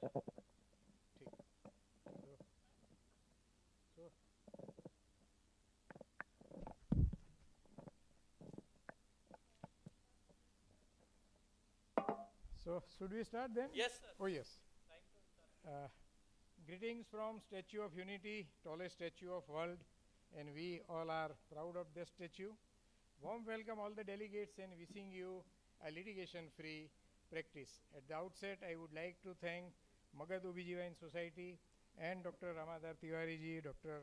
ठीक. So should we start then? Yes, sir. Oh yes. Greetings from Statue of Unity, tallest statue of world, and we all are proud of this statue. Warm welcome all the delegates and wishing you a litigation-free practice. At the outset, I would like to thank Magad OBGYN Society and Dr. Ramadhar Tiwari ji, Dr.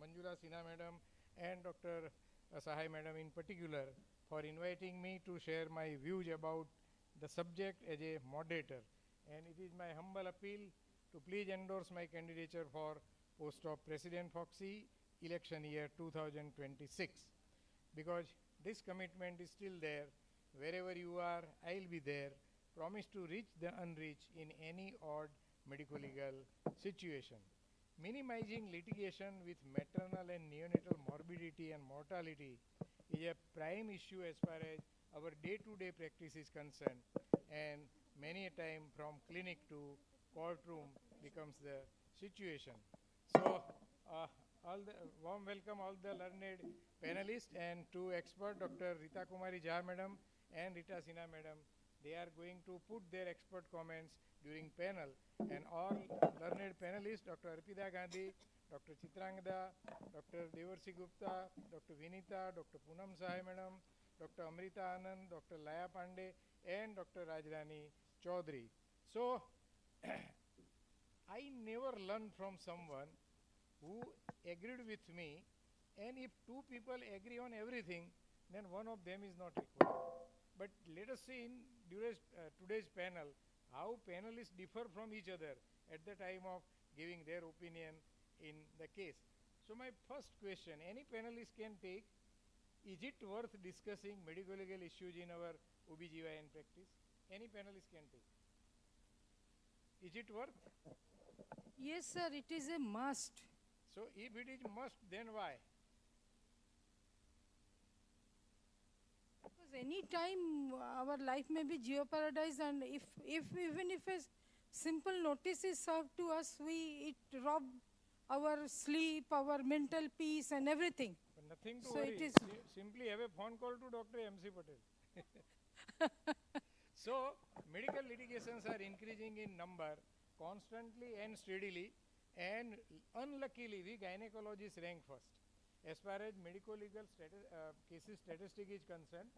Manjula Sinha madam, and Dr. Sahai madam in particular for inviting me to share my views about the subject as a moderator. And it is my humble appeal to please endorse my candidature for post of President Fogsi election year 2026, because this commitment is still there. Wherever you are, I'll be there. Promise to reach the unreached in any odd medical legal situation. Minimizing litigation with maternal and neonatal morbidity and mortality is a prime issue as far as our day-to-day practice is concerned, and many a time from clinic to courtroom becomes the situation. So all the warm welcome all the learned panelists and two experts, Dr. Rita Kumari Jha madam and Rita Sinha madam. They are going to put their expert comments during panel, and all learned panelists, Dr. Arpita Gandhi, Dr. Chitrangda, Dr. Devarsi Gupta, Dr. Vinita, Dr. Poonam Sahai madam, Dr. Amrita Anand, Dr. Laya Pandey, and Dr. Rajrani Chaudhary. So I never learned from someone who agreed with me, and if two people agree on everything, then one of them is not required. But let us see in today's panel how panelists differ from each other at the time of giving their opinion in the case. So my first question, any panelist can take, is it worth discussing medical legal issues in our OBGYN practice? Any panelist can take. Is it worth? Yes, sir, it is a must. So if it is must, then why? Because any time our life may be jeopardized, and if even if a simple notice is served to us, it rob our sleep, our mental peace, and everything. But nothing to so worry. It is simply have a phone call to Dr. M.C. Patel. So medical litigations are increasing in number constantly and steadily, and unluckily we gynecologists rank first. As far as medical legal cases statistic is concerned,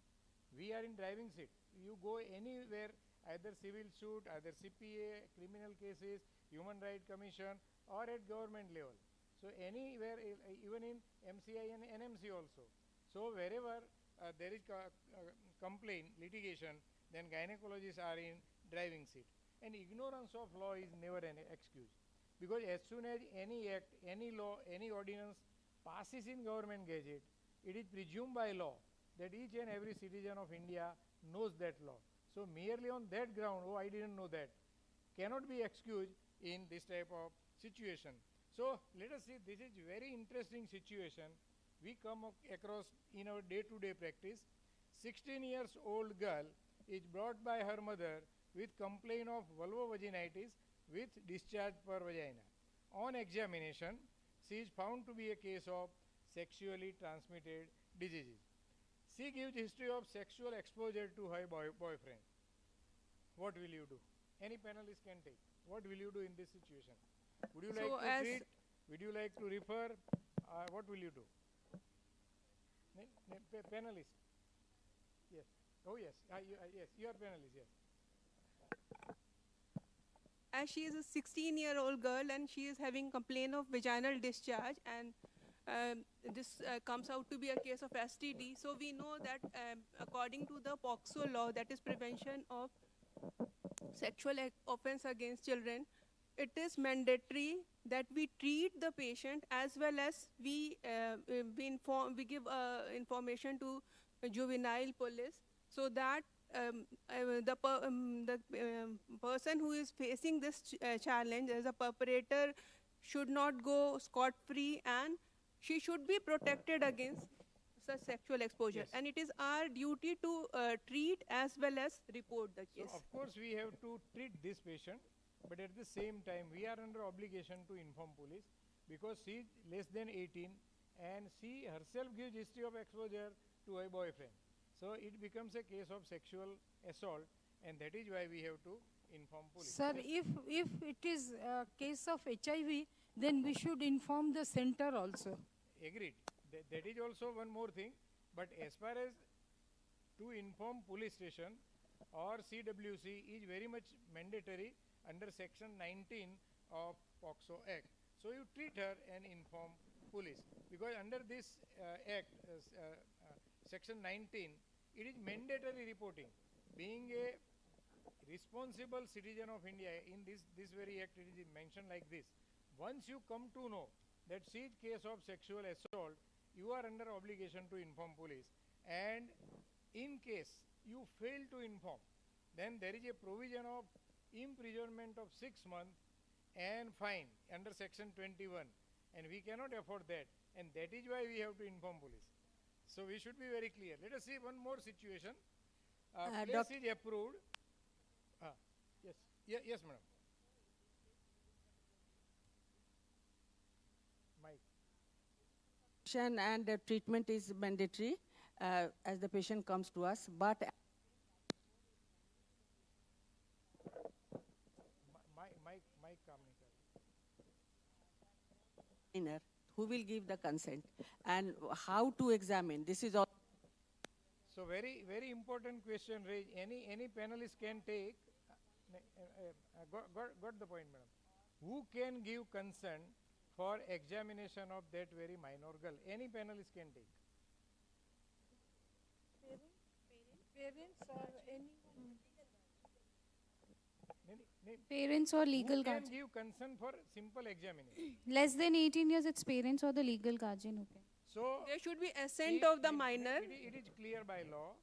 we are in driving seat. You go anywhere, either civil suit, either CPA, criminal cases, Human Rights Commission, or at government level. So anywhere, even in MCI and NMC also. So wherever there is complaint, litigation, then gynecologists are in driving seat. And ignorance of law is never an excuse. Because as soon as any act, any law, any ordinance passes in government gazette, it is presumed by law that each and every citizen of India knows that law. So merely on that ground, oh, I didn't know that, cannot be excused in this type of situation. So let us see, this is very interesting situation we come across in our day-to-day practice. 16 years old girl is brought by her mother with complaint of vulvovaginitis with discharge per vagina. On examination, she is found to be a case of sexually transmitted diseases. She gives history of sexual exposure to her boyfriend. What will you do? Any panelist can take. What will you do in this situation? Would you like to treat? Would you like to refer? What will you do? Panelist. Yes. Oh yes. Yes. You are panelist. Yes. As she is a 16-year-old girl and she is having complaint of vaginal discharge, and this comes out to be a case of STD. So we know that according to the POCSO law, that is Prevention of Sexual Offense Against Children, it is mandatory that we treat the patient as well as we give information to juvenile police, so that the person who is facing this challenge as a perpetrator should not go scot-free, and she should be protected against such sexual exposure. Yes. And it is our duty to treat as well as report the So case. of course we have to treat this patient, but at the same time we are under obligation to inform police because she is less than 18 and she herself gives history of exposure to a boyfriend. So it becomes a case of sexual assault, and that is why we have to inform police. Sir, Yes. if it is a case of HIV, then we should inform the center also. Agreed. That is also one more thing. But as far as to inform police station or CWC is very much mandatory under section 19 of POXO Act. So you treat her and inform police because under this act, section 19, it is mandatory reporting. Being a responsible citizen of India, in this very act it is mentioned like this. Once you come to know that she is case of sexual assault, you are under obligation to inform police. And in case you fail to inform, then there is a provision of imprisonment of 6 months and fine under section 21. And we cannot afford that. And that is why we have to inform police. So we should be very clear. Let us see one more situation. Place is approved. Yes. Yes, madam. Mike. And the treatment is mandatory as the patient comes to us, but Mike Kamnikar. who will give the consent and how to examine. This is all. So very, very important question raised. Any panelist can take, got the point, madam. Who can give consent for examination of that very minor girl? Any panelist can take. Parents or anyone? Parents or legal Who can guardian. give consent for simple examination? Less than 18 years, it's parents or the legal guardian who can. So There should be assent of the minor. It is clear by law.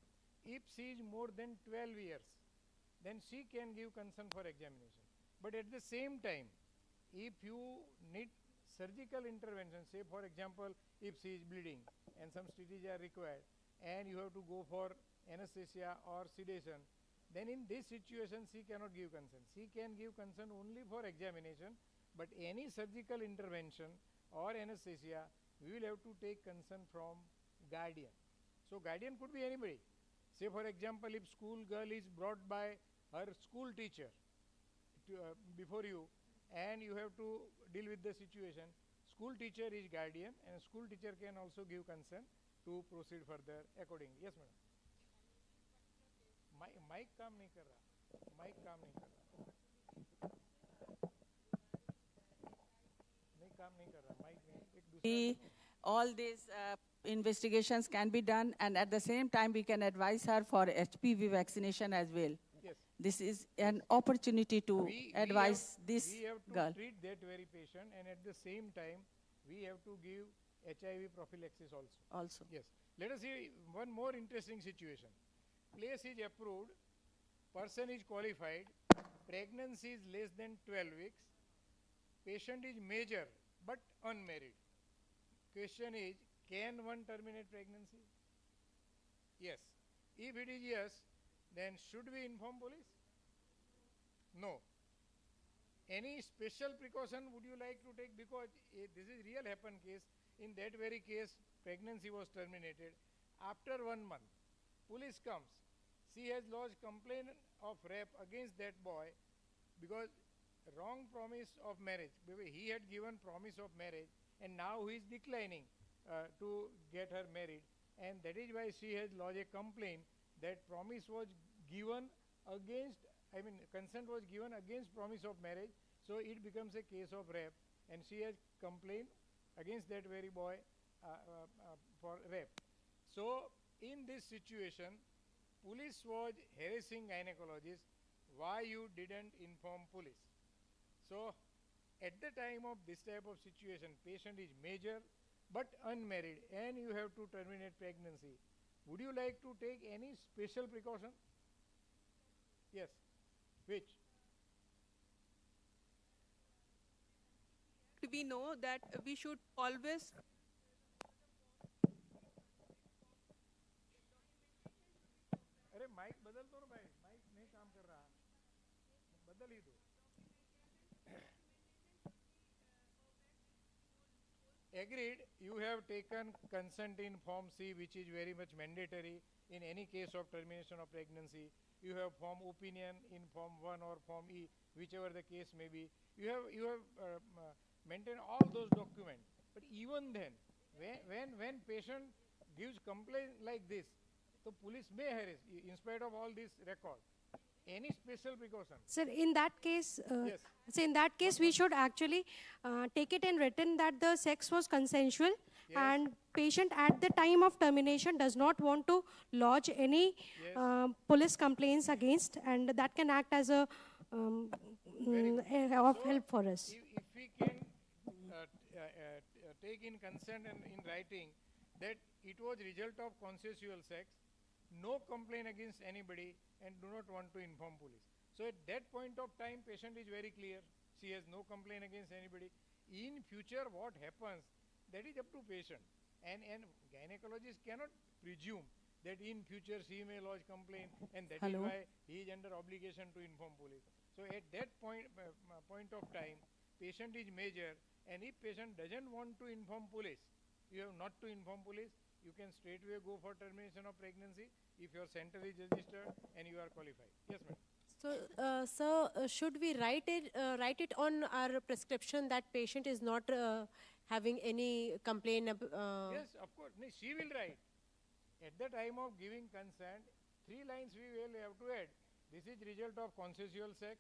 If she is more than 12 years, then she can give consent for examination. But at the same time, if you need surgical intervention, say for example, if she is bleeding and some stitches are required, and you have to go for anesthesia or sedation, then in this situation she cannot give consent. She can give consent only for examination, but any surgical intervention or anesthesia, we will have to take consent from guardian. So guardian could be anybody. Say for example, if school girl is brought by her school teacher to, before you, and you have to deal with the situation, school teacher is guardian, and school teacher can also give consent to proceed further accordingly. Yes, madam. Mic काम नहीं कर रहा. Mic काम नहीं कर रहा. नहीं काम नहीं कर रहा. Mic नहीं. एक दूसरा. All these investigations can be done, and at the same time we can advise her for HPV vaccination as well. Yes. This is an opportunity to advise this we have to girl. treat that very patient, and at the same time we have to give HIV prophylaxis also. Yes. Let us see one more interesting situation. Place is approved, person is qualified, pregnancy is less than 12 weeks, patient is major but unmarried. Question is, can one terminate pregnancy? Yes. If it is yes, then should we inform police? No. Any special precaution would you like to take? Because this is real happen case. In that very case, pregnancy was terminated. After 1 month, police comes. She has lodged complaint of rape against that boy because wrong promise of marriage. He had given promise of marriage, and now he is declining to get her married, and that is why she has lodged a complaint that promise was given against, consent was given against promise of marriage, so it becomes a case of rape, and she has complained against that very boy for rape. So in this situation, police was harassing gynecologist. Why you didn't inform police? So at the time of this type of situation, patient is major but unmarried, and you have to terminate pregnancy. Would you like to take any special precaution? Yes. Which? We know that we should always बदल ही दो. Agreed, you have taken consent in Form C, which is very much mandatory in any case of termination of pregnancy. You have Form Opinion in Form 1 or Form E, whichever the case may be. You have maintained all those documents. But even then, when patient gives complaint like this, the police may harass in spite of all this record. Any special precaution? Sir, in that case, Yes. so in that case, we should actually take it in written that the sex was consensual, Yes. and patient at the time of termination does not want to lodge any Yes. police complaints against, and that can act as a of So, help for us. If we can take in consent and in writing that it was result of consensual sex, no complaint against anybody, and do not want to inform police. So at that point of time, patient is very clear. She has no complaint against anybody. In future, what happens, that is up to patient. And gynecologist cannot presume that in future she may lodge complaint, and that is Hello. why he is under obligation to inform police. So at that point of time, patient is major, and if patient doesn't want to inform police, you have not to inform police. You can straight away go for termination of pregnancy if your center is registered and you are qualified. Yes, madam. So, sir, should we write it on our prescription that patient is not having any complaint? Yes, of course. No, she will write. At the time of giving consent, 3 lines we will have to add. This is result of consensual sex.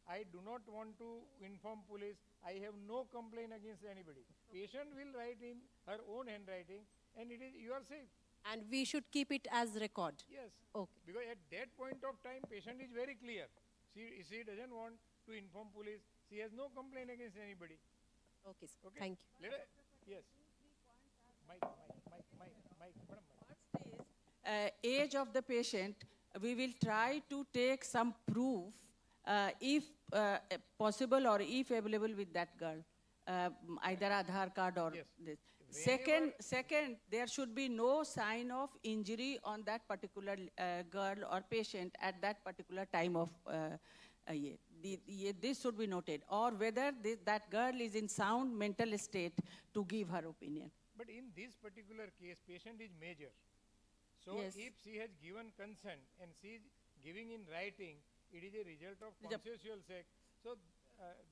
I do not want to inform police. I have no complaint against anybody. Patient will write in her own handwriting, and it is you are safe. And we should keep it as record. Yes. Okay. Because at that point of time, patient is very clear. She doesn't want to inform police. She has no complaint against anybody. Okay, sir. Okay. Thank you. Yes. Mike, madam. Age of the patient, we will try to take some proof if possible or if available with that girl, either Aadhaar card or Yes. this. Whenever- Second, there should be no sign of injury on that particular girl or patient at that particular time of year. This should be noted, or whether that girl is in sound mental state to give her opinion. But in this particular case, patient is major. So Yes. if she has given consent and she is giving in writing, it is a result of The- consensual sex. So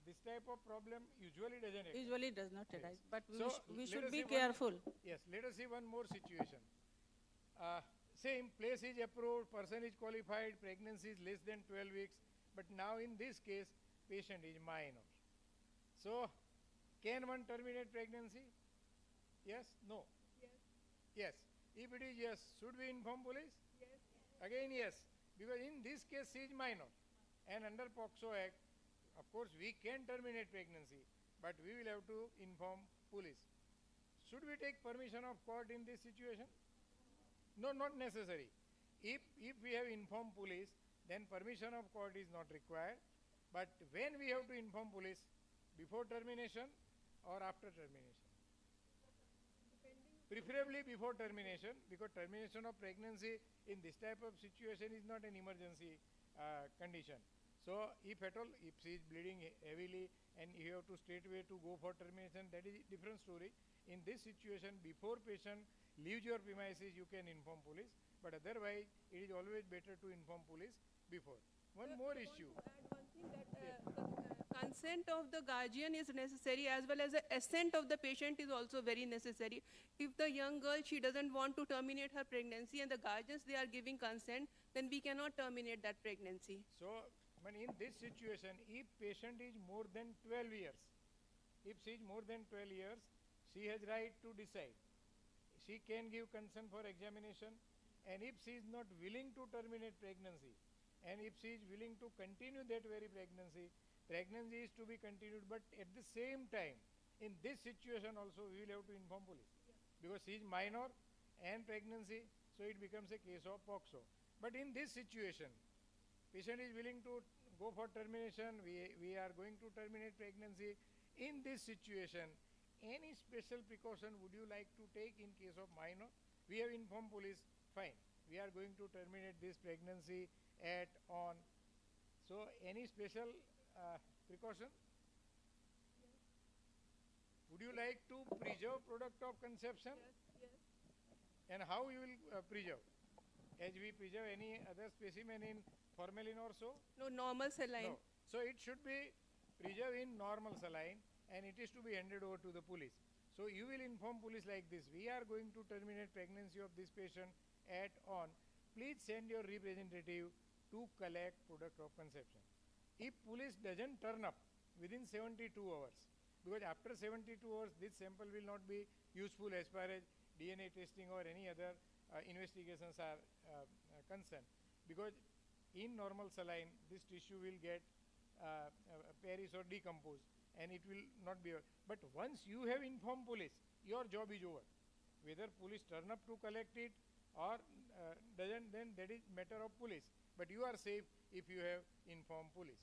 this type of problem usually doesn't exist. Usually does not Yes. arise, but we So we let should us be see one- careful. Yes, let us see one more situation. Same, place is approved, person is qualified, pregnancy is less than 12 weeks, but now in this case, patient is minor. So, can one terminate pregnancy? Yes? No? Yes. If it is yes, should we inform police? Yes. Again yes, because in this case she is minor, and under POXO Act, of course we can terminate pregnancy, but we will have to inform police. Should we take permission of court in this situation? No, not necessary. If we have informed police, then permission of court is not required. But when we have to inform police, before termination or after termination? Preferably before termination, because termination of pregnancy in this type of situation is not an emergency condition. So if at all, if she is bleeding heavily and you have to straight away to go for termination, that is a different story. In this situation, before patient leaves your premises, you can inform police, but otherwise it is always better to inform police before. One more issue. One thing that consent of the guardian is necessary, as well as the assent of the patient is also very necessary. If the young girl, she doesn't want to terminate her pregnancy and the guardians, they are giving consent, then we cannot terminate that pregnancy. So, when in this situation, if patient is more than 12 years, if she is more than 12 years, she has right to decide. She can give consent for examination, and if she is not willing to terminate pregnancy, and if she is willing to continue that very pregnancy, pregnancy is to be continued, but at the same time, in this situation also we will have to inform police, because she is minor and pregnancy, so it becomes a case of POXO. But in this situation, patient is willing to go for termination, we are going to terminate pregnancy. In this situation, any special precaution would you like to take in case of minor? We have informed police, fine, we are going to terminate this pregnancy on. So any special precaution? Would you like to preserve product of conception? Yes, yes. And how you will preserve? As we preserve any other specimen in formalin or so? No, normal saline. No. So it should be preserved in normal saline and it is to be handed over to the police. So you will inform police like this: we are going to terminate pregnancy of this patient at on. Please send your representative to collect product of conception. If police doesn't turn up within 72 hours, because after 72 hours this sample will not be useful as far as DNA testing or any other investigations are concerned, because in normal saline this tissue will get perish or decompose and it will not be. But once you have informed police, your job is over. Whether police turn up to collect it or doesn't, then that is matter of police. But you are safe if you have informed police.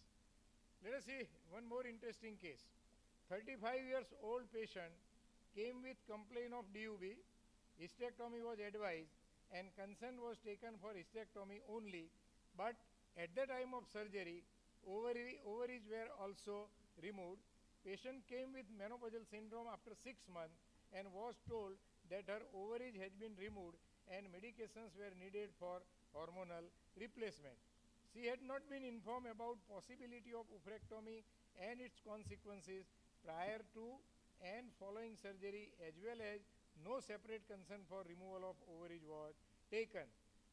Let us see one more interesting case. 35 years old patient came with complaint of DUB. Hysterectomy was advised and consent was taken for hysterectomy only, but at the time of surgery, ovaries were also removed. Patient came with menopausal syndrome after 6 months and was told that her ovaries had been removed and medications were needed for hormonal replacement. She had not been informed about possibility of oophorectomy and its consequences prior to and following surgery, as well as no separate consent for removal of ovaries was taken,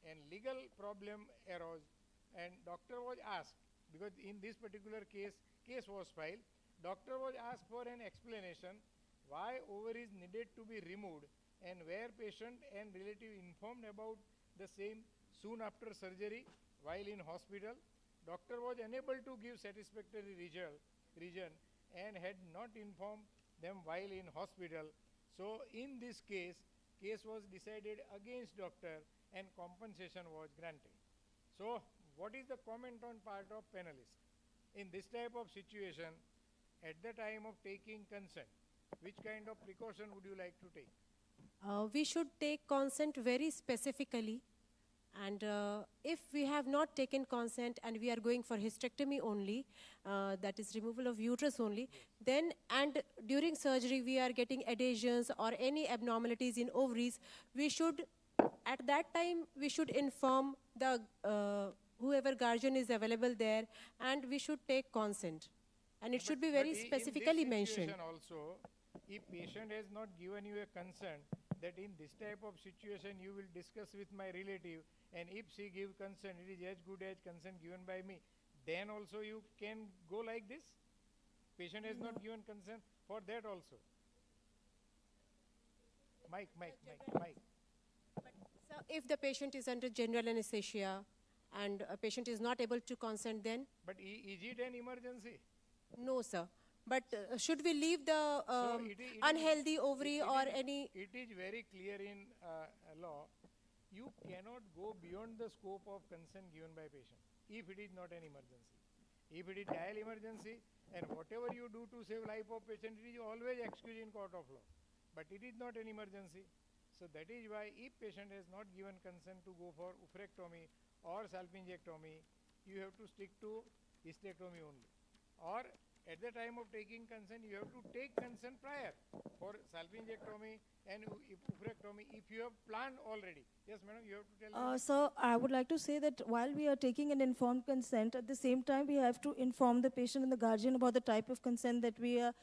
and legal problem arose, and doctor was asked, because in this particular case was filed, doctor was asked for an explanation why ovaries needed to be removed and where patient and relative informed about the same soon after surgery while in hospital. Doctor was unable to give satisfactory reason and had not informed them while in hospital. So in this case was decided against doctor and compensation was granted. So what is the comment on part of panelists? In this type of situation, at the time of taking consent, which kind of precaution would you like to take? We should take consent very specifically, and if we have not taken consent and we are going for hysterectomy only, that is removal of uterus only, then and during surgery we are getting adhesions or any abnormalities in ovaries, we should, at that time, we should inform the whoever guardian is available there, and we should take consent. And it should be very specifically mentioned. Also, if patient has not given you a consent, that in this type of situation you will discuss with my relative, and if she give consent, it is as good as consent given by me, then also you can go like this? Patient has not given consent for that also. Mike. So if the patient is under general anesthesia and a patient is not able to consent, then? But is it an emergency? No, sir. But should we leave the unhealthy ovary or any? It is very clear in law. You cannot go beyond the scope of consent given by patient if it is not an emergency. If it is dial emergency, and whatever you do to save life of patient, it is always excused in court of law. But it is not an emergency. So that is why if patient has not given consent to go for oophorectomy or salpingectomy, you have to stick to hysterectomy only. Or at the time of taking consent, you have to take consent prior for salpingectomy and oophorectomy if you have planned already. Yes, madam, you have to tell me. So I would like to say that while we are taking an informed consent, at the same time we have to inform the patient and the guardian about the type of consent that we are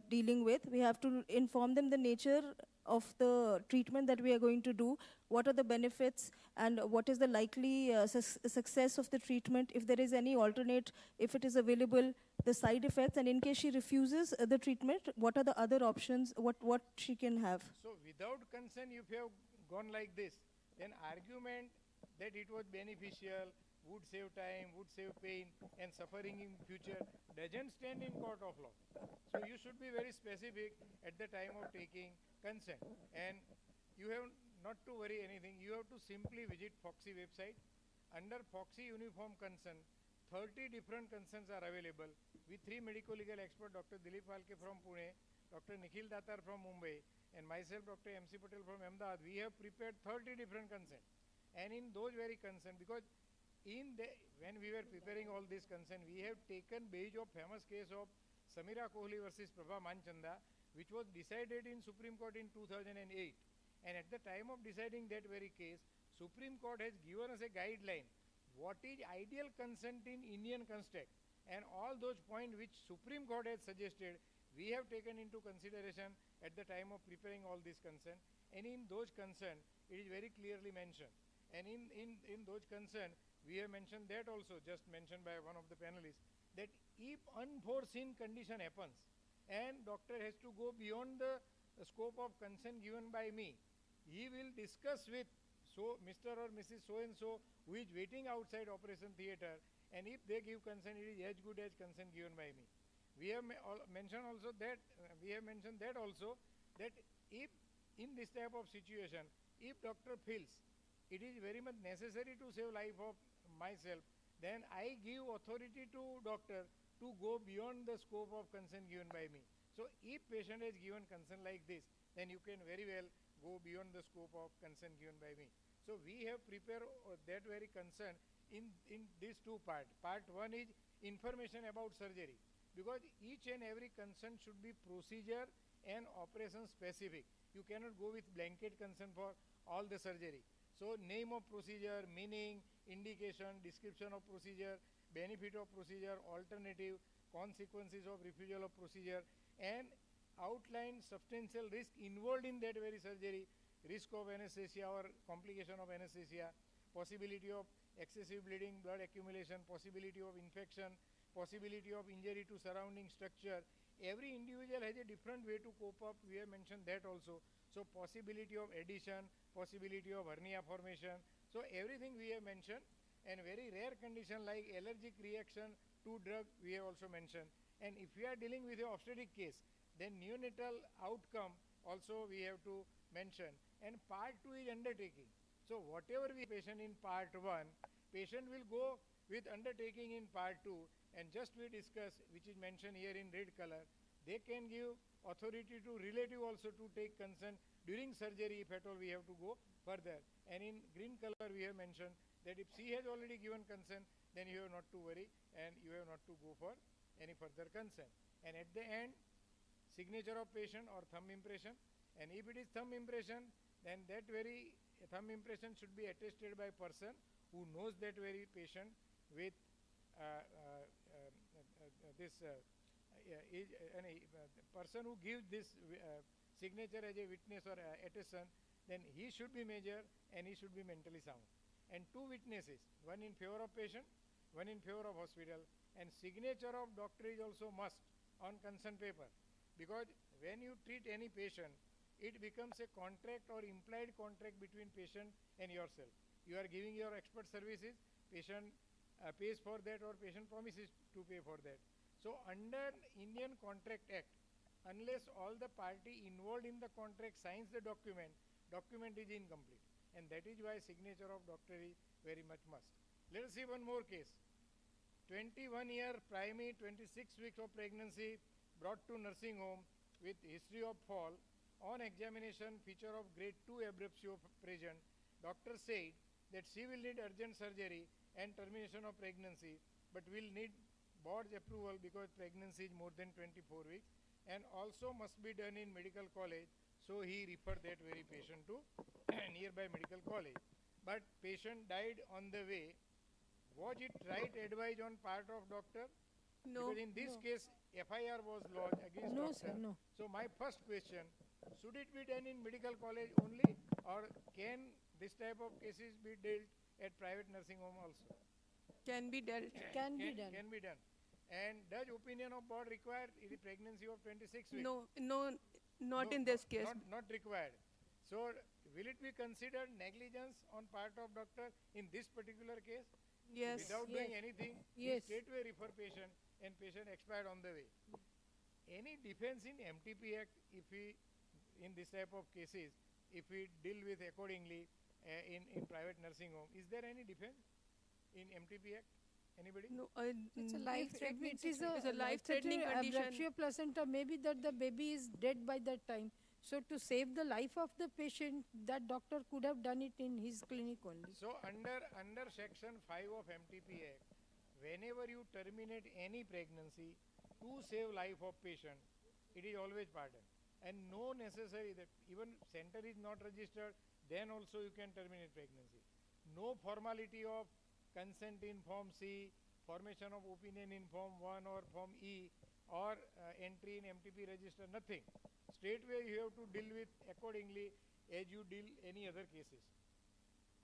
dealing with. We have to inform them the nature of the treatment that we are going to do, what are the benefits, and what is the likely success of the treatment, if there is any alternate, if it is available, the side effects, and in case she refuses the treatment, what are the other options, what she can have. So without consent, if you have gone like this, then argument that it was beneficial, would save time, would save pain and suffering in future doesn't stand in court of law. So you should be very specific at the time of taking consent. And you have not to worry anything. You have to simply visit Fogsi website. Under Fogsi uniform consent, 30 different consents are available with 3 medico-legal experts, Dr. Dilip Phalke from Pune, Dr. Nikhil Datar from Mumbai, and myself, Dr. MC Patel from Ahmedabad. We have prepared 30 different consents. And in those very consents, because when we were preparing all this concern, we have taken base of famous case of Samira Kohli versus Prabha Manchanda, which was decided in Supreme Court in 2008. And at the time of deciding that very case, Supreme Court has given us a guideline. What is ideal consent in Indian context? And all those points which Supreme Court has suggested, we have taken into consideration at the time of preparing all this concern. And in those concern, it is very clearly mentioned. And in those concern, we have mentioned that also, just mentioned by one of the panelists, that if unforeseen condition happens, and doctor has to go beyond the scope of consent given by me, he will discuss with Mr. or Mrs. So-and-so who is waiting outside operation theatre, and if they give consent, it is as good as consent given by me. We have mentioned also that, that if in this type of situation, if doctor feels it is very much necessary to save life of myself, then I give authority to doctor to go beyond the scope of consent given by me. So if patient has given consent like this, then you can very well go beyond the scope of consent given by me. So we have prepared that very concern in these two parts. Part one is information about surgery, because each and every consent should be procedure and operation specific. You cannot go with blanket consent for all the surgery. So name of procedure, meaning, indication, description of procedure, benefit of procedure, alternative, consequences of refusal of procedure, and outline substantial risk involved in that very surgery, risk of anesthesia or complication of anesthesia, possibility of excessive bleeding, blood accumulation, possibility of infection, possibility of injury to surrounding structure. Every individual has a different way to cope up. We have mentioned that also. So possibility of addition, possibility of hernia formation. So everything we have mentioned, and very rare condition like allergic reaction to drug we have also mentioned. And if we are dealing with an obstetric case, then neonatal outcome also we have to mention. And part 2 is undertaking. So whatever we patient in part 1, patient will go with undertaking in part 2, and just we discuss, which is mentioned here in red color, they can give authority to relative also to take consent during surgery if at all we have to go further. And in green color we have mentioned that if she has already given consent, then you have not to worry and you have not to go for any further consent. And at the end, signature of patient or thumb impression. And if it is thumb impression, then that very thumb impression should be attested by person who knows that very patient with person who gives this signature as a witness or attestation, then he should be major and he should be mentally sound. And 2 witnesses, one in favor of patient, one in favor of hospital, and signature of doctor is also must on consent paper, because when you treat any patient, it becomes a contract or implied contract between patient and yourself. You are giving your expert services, patient pays for that or patient promises to pay for that. So under Indian Contract Act, unless all the party involved in the contract signs the document, document is incomplete. And that is why signature of doctor is very much must. Let us see one more case. 21-year primary, 26 weeks of pregnancy, brought to nursing home with history of fall. On examination, feature of grade 2 abruptio present. Doctor said that she will need urgent surgery and termination of pregnancy, but will need board's approval because pregnancy is more than 24 weeks and also must be done in medical college. So he referred that very patient to nearby medical college. But patient died on the way. Was it right advice on part of doctor? No. Because in this case, FIR was lodged against doctor. Sir, no. So my first question, should it be done in medical college only, or can this type of cases be dealt at private nursing home also? Can be dealt. Can be done. Can be done. And does opinion of board require in the pregnancy of 26 weeks? No, not in this case. Not required. So will it be considered negligence on part of doctor in this particular case? Yes. Without doing anything, Yes. straightway refer patient and patient expired on the way. Any defense in MTP Act if we, in this type of cases, if we deal with accordingly in private nursing home, is there any defense in MTP Act? Anybody? No, It's a mm, life-threatening it's a life-threatening condition. abruptio placenta, maybe that the baby is dead by that time. So to save the life of the patient, that doctor could have done it in his clinic only. So under section 5 of MTP Act, whenever you terminate any pregnancy to save life of patient, it is always pardoned. And no necessary that even center is not registered, then also you can terminate pregnancy. No formality of consent in Form C, formation of opinion in Form 1 or Form E, or entry in MTP register, nothing. Straightway you have to deal with accordingly as you deal any other cases.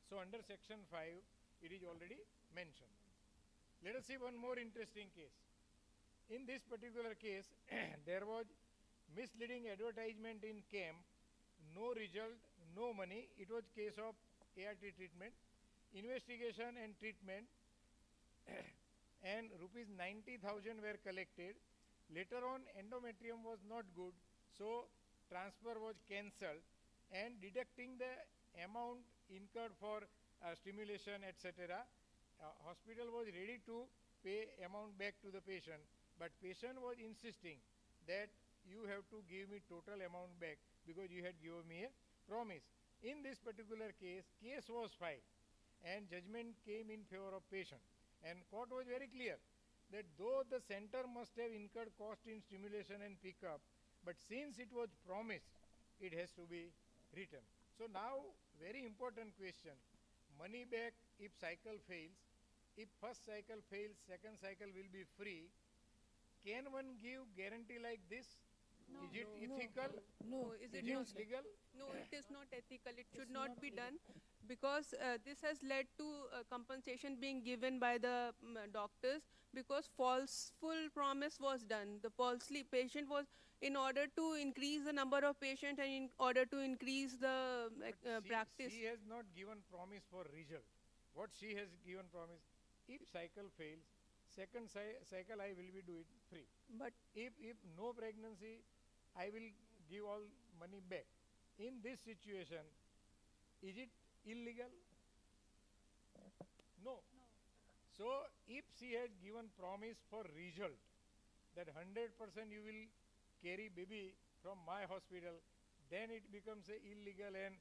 So under section 5, it is already mentioned. Let us see one more interesting case. In this particular case, there was misleading advertisement in camp, no result, no money. It was case of ART treatment, investigation and treatment, and rupees 90,000 were collected. Later on, endometrium was not good, so transfer was cancelled, and deducting the amount incurred for stimulation, etc., hospital was ready to pay amount back to the patient, but patient was insisting that you have to give me total amount back because you had given me a promise. In this particular case was filed and judgment came in favor of patient, and court was very clear that though the center must have incurred cost in stimulation and pickup, but since it was promised, it has to be written. So now very important question, money back if cycle fails. If first cycle fails, second cycle will be free. Can one give guarantee like this? No, is it ethical? No, is it Is not it legal? No, it is not ethical. It should not be done because this has led to compensation being given by the doctors because falseful promise was done. The falsely patient was in order to increase the number of patients and in order to increase the practice. She has not given promise for result. What she has given promise, if cycle fails, second cycle I will be doing free. But if no pregnancy, I will give all money back. In this situation, is it illegal? No. So if she has given promise for result, that 100% you will carry baby from my hospital, then it becomes illegal and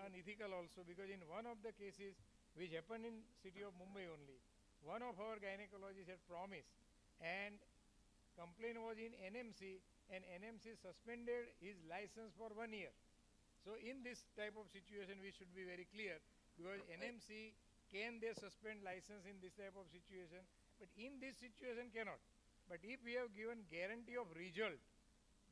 unethical also, because in one of the cases which happened in city of Mumbai only, one of our gynecologists had promised and complaint was in NMC, and NMC suspended his license for 1 year. So in this type of situation we should be very clear, because NMC, can they suspend license in this type of situation, but in this situation cannot. But if we have given guarantee of result,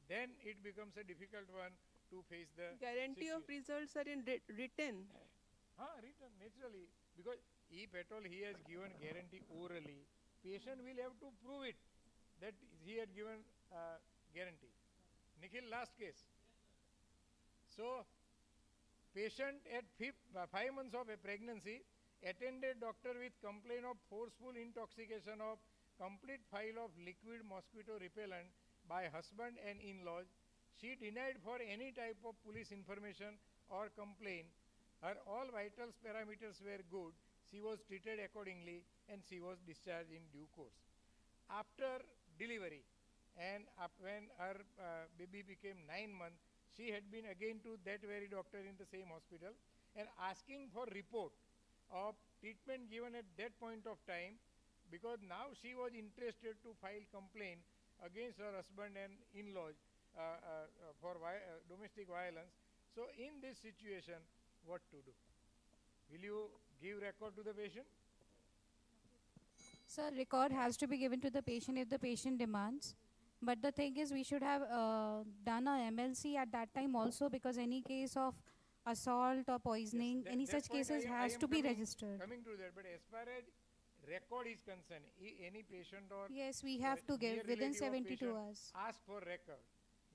then it becomes a difficult one to face the guarantee situation. of results are in written. Written, naturally, because if at all he has given guarantee orally, patient will have to prove it that he had given guarantee. Nikhil, last case. So, patient at 5 months of a pregnancy attended doctor with complaint of forceful intoxication of complete file of liquid mosquito repellent by husband and in-laws. She denied for any type of police information or complaint. Her all vitals parameters were good. She was treated accordingly and she was discharged in due course. After delivery and when her baby became 9 months, she had been again to that very doctor in the same hospital and asking for report of treatment given at that point of time, because now she was interested to file complaint against her husband and in-laws for domestic violence. So in this situation, what to do? Will you give record to the patient? Sir, record has to be given to the patient if the patient demands. But the thing is, we should have done a MLC at that time also, because any case of assault or poisoning, Yes, any that such point cases I has am to be coming registered. to that, but as far as record is concerned, any patient or Yes, we have to near give within relative of 72 patient hours. ask for record.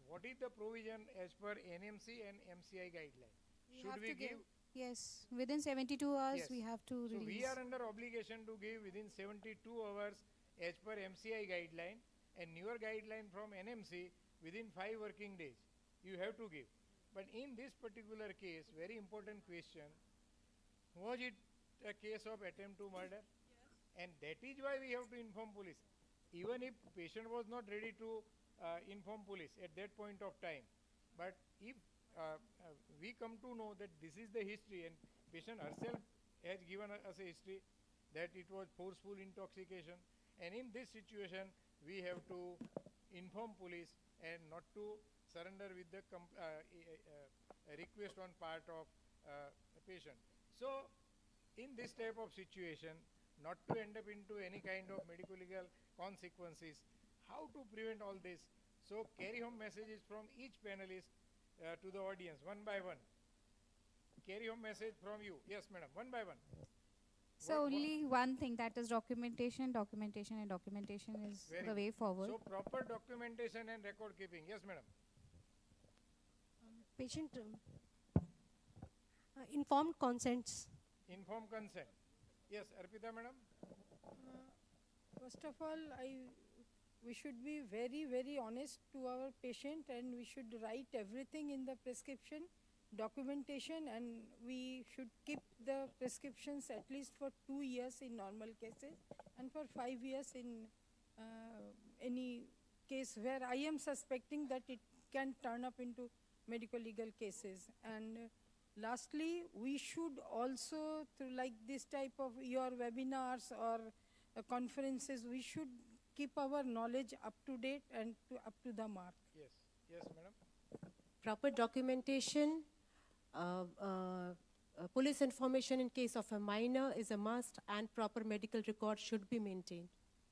What is the provision as per NMC and MCI guideline? Should we give? Yes, within 72 hours Yes. we have to So release. we are under obligation to give within 72 hours as per MCI guideline, and newer guideline from NMC within 5 working days. You have to give. But in this particular case, very important question, was it a case of attempt to murder? Yes. And that is why we have to inform police. Even if patient was not ready to inform police at that point of time, But if we come to know that this is the history, and patient herself has given us a history that it was forceful intoxication, and in this situation we have to inform police and not to surrender with the request on part of the patient. So in this type of situation, not to end up into any kind of medical legal consequences, how to prevent all this? So carry home messages from each panelist to the audience, one by one. Carry home message from you. Yes, madam, one by one. So only one thing, that is documentation, documentation, and documentation is the way forward. So proper documentation and record keeping. Yes, madam. Patient informed consents. Informed consent. Yes, Arpita madam. First of all, we should be very, very honest to our patient, and we should write everything in the prescription, documentation, and we should keep the prescriptions at least for 2 years in normal cases, and for 5 years in any case where I am suspecting that it can turn up into medical legal cases. And lastly, we should also, through like this type of your webinars or conferences, we should keep our knowledge up to date and up to the mark. Yes, yes, madam. Proper documentation, police information in case of a minor is a must, and proper medical record should be maintained.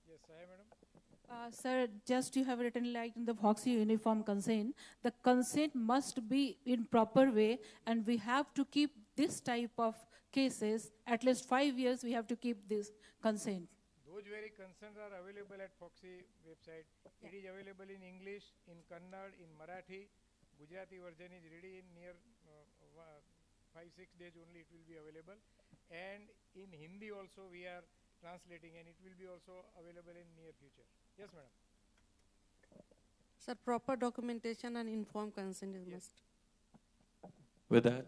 Yes, Saya madam. Sir, just you have written like in the Fogsi uniform consent, the consent must be in proper way, and we have to keep this type of cases, at least 5 years we have to keep this consent. Those very consents are available at Fogsi website. It is available in English, in Kannada, in Marathi. Gujarati version is ready in near 5-6 days only it will be available. And in Hindi also we are translating, and it will be also available in near future. Yes, madam. Sir, proper documentation and informed consent is must. With that,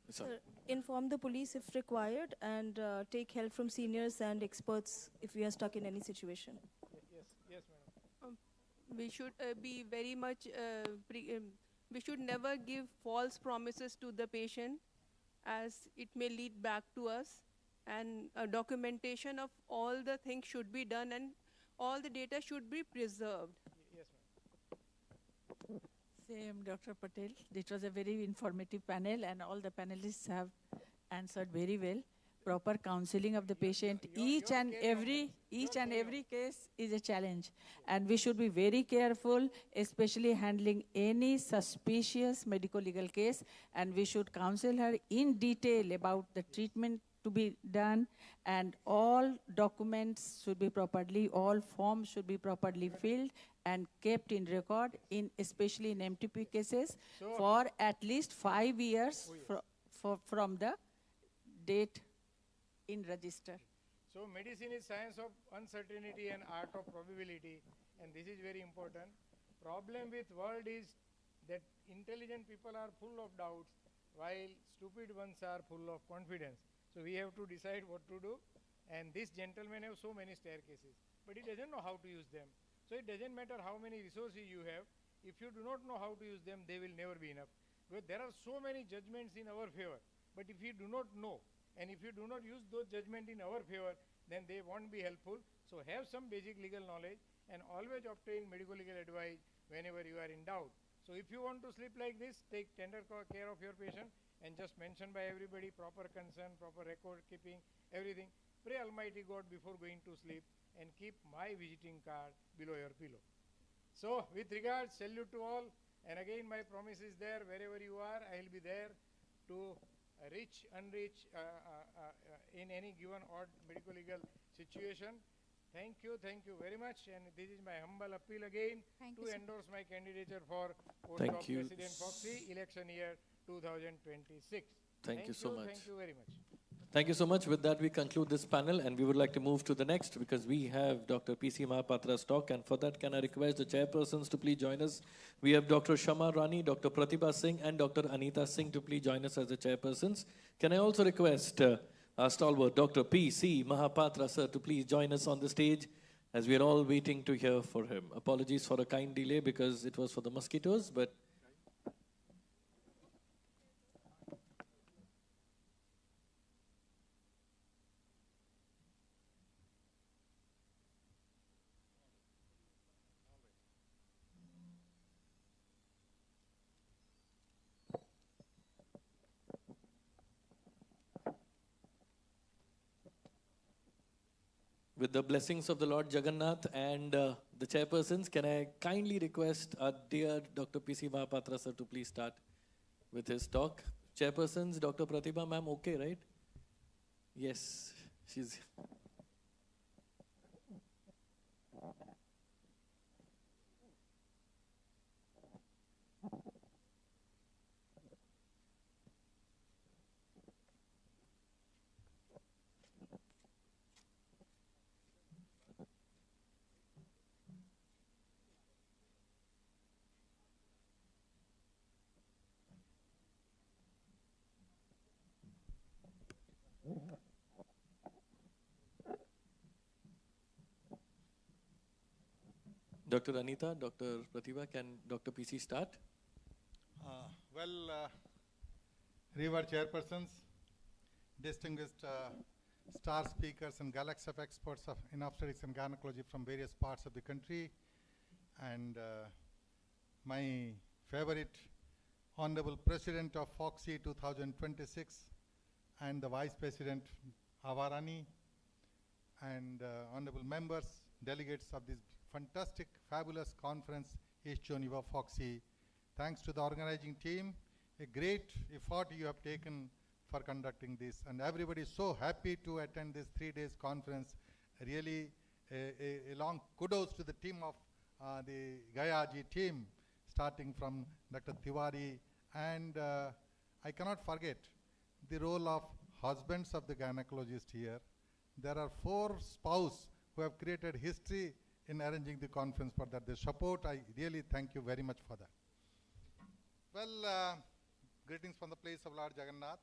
sorry. Inform the police if required, and take help from seniors and experts if we are stuck in any situation. Yes, yes, madam. We should be very much, we should never give false promises to the patient, as it may lead back to us. And documentation of all the things should be done, and all the data should be preserved. Yes, ma'am. Same, Dr. Patel. It was a very informative panel, and all the panelists have answered very well. Proper counseling of the patient. Each and every case is a challenge, and we should be very careful, especially handling any suspicious medical legal case, and we should counsel her in detail about the treatment to be done, and all documents should be properly, all forms should be properly filled and kept in record, especially in MTP cases, for at least 5 years from the date in register. So medicine is science of uncertainty and art of probability, and this is very important. Problem with world is that intelligent people are full of doubts, while stupid ones are full of confidence. So we have to decide what to do, and this gentleman have so many staircases, but he doesn't know how to use them. So it doesn't matter how many resources you have, if you do not know how to use them, they will never be enough. Because there are so many judgments in our favor, but if you do not know, and if you do not use those judgments in our favor, then they won't be helpful. So have some basic legal knowledge, and always obtain medical legal advice whenever you are in doubt. So if you want to sleep like this, take tender care of your patient, and just mention by everybody proper concern, proper record keeping, everything. Pray Almighty God before going to sleep, and keep my visiting card below your pillow. So with regards, salute to all, and again my promise is there, wherever you are, I will be there to reach, unreach in any given odd medical legal situation. Thank you very much, and this is my humble appeal again to endorse my candidature for post of President Fogsi, election year 2026. Thank you so much. Thank you very much. Thank you so much. With that, we conclude this panel, and we would like to move to the next, because we have Dr. P.C. Mahapatra's talk, and for that, can I request the chairpersons to please join us? We have Dr. Shama Rani, Dr. Pratibha Singh, and Dr. Anita Singh to please join us as the chairpersons. Can I also request our stalwart, Dr. P.C. Mahapatra, sir, to please join us on the stage, as we are all waiting to hear for him. Apologies for a kind delay, because it was for the mosquitoes, but With the blessings of the Lord Jagannath and the chairpersons, can I kindly request our dear Dr. P.C. Mahapatra sir to please start with his talk. Chairpersons, Dr. Pratibha ma'am, okay, right? Yes, she's... Dr. Anita, Dr. Pratibha, can Dr. PC start? Revered chairpersons, distinguished star speakers and galaxy of experts in obstetrics and gynecology from various parts of the country, and my favorite Honorable President of Fogsi 2026 and the Vice President Avarani, and honorable members, delegates of this fantastic, fabulous conference, Yuva Fogsi. Thanks to the organizing team, a great effort you have taken for conducting this, and everybody is so happy to attend this 3 days conference. Really a long kudos to the team of the GAYA team, starting from Dr. Tiwari, and I cannot forget the role of husbands of the gynecologist here. There are 4 spouses who have created history in arranging the conference for that. The support, I really thank you very much for that. Well, greetings from the place of Lord Jagannath.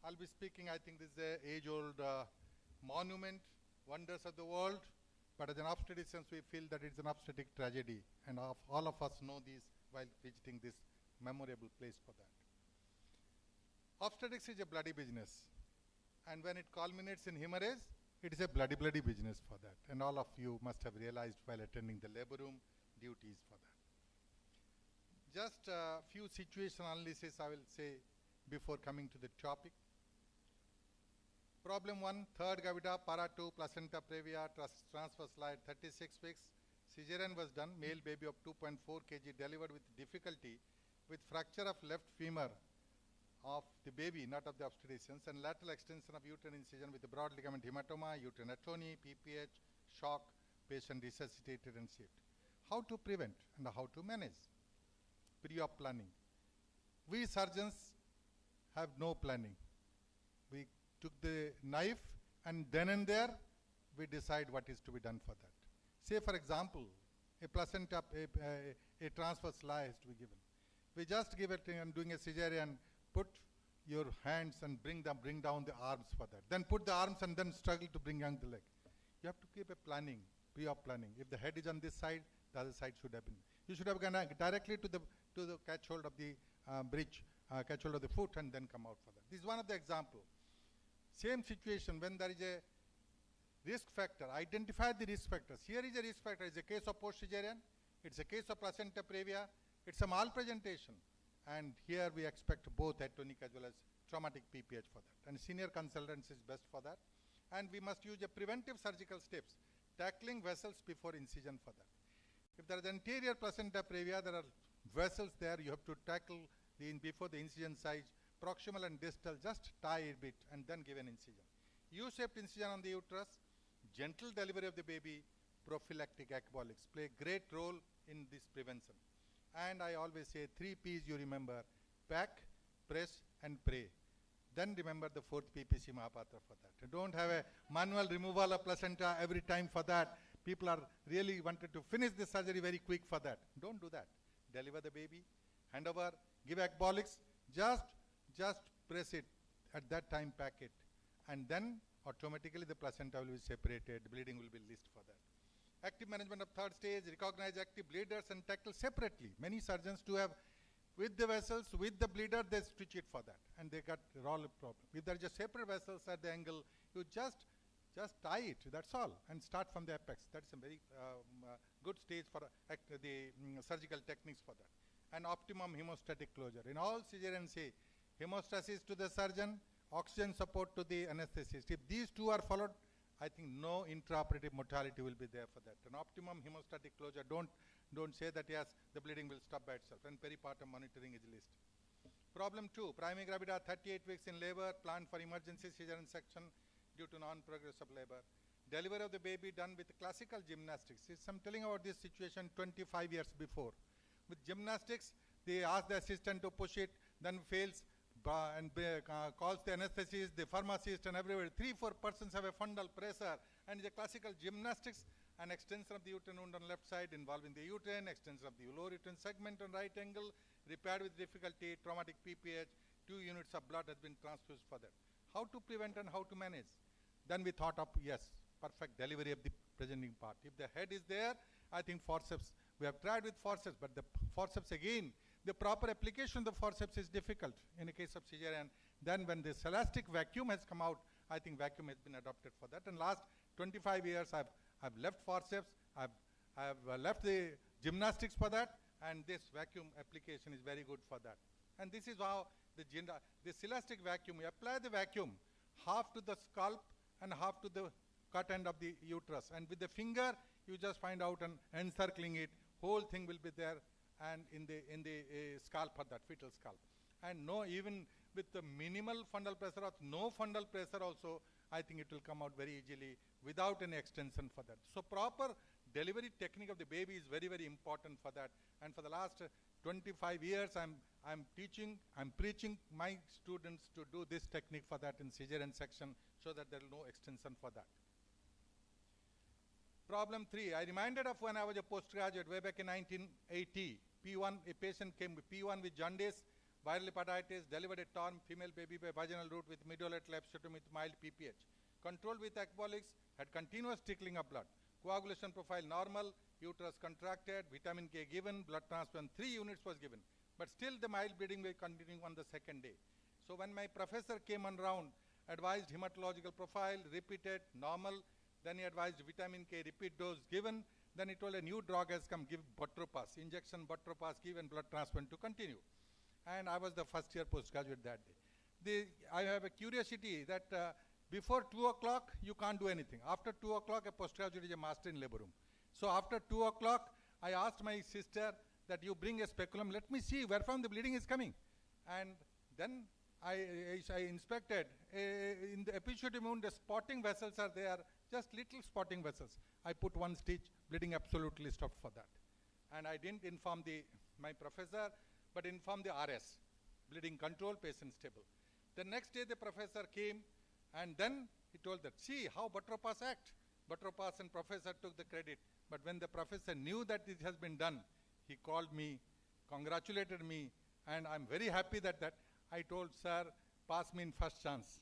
I'll be speaking, I think this is an age-old monument, wonders of the world, but as an obstetrician we feel that it's an obstetric tragedy, and all of us know this while visiting this memorable place for that. Obstetrics is a bloody business, and when it culminates in hemorrhage, it is a bloody business for that, and all of you must have realized while attending the labor room duties for that. Just a few situation analysis I will say before coming to the topic. Problem 1, third gavita, para 2, placenta previa, transfer slide, 36 weeks. Cesarean was done, male baby of 2.4 kg delivered with difficulty, with fracture of left femur of the baby, not of the obstetricians, and lateral extension of uterine incision with a broad ligament hematoma, uterine atony, PPH, shock, patient resuscitated and saved. How to prevent and how to manage? Pre-op planning. We surgeons have no planning. We took the knife and then and there we decide what is to be done for that. Say for example, a placenta, a transverse lie has to be given. We just give it and doing a cesarean, put your hands and bring down the arms for that. Then put the arms and then struggle to bring down the leg. You have to keep a planning, pre-op planning. If the head is on this side, the other side should have been. You should have gone directly to the catch hold of the bridge, catch hold of the foot, and then come out for that. This is one of the example. Same situation when there is a risk factor. Identify the risk factors. Here is a risk factor. It's a case of post-cesarean. It's a case of placenta previa. It's a malpresentation. And here we expect both atonic as well as traumatic PPH for that. And senior consultants is best for that. And we must use a preventive surgical steps, tackling vessels before incision for that. If there is anterior placenta previa, there are vessels there. You have to tackle before the incision size, proximal and distal, just tie a bit and then give an incision. U-shaped incision on the uterus, gentle delivery of the baby, prophylactic ecbolics play a great role in this prevention. And I always say 3 P's you remember: pack, press, and pray. Then remember the 4th PPC Mahapatra for that. Don't have a manual removal of placenta every time for that. People are really wanted to finish the surgery very quick for that. Don't do that. Deliver the baby, hand over, give ecbolics, just press it, at that time pack it, and then automatically the placenta will be separated, bleeding will be least for that. Active management of 3rd stage, recognize active bleeders and tackle separately. Many surgeons do have, with the vessels, with the bleeder, they stitch it for that, and they got all problem. If there are just separate vessels at the angle, you just tie it, that's all, and start from the apex. That's a very good stage for the surgical techniques for that. And optimum hemostatic closure. In all cesarean say, hemostasis to the surgeon, oxygen support to the anesthetist. If these 2 are followed, I think no intraoperative mortality will be there for that. An optimum hemostatic closure, don't say that yes, the bleeding will stop by itself, and peripartum monitoring is listed. Problem 2, primary gravida 38 weeks in labor, planned for emergency cesarean section due to non-progressive labor. Delivery of the baby done with classical gymnastics. I'm telling about this situation 25 years before. With gymnastics, they ask the assistant to push it, then fails, and calls the anesthetist, the pharmacist, and everywhere. 3-4 persons have a fundal pressure, and the classical gymnastics, an extension of the uterine wound on left side involving the uterine, extension of the lower uterine segment on right angle, repaired with difficulty, traumatic PPH, 2 units of blood has been transfused for that. How to prevent and how to manage? Then we thought of, yes, perfect delivery of the presenting part. If the head is there, I think forceps, we have tried with forceps, but the forceps again, the proper application of the forceps is difficult in the case of cesarean. Then when this elastic vacuum has come out, I think vacuum has been adopted for that. And last 25 years, I've left forceps, I've left the gymnastics for that, and this vacuum application is very good for that. And this is how this elastic vacuum, we apply the vacuum half to the scalp and half to the cut end of the uterus. And with the finger, you just find out and encircling it, whole thing will be there and in the scalp of that fetal scalp. And no, even with the minimal fundal pressure or no fundal pressure also, I think it will come out very easily without any extension for that. So proper delivery technique of the baby is very, very important for that. And for the last 25 years, I'm teaching, I'm preaching my students to do this technique for that in cesarean section so that there is no extension for that. Problem 3, I reminded of when I was a postgraduate way back in 1980. P1, a patient came with P1 with jaundice, viral hepatitis, delivered a torn female baby by vaginal route with middle-lateral episiotomy with mild PPH. Controlled with ecbolics, had continuous trickling of blood. Coagulation profile normal, uterus contracted, vitamin K given, blood transfusion 3 units was given. But still the mild bleeding was continuing on the second day. So when my professor came on round, advised hematological profile, repeated, normal, then he advised vitamin K repeat dose given, then he told a new drug has come, give Botropas, injection Botropas given, blood transfusion to continue. And I was the first year postgraduate that day. I have a curiosity that before 2 o'clock, you can't do anything. After 2 o'clock, a postgraduate is a master in labor room. So after 2 o'clock, I asked my sister that you bring a speculum, let me see where from the bleeding is coming. And then I inspected, in the episiotomy wound, the spotting vessels are there, just little spotting vessels. I put 1 stitch, bleeding absolutely stopped for that. And I didn't inform my professor, but informed the RS, bleeding control, patient stable. The next day the professor came, and then he told that, see how Botropas act. Botropas and professor took the credit. But when the professor knew that it has been done, he called me, congratulated me, and I'm very happy that I told, sir, pass me in first chance.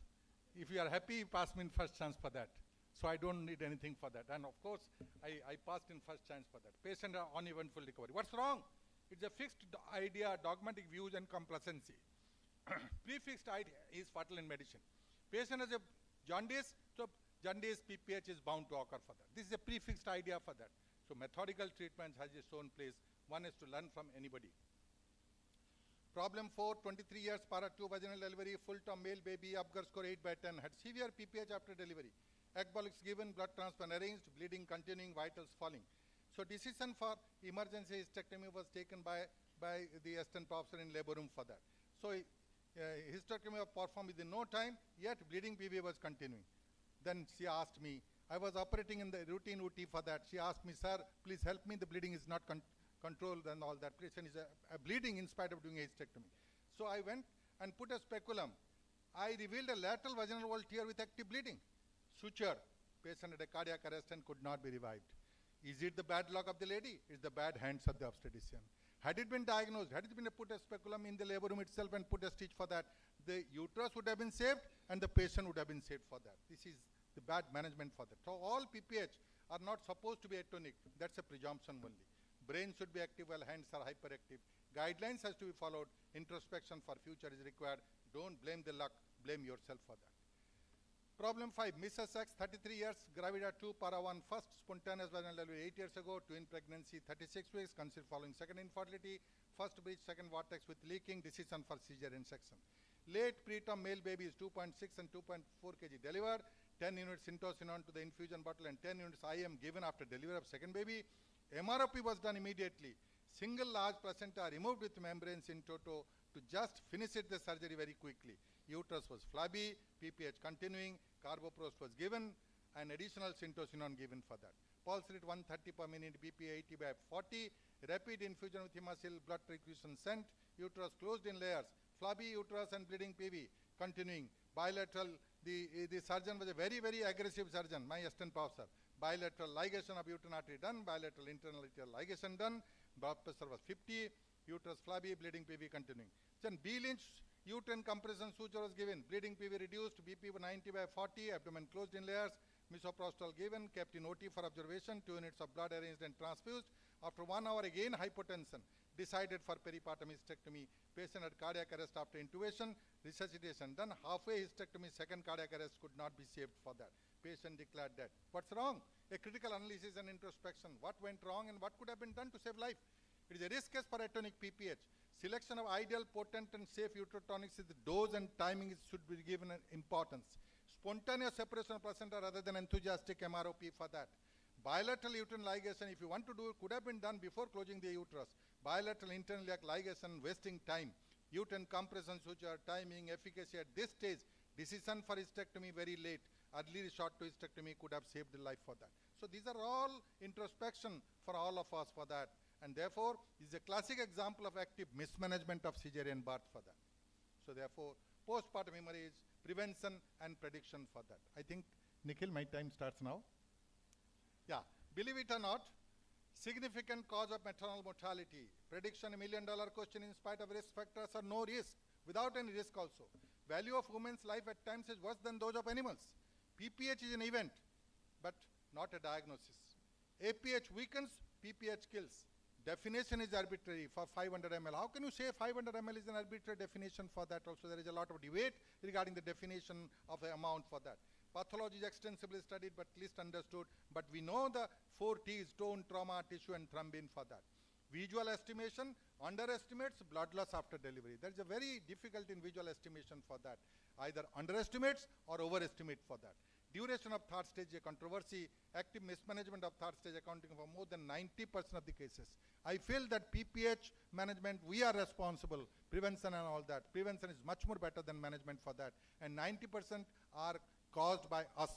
If you are happy, pass me in first chance for that. So I don't need anything for that. And of course, I passed in first chance for that. Patient are uneventful recovery. What's wrong? It's a fixed idea, dogmatic views and complacency. Prefixed idea is fatal in medicine. Patient has a jaundice, so jaundice PPH is bound to occur for that. This is a prefixed idea for that. So methodical treatment has its own place. One is to learn from anybody. Problem 4, 23 years, para 2 vaginal delivery, full-term male baby, Apgar score 8/10, had severe PPH after delivery. Ecbolics given, blood transfusion arranged, bleeding continuing, vitals falling. So decision for emergency hysterectomy was taken by the assistant professor in labor room for that. So hysterectomy was performed within no time, yet bleeding PV was continuing. Then she asked me, I was operating in the routine UT for that. She asked me, sir, please help me, the bleeding is not controlled and all that. Patient is bleeding in spite of doing a hysterectomy. So I went and put a speculum. I revealed a lateral vaginal wall tear with active bleeding. Suture, patient had a cardiac arrest and could not be revived. Is it the bad luck of the lady? It's the bad hands of the obstetrician. Had it been diagnosed, had it been put a speculum in the labor room itself and put a stitch for that, the uterus would have been saved and the patient would have been saved for that. This is the bad management for that. So all PPH are not supposed to be atonic. That's a presumption only. Brain should be active while hands are hyperactive. Guidelines has to be followed. Introspection for future is required. Don't blame the luck, blame yourself for that. Problem 5, Mrs. X, 33 years, gravida 2, para 1, first spontaneous vaginal delivery 8 years ago, twin pregnancy 36 weeks, conceived following second infertility, first breech, second vortex with leaking, decision for cesarean section. Late preterm male baby is 2.6 and 2.4 kg delivered, 10 units syntocinon to the infusion bottle and 10 units IM given after delivery of second baby. MROP was done immediately. Single large placenta removed with membranes in toto to just finish it the surgery very quickly. Uterus was flabby, PPH continuing, carboprost was given, and additional syntocinon given for that. Pulse rate 130 per minute, BP 80 by 40, rapid infusion with hemocell, blood perfusion sent, uterus closed in layers, flabby uterus and bleeding PV continuing. Bilateral, the surgeon was a very, very aggressive surgeon, my assistant professor. Bilateral ligation of uterine artery done, bilateral internal arterial ligation done, blood pressure was 50, uterus flabby, bleeding PV continuing. Then B-Lynch uterine compression suture was given, bleeding PV reduced, BP 90 by 40, abdomen closed in layers, misoprostol given, kept in OT for observation, 2 units of blood arranged and transfused. After 1 hour again hypotension, decided for peripartum hysterectomy. Patient had cardiac arrest after intubation, resuscitation done, halfway hysterectomy, second cardiac arrest could not be saved for that. Patient declared dead. What's wrong? A critical analysis and introspection. What went wrong and what could have been done to save life? It is a risk case for atonic PPH. Selection of ideal, potent and safe uterotonics is the dose and timing should be given importance. Spontaneous separation of placenta rather than enthusiastic MROP for that. Bilateral uterine ligation, if you want to do it, could have been done before closing the uterus. Bilateral internal ligation, wasting time. Uterine compression suture, timing, efficacy at this stage. Decision for hysterectomy very late. Early resort to hysterectomy could have saved the life for that. So these are all introspection for all of us for that. And therefore, this is a classic example of active mismanagement of cesarean birth for that. So therefore, postpartum hemorrhage, prevention and prediction for that. I think, Nikhil, my time starts now. Yeah, believe it or not, significant cause of maternal mortality. Prediction, $1 million question in spite of risk factors or no risk, without any risk also. Value of women's life at times is worse than those of animals. PPH is an event, but not a diagnosis. APH weakens, PPH kills. Definition is arbitrary for 500 ml. How can you say 500 ml is an arbitrary definition for that also? There is a lot of debate regarding the definition of the amount for that. Pathology is extensively studied but least understood, but we know the 4 T's, tone, trauma, tissue and thrombin for that. Visual estimation underestimates blood loss after delivery. There is a very difficult in visual estimation for that. Either underestimates or overestimate for that. Duration of third stage a controversy, active mismanagement of third stage accounting for more than 90% of the cases. I feel that PPH management, we are responsible, prevention and all that. Prevention is much more better than management for that. And 90% are caused by us.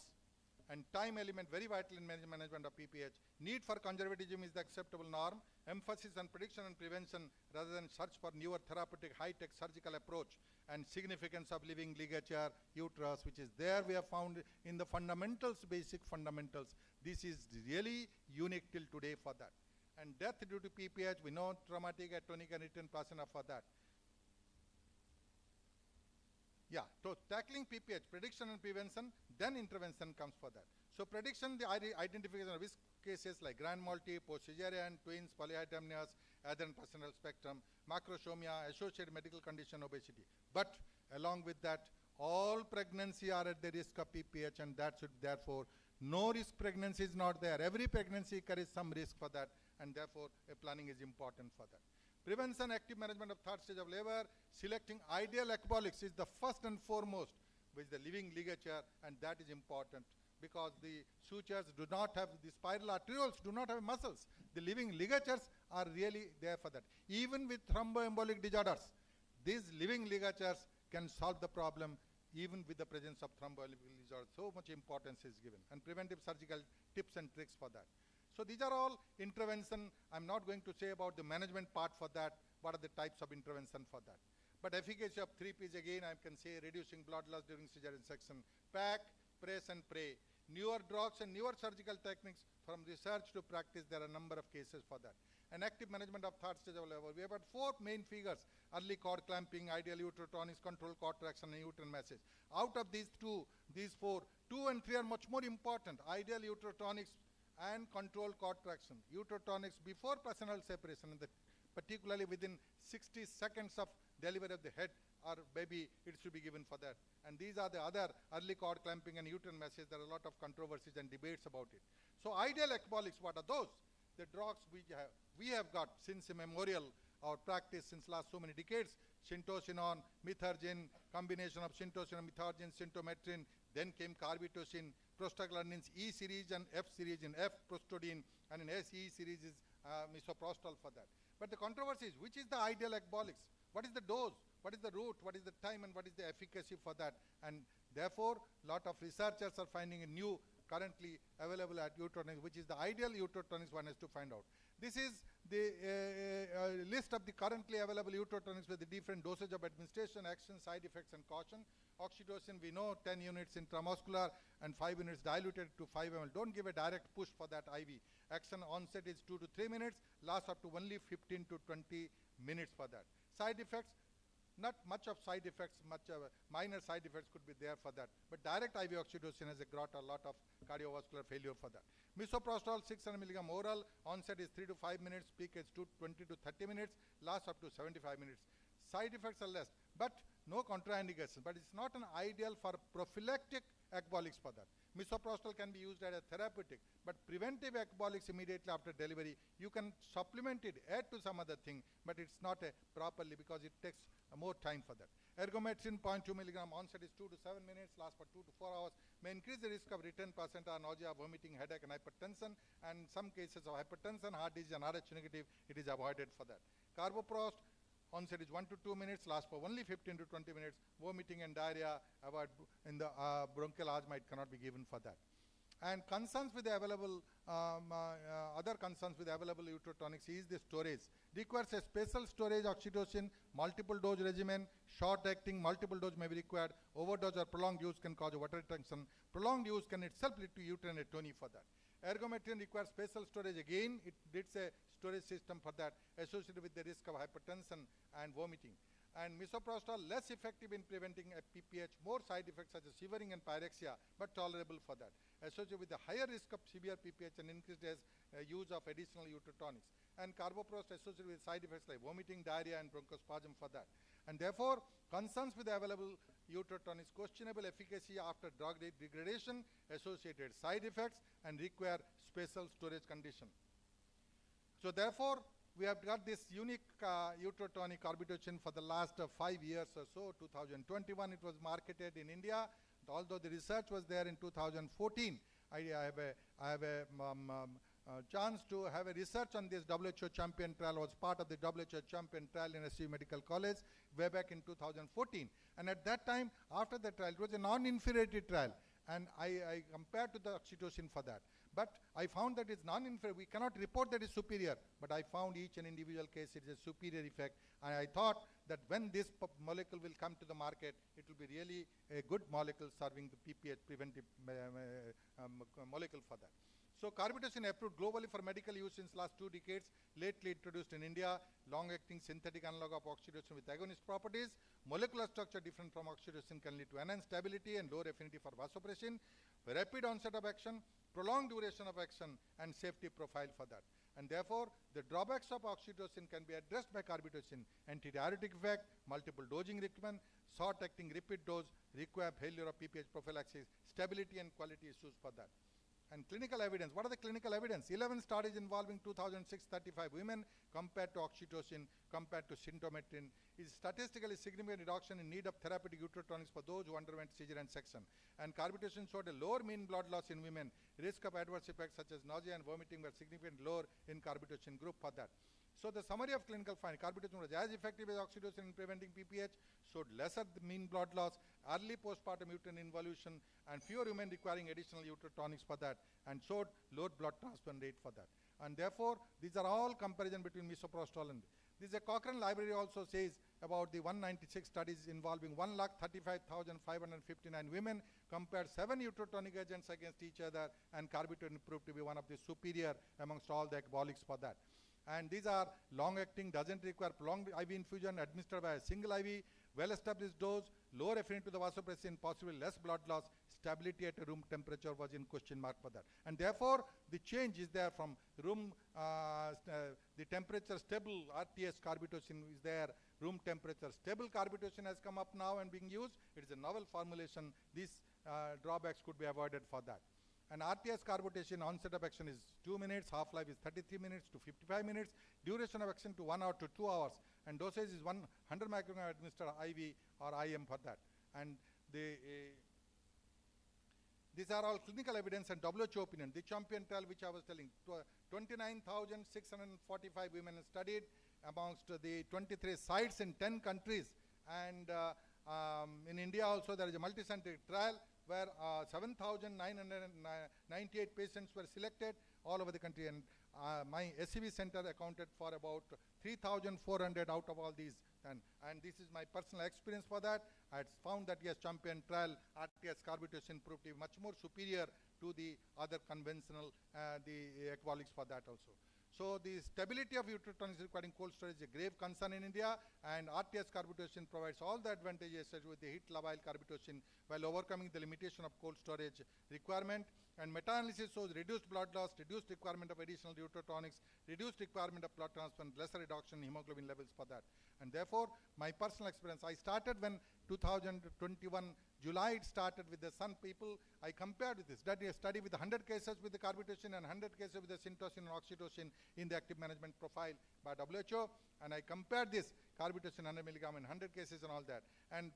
And time element very vital in management of PPH. Need for conservatism is the acceptable norm. Emphasis on prediction and prevention rather than search for newer therapeutic high-tech surgical approach. And significance of living ligature, uterus, which is there we have found in the fundamentals, basic fundamentals. This is really unique till today for that. And death due to PPH, we know traumatic, atonic and return placenta for that. Yeah, so tackling PPH, prediction and prevention, then intervention comes for that. So prediction, the identification of risk cases like grand multi, post-cesarean, twins, polyhydramnios, adherent placental spectrum, macrosomia, associated medical condition, obesity. But along with that, all pregnancy are at the risk of PPH and that should therefore, no risk pregnancy is not there. Every pregnancy carries some risk for that and therefore a planning is important for that. Prevention, active management of third stage of labor, selecting ideal ecbolics is the first and foremost with the living ligature and that is important because the sutures do not have, the spiral arterioles do not have muscles. The living ligatures are really there for that. Even with thromboembolic disorders, these living ligatures can solve the problem even with the presence of thromboembolic disorders. So much importance is given and preventive surgical tips and tricks for that. So these are all intervention. I'm not going to say about the management part for that. What are the types of intervention for that? But efficacy of 3 P's again, I can say reducing blood loss during cesarean section. Pack, press and pray. Newer drugs and newer surgical techniques from research to practice, there are a number of cases for that. And active management of third stage of labor. We have got 4 main figures, early cord clamping, ideal uterotonics, control cord traction and uterine massage. Out of these 4, 2 and 3 are much more important. Ideal uterotonics and control cord traction. Uterotonics before placental separation, and particularly within 60 seconds of delivery of the head or baby, it should be given for that. And these are the other early cord clamping and uterine massage. There are a lot of controversies and debates about it. So ideal ecbolics, what are those? The drugs we have got since immemorial, our practice since last so many decades, syntocinon, methergin, combination of syntocinon, methergin, synthometrin, then came carbetocin, prostaglandins E series and F series in F, prostodine, and in SE series is misoprostol for that. But the controversy is, which is the ideal ecbolics? What is the dose? What is the route? What is the time? And what is the efficacy for that? And therefore, lot of researchers are finding a new, currently available at uterotonics, which is the ideal uterotonics one has to find out. This is the list of the currently available uterotonics with the different dosage of administration, action, side effects, and caution. Oxytocin, we know 10 units intramuscular and 5 units diluted to 5 ml. Don't give a direct push for that IV. Action onset is 2 to 3 minutes, lasts up to only 15 to 20 minutes for that. Side effects, not much of side effects, minor side effects could be there for that. But direct IV oxytocin has got a lot of cardiovascular failure for that. Misoprostol 600 milligram oral, onset is 3 to 5 minutes, peak is 20 to 30 minutes, lasts up to 75 minutes. Side effects are less, but no contraindications. But it's not an ideal for prophylactic ecbolics for that. Misoprostol can be used as a therapeutic, but preventive ecbolics immediately after delivery, you can supplement it, add to some other thing, but it's not properly because it takes more time for that. Ergometrin 0.2 milligram, onset is 2 to 7 minutes, lasts for 2 to 4 hours, may increase the risk of return placenta, nausea, vomiting, headache, and hypertension, and in some cases of hypertension, heart disease, and RH negative, it is avoided for that. Carboprost, onset is 1 to 2 minutes, lasts for only 15 to 20 minutes, vomiting and diarrhea, avoid in the bronchial asthma, it cannot be given for that. And concerns with the available, other concerns with available uterotonics is the storage. Requires a special storage oxytocin, multiple dose regimen, short acting, multiple dose may be required, overdose or prolonged use can cause water retention, prolonged use can itself lead to uterine atony for that. Ergometrin requires special storage again, it needs a storage system for that associated with the risk of hypertension and vomiting. And misoprostol less effective in preventing a PPH, more side effects such as shivering and pyrexia, but tolerable for that. Associated with the higher risk of severe PPH and increased use of additional uterotonics. And carboprost associated with side effects like vomiting, diarrhea, and bronchospasm for that. And therefore, concerns with the available uterotonics, questionable efficacy after drug degradation, associated side effects, and require special storage condition. So therefore, we have got this unique uterotonic carbetocin for the last 5 years or so. 2021 it was marketed in India. Although the research was there in 2014, I have a chance to have a research on this WHO champion trial, was part of the WHO champion trial in SU Medical College way back in 2014. And at that time, after the trial, it was a non-inferiority trial. And I compared to the oxytocin for that. But I found that it's non-inferior. We cannot report that it's superior, but I found each and individual case it is a superior effect. And I thought that when this molecule will come to the market, it will be really a good molecule serving the PPH preventive molecule for that. So carbetocin approved globally for medical use since last 2 decades, lately introduced in India, long-acting synthetic analog of oxytocin with agonist properties. Molecular structure different from oxytocin can lead to enhanced stability and lower affinity for vasopressin, rapid onset of action, prolonged duration of action, and safety profile for that. And therefore, the drawbacks of oxytocin can be addressed by carbetocin. Antidiuretic effect, multiple dosing regimen, short-acting repeat dose, require failure of PPH prophylaxis, stability and quality issues for that. And clinical evidence, what are the clinical evidence? 11 studies involving 2,635 women compared to oxytocin, compared to synthometrin, is statistically significant reduction in need of therapeutic uterotonics for those who underwent cesarean section. And carbetocin showed a lower mean blood loss in women. Risk of adverse effects such as nausea and vomiting were significantly lower in carbetocin group for that. So the summary of clinical finding, carbetocin was as effective as oxytocin in preventing PPH, showed lesser mean blood loss, early postpartum uterine involution, and fewer women requiring additional uterotonics for that, and showed low blood transplant rate for that. And therefore, these are all comparison between misoprostol and this. A Cochrane library also says about the 196 studies involving 1,35,559 women, compared 7 uterotonic agents against each other, and carbetocin proved to be one of the superior amongst all the ecbolics for that. And these are long-acting, doesn't require prolonged IV infusion, administered by a single IV, well-established dose, lower affinity to the vasopressin, possibly less blood loss, stability at a room temperature was in question mark for that. And therefore, the change is there from room, the temperature stable RTS carbetocin is there, room temperature stable carbetocin has come up now and being used. It is a novel formulation. These drawbacks could be avoided for that. And RTS carbetocin onset of action is 2 minutes, half-life is 33 minutes to 55 minutes, duration of action to 1 hour to 2 hours, and dosage is 100 microgram administered IV or IM for that. And these are all clinical evidence and WHO opinion. The champion trial, which I was telling, 29,645 women studied amongst the 23 sites in 10 countries. And in India also there is a multi-center trial where 7,998 patients were selected all over the country. And my SCV center accounted for about 3,400 out of all these. And this is my personal experience for that. I had found that yes, champion trial RTS carbutation proved to be much more superior to the other conventional the ecbolics for that also. So the stability of uterotonics requiring cold storage is a grave concern in India, and RTS carbutation provides all the advantages with the heat labile carbutation while overcoming the limitation of cold storage requirement. And meta-analysis shows reduced blood loss, reduced requirement of additional uterotonics, reduced requirement of blood transfer, and lesser reduction in hemoglobin levels for that. And therefore, my personal experience, I started when 2021 July, it started with the Sun people. I compared with this, that is a study with 100 cases with the carbutation and 100 cases with the syntocin and oxytocin in the active management profile by WHO. And I compared this carbutation 100 milligram in 100 cases and all that. And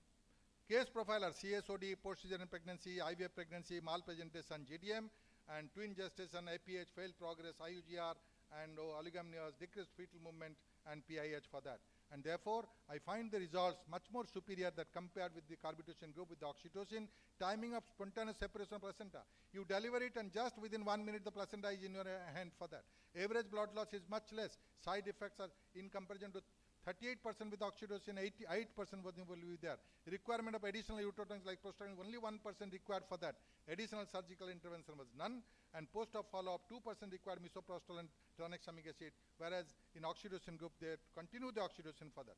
case profile are CSOD, post-cesarean pregnancy, IVF pregnancy, malpresentation, GDM, and twin gestation, APH, failed progress, IUGR, and oligomnias, decreased fetal movement, and PIH for that. And therefore, I find the results much more superior that compared with the carbutation group with the oxytocin. Timing of spontaneous separation of placenta. You deliver it and just within 1 minute the placenta is in your hand for that. Average blood loss is much less. Side effects are in comparison to 38% with oxytocin, 88% will be there. Requirement of additional uterotonics like prostaglandin, only 1% required for that. Additional surgical intervention was none. And post-op follow-up, 2% required misoprostol and tranexamic acid, whereas in oxytocin group, they continue the oxytocin for that.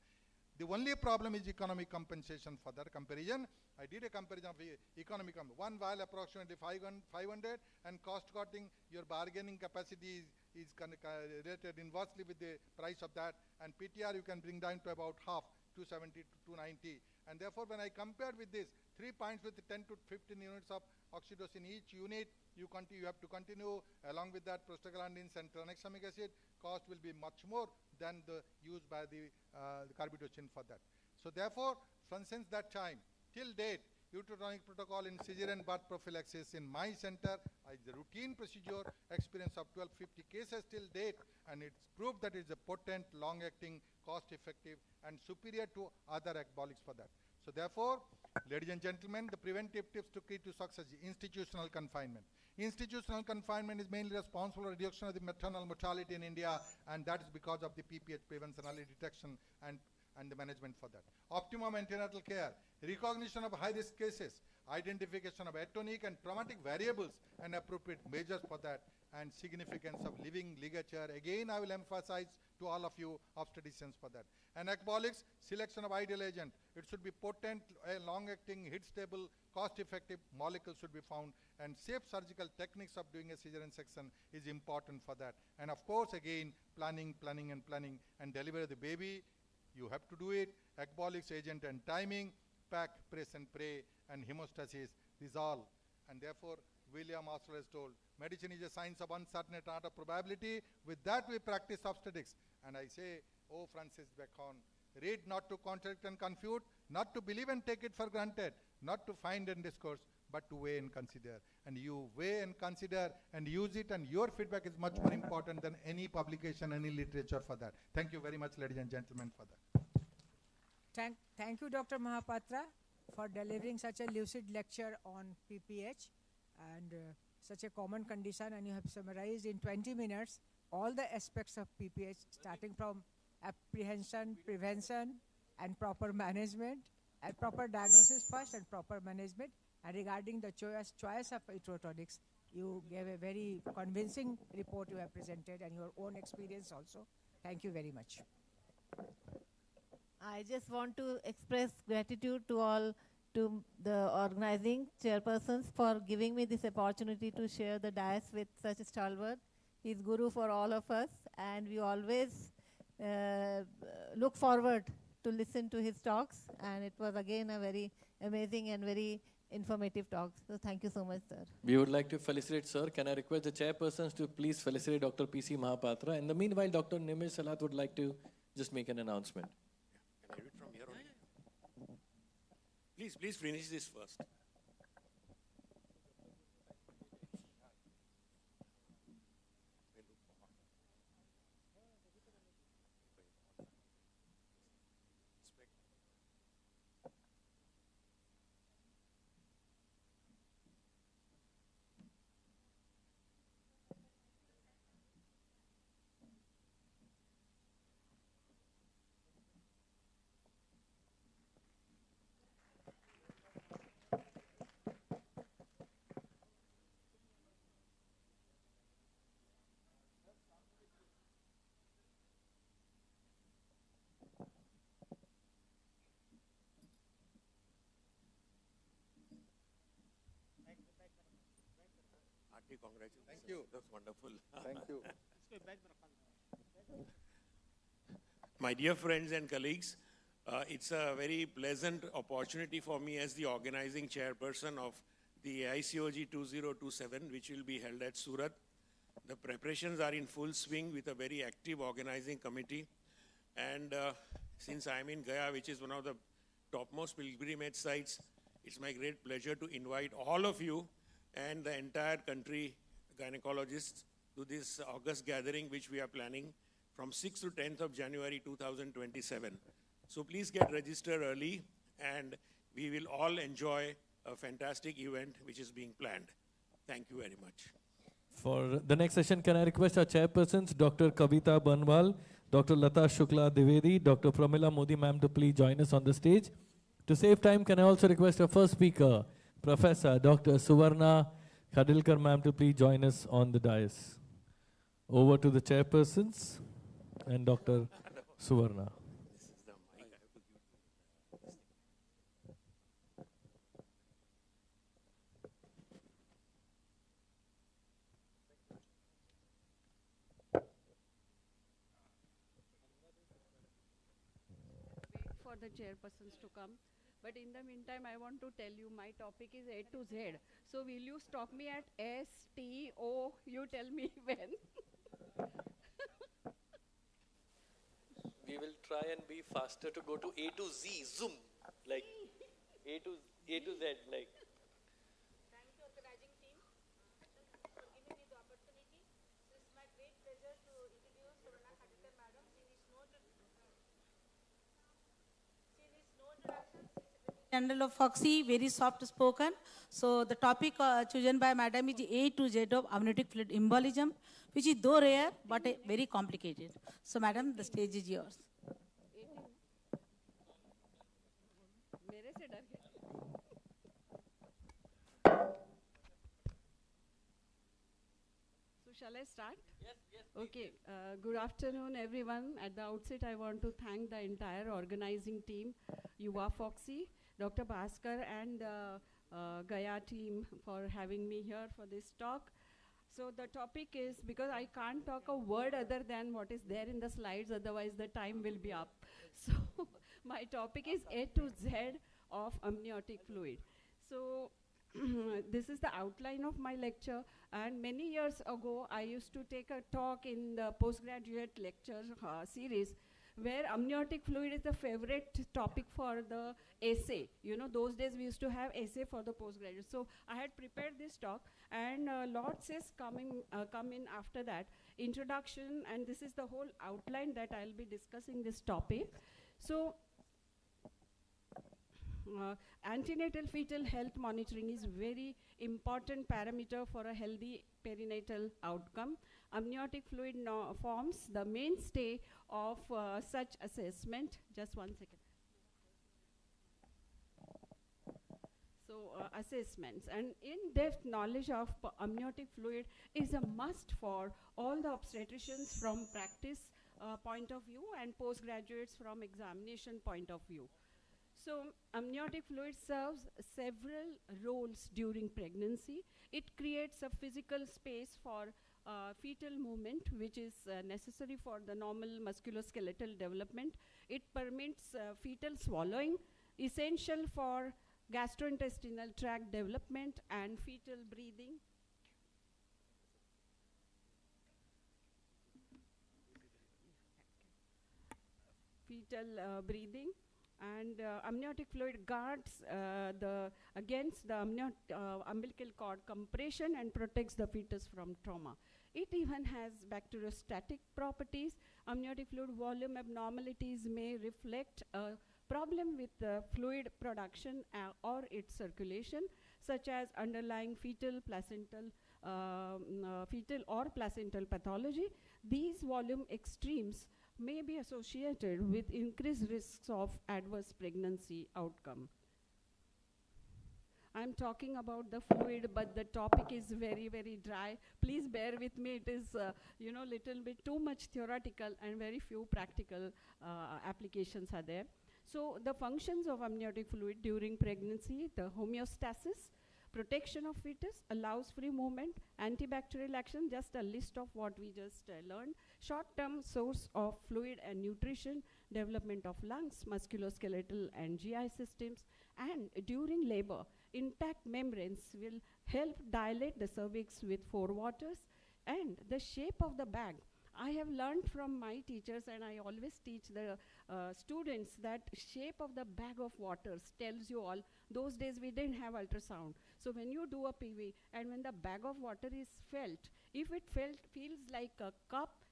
The only problem is economic compensation for that comparison. I did a comparison of economic, one vial approximately 500 and cost cutting, your bargaining capacity is related inversely with the price of that, and PTR you can bring down to about half, 270 to 290. And therefore, when I compared with this, 3 points with 10 to 15 units of oxytocin each unit, you have to continue along with that prostaglandins and tranexamic acid, cost will be much more than the used by the carbutation for that. So therefore, since that time, till date, uterotonic protocol in cesarean birth prophylaxis in my center is a routine procedure, experience of 1250 cases till date, and it's proved that it's a potent, long-acting, cost-effective, and superior to other ecbolics for that. So therefore, ladies and gentlemen, the preventive tips to key to success is institutional confinement. Institutional confinement is mainly responsible for reduction of the maternal mortality in India, and that is because of the PPH prevention, early detection, and the management for that. Optimum antenatal care, recognition of high-risk cases, identification of atonic and traumatic variables, and appropriate measures for that, and significance of living ligature. Again, I will emphasize to all of you obstetricians for that. And ecbolics, selection of ideal agent. It should be potent, long-acting, heat-stable, cost-effective molecules should be found, and safe surgical techniques of doing a cesarean section is important for that. And of course, again, planning, and deliver the baby. You have to do it. Ecbolics, agent, and timing, pack, press and pray, and hemostasis, these all. And therefore, William Osler has told, medicine is a science of uncertainty, art of probability. With that, we practice obstetrics. And I say, oh, Francis Bacon, read not to contradict and confute, not to believe and take it for granted, not to find and discourse, but to weigh and consider. And you weigh and consider and use it, and your feedback is much more important than any publication, any literature for that. Thank you very much, ladies and gentlemen, for that. Thank you, Dr. Mahapatra, for delivering such a lucid lecture on PPH and such a common condition, and you have summarized in 20 minutes all the aspects of PPH, starting from apprehension, prevention, and proper management, and proper diagnosis first and proper management. And regarding the choice of uterotonics, you gave a very convincing report you have presented, and your own experience also. Thank you very much. I just want to express gratitude to the organizing chairpersons for giving me this opportunity to share the dais with such a stalwart. He's guru for all of us, and we always look forward to listen to his talks, and it was again a very amazing and very informative talk. So thank you so much, sir. We would like to felicitate, sir. Can I request the chairpersons to please felicitate Dr. P.C. Mahapatra? In the meanwhile, Dr. Nimish Salat would like to just make an announcement. Please finish this first. Hearty congratulations. Thank you. That's wonderful. Thank you. My dear friends and colleagues, it's a very pleasant opportunity for me as the organizing chairperson of the ICOG 2027, which will be held at Surat. The preparations are in full swing with a very active organizing committee. And since I'm in Gaya, which is one of the topmost pilgrimage sites, it's my great pleasure to invite all of you and the entire country gynecologists to this August gathering, which we are planning from 6th to 10th of January 2027. So please get registered early, and we will all enjoy a fantastic event which is being planned. Thank you very much. For the next session, can I request our chairpersons, Dr. Kavita Banwal, Dr. Lata Shukla Divedi, Dr. Pramila Modi ma'am to please join us on the stage. To save time, can I also request our first speaker, Professor Dr. Suvarna Khadilkar ma'am to please join us on the dais. Over to the chairpersons and Dr. Suvarna. For the chairpersons to come. But in the meantime, I want to tell you my topic is A to Z. So will you stop me at S, T, O? You tell me when. We will try and be faster to go to A to Z, zoom, like A to Z, like. Thank you, organizing team, for giving me the opportunity. It is my great pleasure to introduce Suvarna Khadilkar madam. She needs no introduction. General of Fogsi, very soft spoken. So the topic chosen by Madam is A to Z of amniotic fluid embolism, which is though rare but very complicated. So Madam, the stage is yours. So shall I start? Yes. Okay. Good afternoon, everyone. At the outset, I want to thank the entire organizing team, Yuva Fogsi, Dr. Bhaskar, and GAYA team for having me here for this talk. So the topic is, because I can't talk a word other than what is there in the slides, otherwise the time will be up. So my topic is A to Z of amniotic fluid. So this is the outline of my lecture, and many years ago I used to take a talk in the postgraduate lecture series where amniotic fluid is the favorite topic for the essay. You know, those days we used to have essay for the postgraduate. So I had prepared this talk, and lots is come in after that. Introduction, and this is the whole outline that I'll be discussing this topic. So antenatal fetal health monitoring is very important parameter for a healthy perinatal outcome. Amniotic fluid forms the mainstay of such assessment. Just one second. So assessments and in-depth knowledge of amniotic fluid is a must for all the obstetricians from practice point of view and postgraduates from examination point of view. So amniotic fluid serves several roles during pregnancy. It creates a physical space for fetal movement, which is necessary for the normal musculoskeletal development. It permits fetal swallowing, essential for gastrointestinal tract development and fetal breathing. Fetal breathing. And amniotic fluid guards against the umbilical cord compression and protects the fetus from trauma. It even has bacteriostatic properties. Amniotic fluid volume abnormalities may reflect a problem with fluid production or its circulation, such as underlying fetal or placental pathology. These volume extremes may be associated with increased risks of adverse pregnancy outcome. I'm talking about the fluid, but the topic is very, very dry. Please bear with me. It is, little bit too much theoretical and very few practical applications are there. So the functions of amniotic fluid during pregnancy, the homeostasis, protection of fetus, allows free movement, antibacterial action, just a list of what we just learned, short-term source of fluid and nutrition, development of lungs, musculoskeletal and GI systems, and during labor, intact membranes will help dilate the cervix with forewaters, and the shape of the bag. I have learned from my teachers, and I always teach the students that shape of the bag of waters tells you all. Those days we didn't have ultrasound. So when you do a PV and when the bag of water is felt, if it feels like a cup,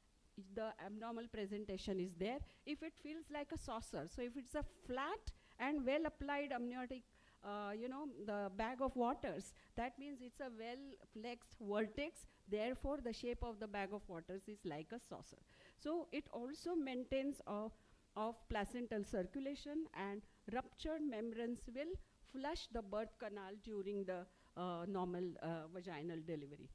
the abnormal presentation is there. If it feels like a saucer, so if it's a flat and well applied amniotic the bag of waters, that means it's a well-flexed vertex, therefore the shape of the bag of waters is like a saucer. So it also maintains of placental circulation, and ruptured membranes will flush the birth canal during the normal vaginal delivery.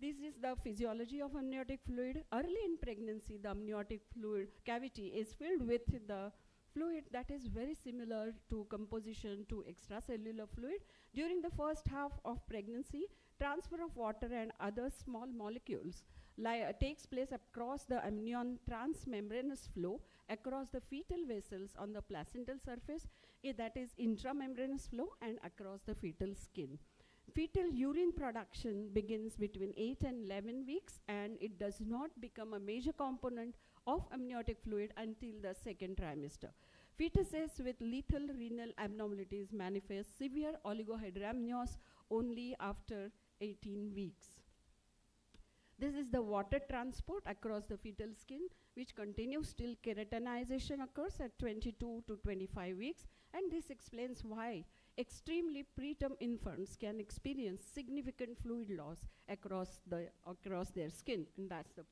This is the physiology of amniotic fluid. Early in pregnancy, the amniotic fluid cavity is filled with the fluid that is very similar to composition to extracellular fluid. During the first half of pregnancy, transfer of water and other small molecules takes place across the amnion transmembranous flow, across the fetal vessels on the placental surface, that is intramembranous flow, and across the fetal skin. Fetal urine production begins between 8 and 11 weeks, and it does not become a major component of amniotic fluid until the second trimester. Fetuses with lethal renal abnormalities manifest severe oligohydramnios only after 18 weeks. This is the water transport across the fetal skin, which continues till keratinization occurs at 22 to 25 weeks, and this explains why extremely preterm infants can experience significant fluid loss across their skin, and that's the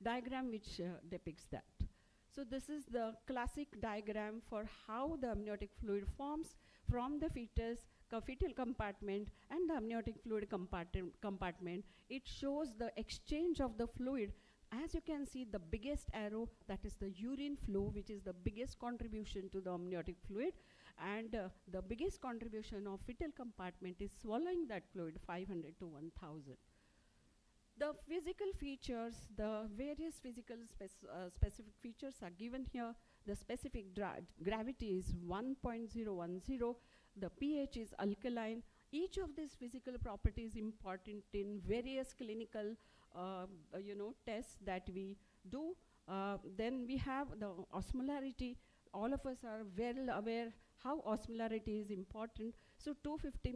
diagram which depicts that. So this is the classic diagram for how the amniotic fluid forms from the fetal compartment and the amniotic fluid compartment. It shows the exchange of the fluid. As you can see, the biggest arrow, that is the urine flow, which is the biggest contribution to the amniotic fluid, and the biggest contribution of fetal compartment is swallowing that fluid, 500 to 1000. The physical features, the various physical specific features are given here. The specific gravity is 1.010. The pH is alkaline. Each of these physical properties important in various clinical tests that we do. Then we have the osmolarity. All of us are well aware how osmolarity is important. So 250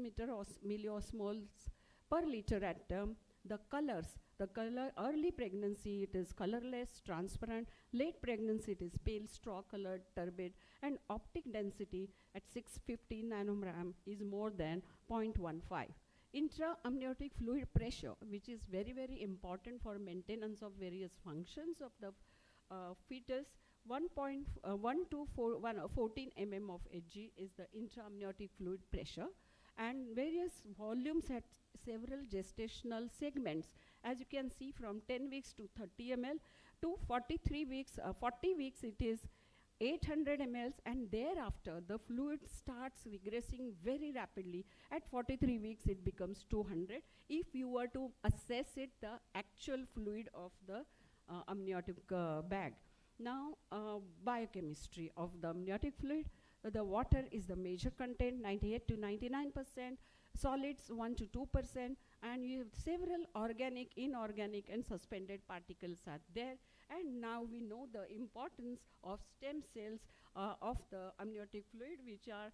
milliosmoles per liter at term. The colors, the color, early pregnancy it is colorless, transparent, late pregnancy it is pale, straw-colored, turbid, and optic density at 650 nanogram is more than 0.15. Intra-amniotic fluid pressure, which is very, very important for maintenance of various functions of the fetus, 14 mm of Hg is the intra-amniotic fluid pressure, and various volumes at several gestational segments. As you can see, from 10 weeks to 30 ml to 43 weeks, 40 weeks it is 800 ml, and thereafter the fluid starts regressing very rapidly. At 43 weeks it becomes 200. If you were to assess it, the actual fluid of the amniotic bag. Now, biochemistry of the amniotic fluid. The water is the major content, 98 to 99%, solids 1 to 2%, and you have several organic, inorganic, and suspended particles are there. And now we know the importance of stem cells of the amniotic fluid, which are,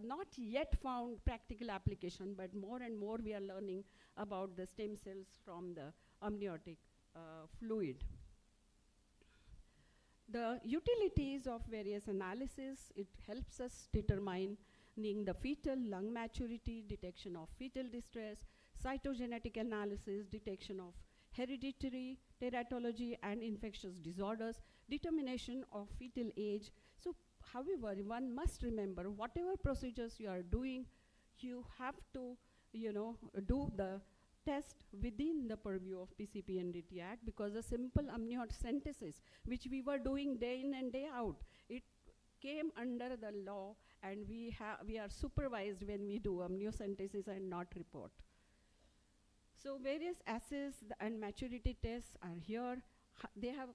not yet found practical application, but more and more we are learning about the stem cells from the amniotic fluid. The utilities of various analysis, it helps us determining the fetal lung maturity, detection of fetal distress, cytogenetic analysis, detection of hereditary teratology and infectious disorders, determination of fetal age. So, however, one must remember whatever procedures you are doing, you have to, do the test within the purview of PCP and DT Act, because a simple amniocentesis, which we were doing day in and day out, it came under the law, and we are supervised when we do amniocentesis and not report. So various assays and maturity tests are here. They have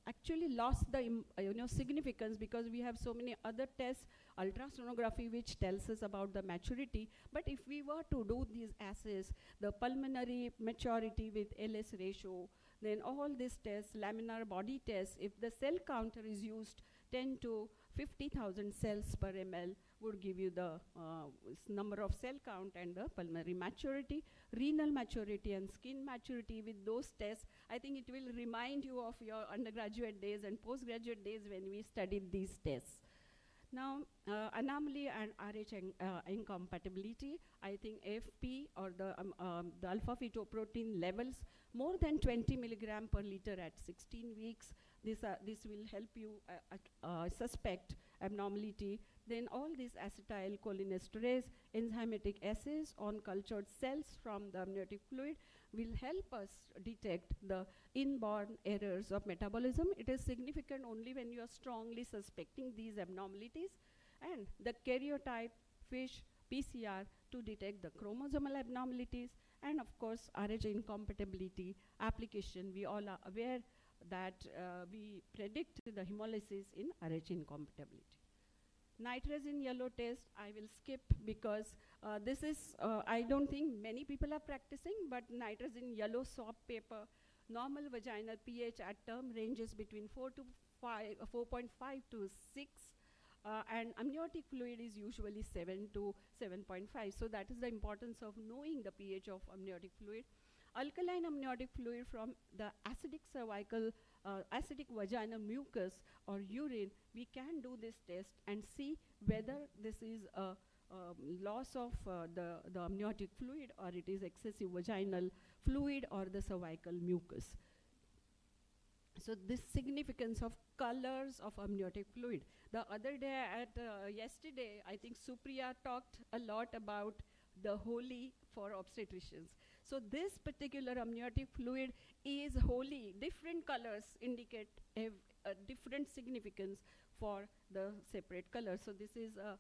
actually lost the significance, because we have so many other tests, ultrasonography, which tells us about the maturity. But if we were to do these assays, the pulmonary maturity with LS ratio, then all these tests, laminar body tests, if the cell counter is used, 10 to 50,000 cells per ml would give you the number of cell count and the pulmonary maturity, renal maturity and skin maturity. With those tests, I think it will remind you of your undergraduate days and postgraduate days when we studied these tests. Now, anomaly and RH incompatibility, I think AFP or the alpha-fetoprotein levels more than 20 milligram per liter at 16 weeks. This will help you suspect abnormality. Then all these acetylcholinesterase enzymatic assays on cultured cells from the amniotic fluid will help us detect the inborn errors of metabolism. It is significant only when you are strongly suspecting these abnormalities. And the karyotype FISH PCR to detect the chromosomal abnormalities. And of course, RH incompatibility application. We all are aware that we predict the hemolysis in RH incompatibility. Nitrazine yellow test, I will skip, because this is, I don't think many people are practicing, but nitrazine yellow swab paper, normal vaginal pH at term ranges between 4.5 to 6, and amniotic fluid is usually 7 to 7.5. So that is the importance of knowing the pH of amniotic fluid. Alkaline amniotic fluid from the acidic cervical, acidic vaginal mucus or urine, we can do this test and see whether this is a loss of the amniotic fluid, or it is excessive vaginal fluid or the cervical mucus. So this significance of colors of amniotic fluid. The other day yesterday, I think Supriya talked a lot about the holy for obstetricians. So this particular amniotic fluid is holy. Different colors indicate a different significance for the separate colors. So this is a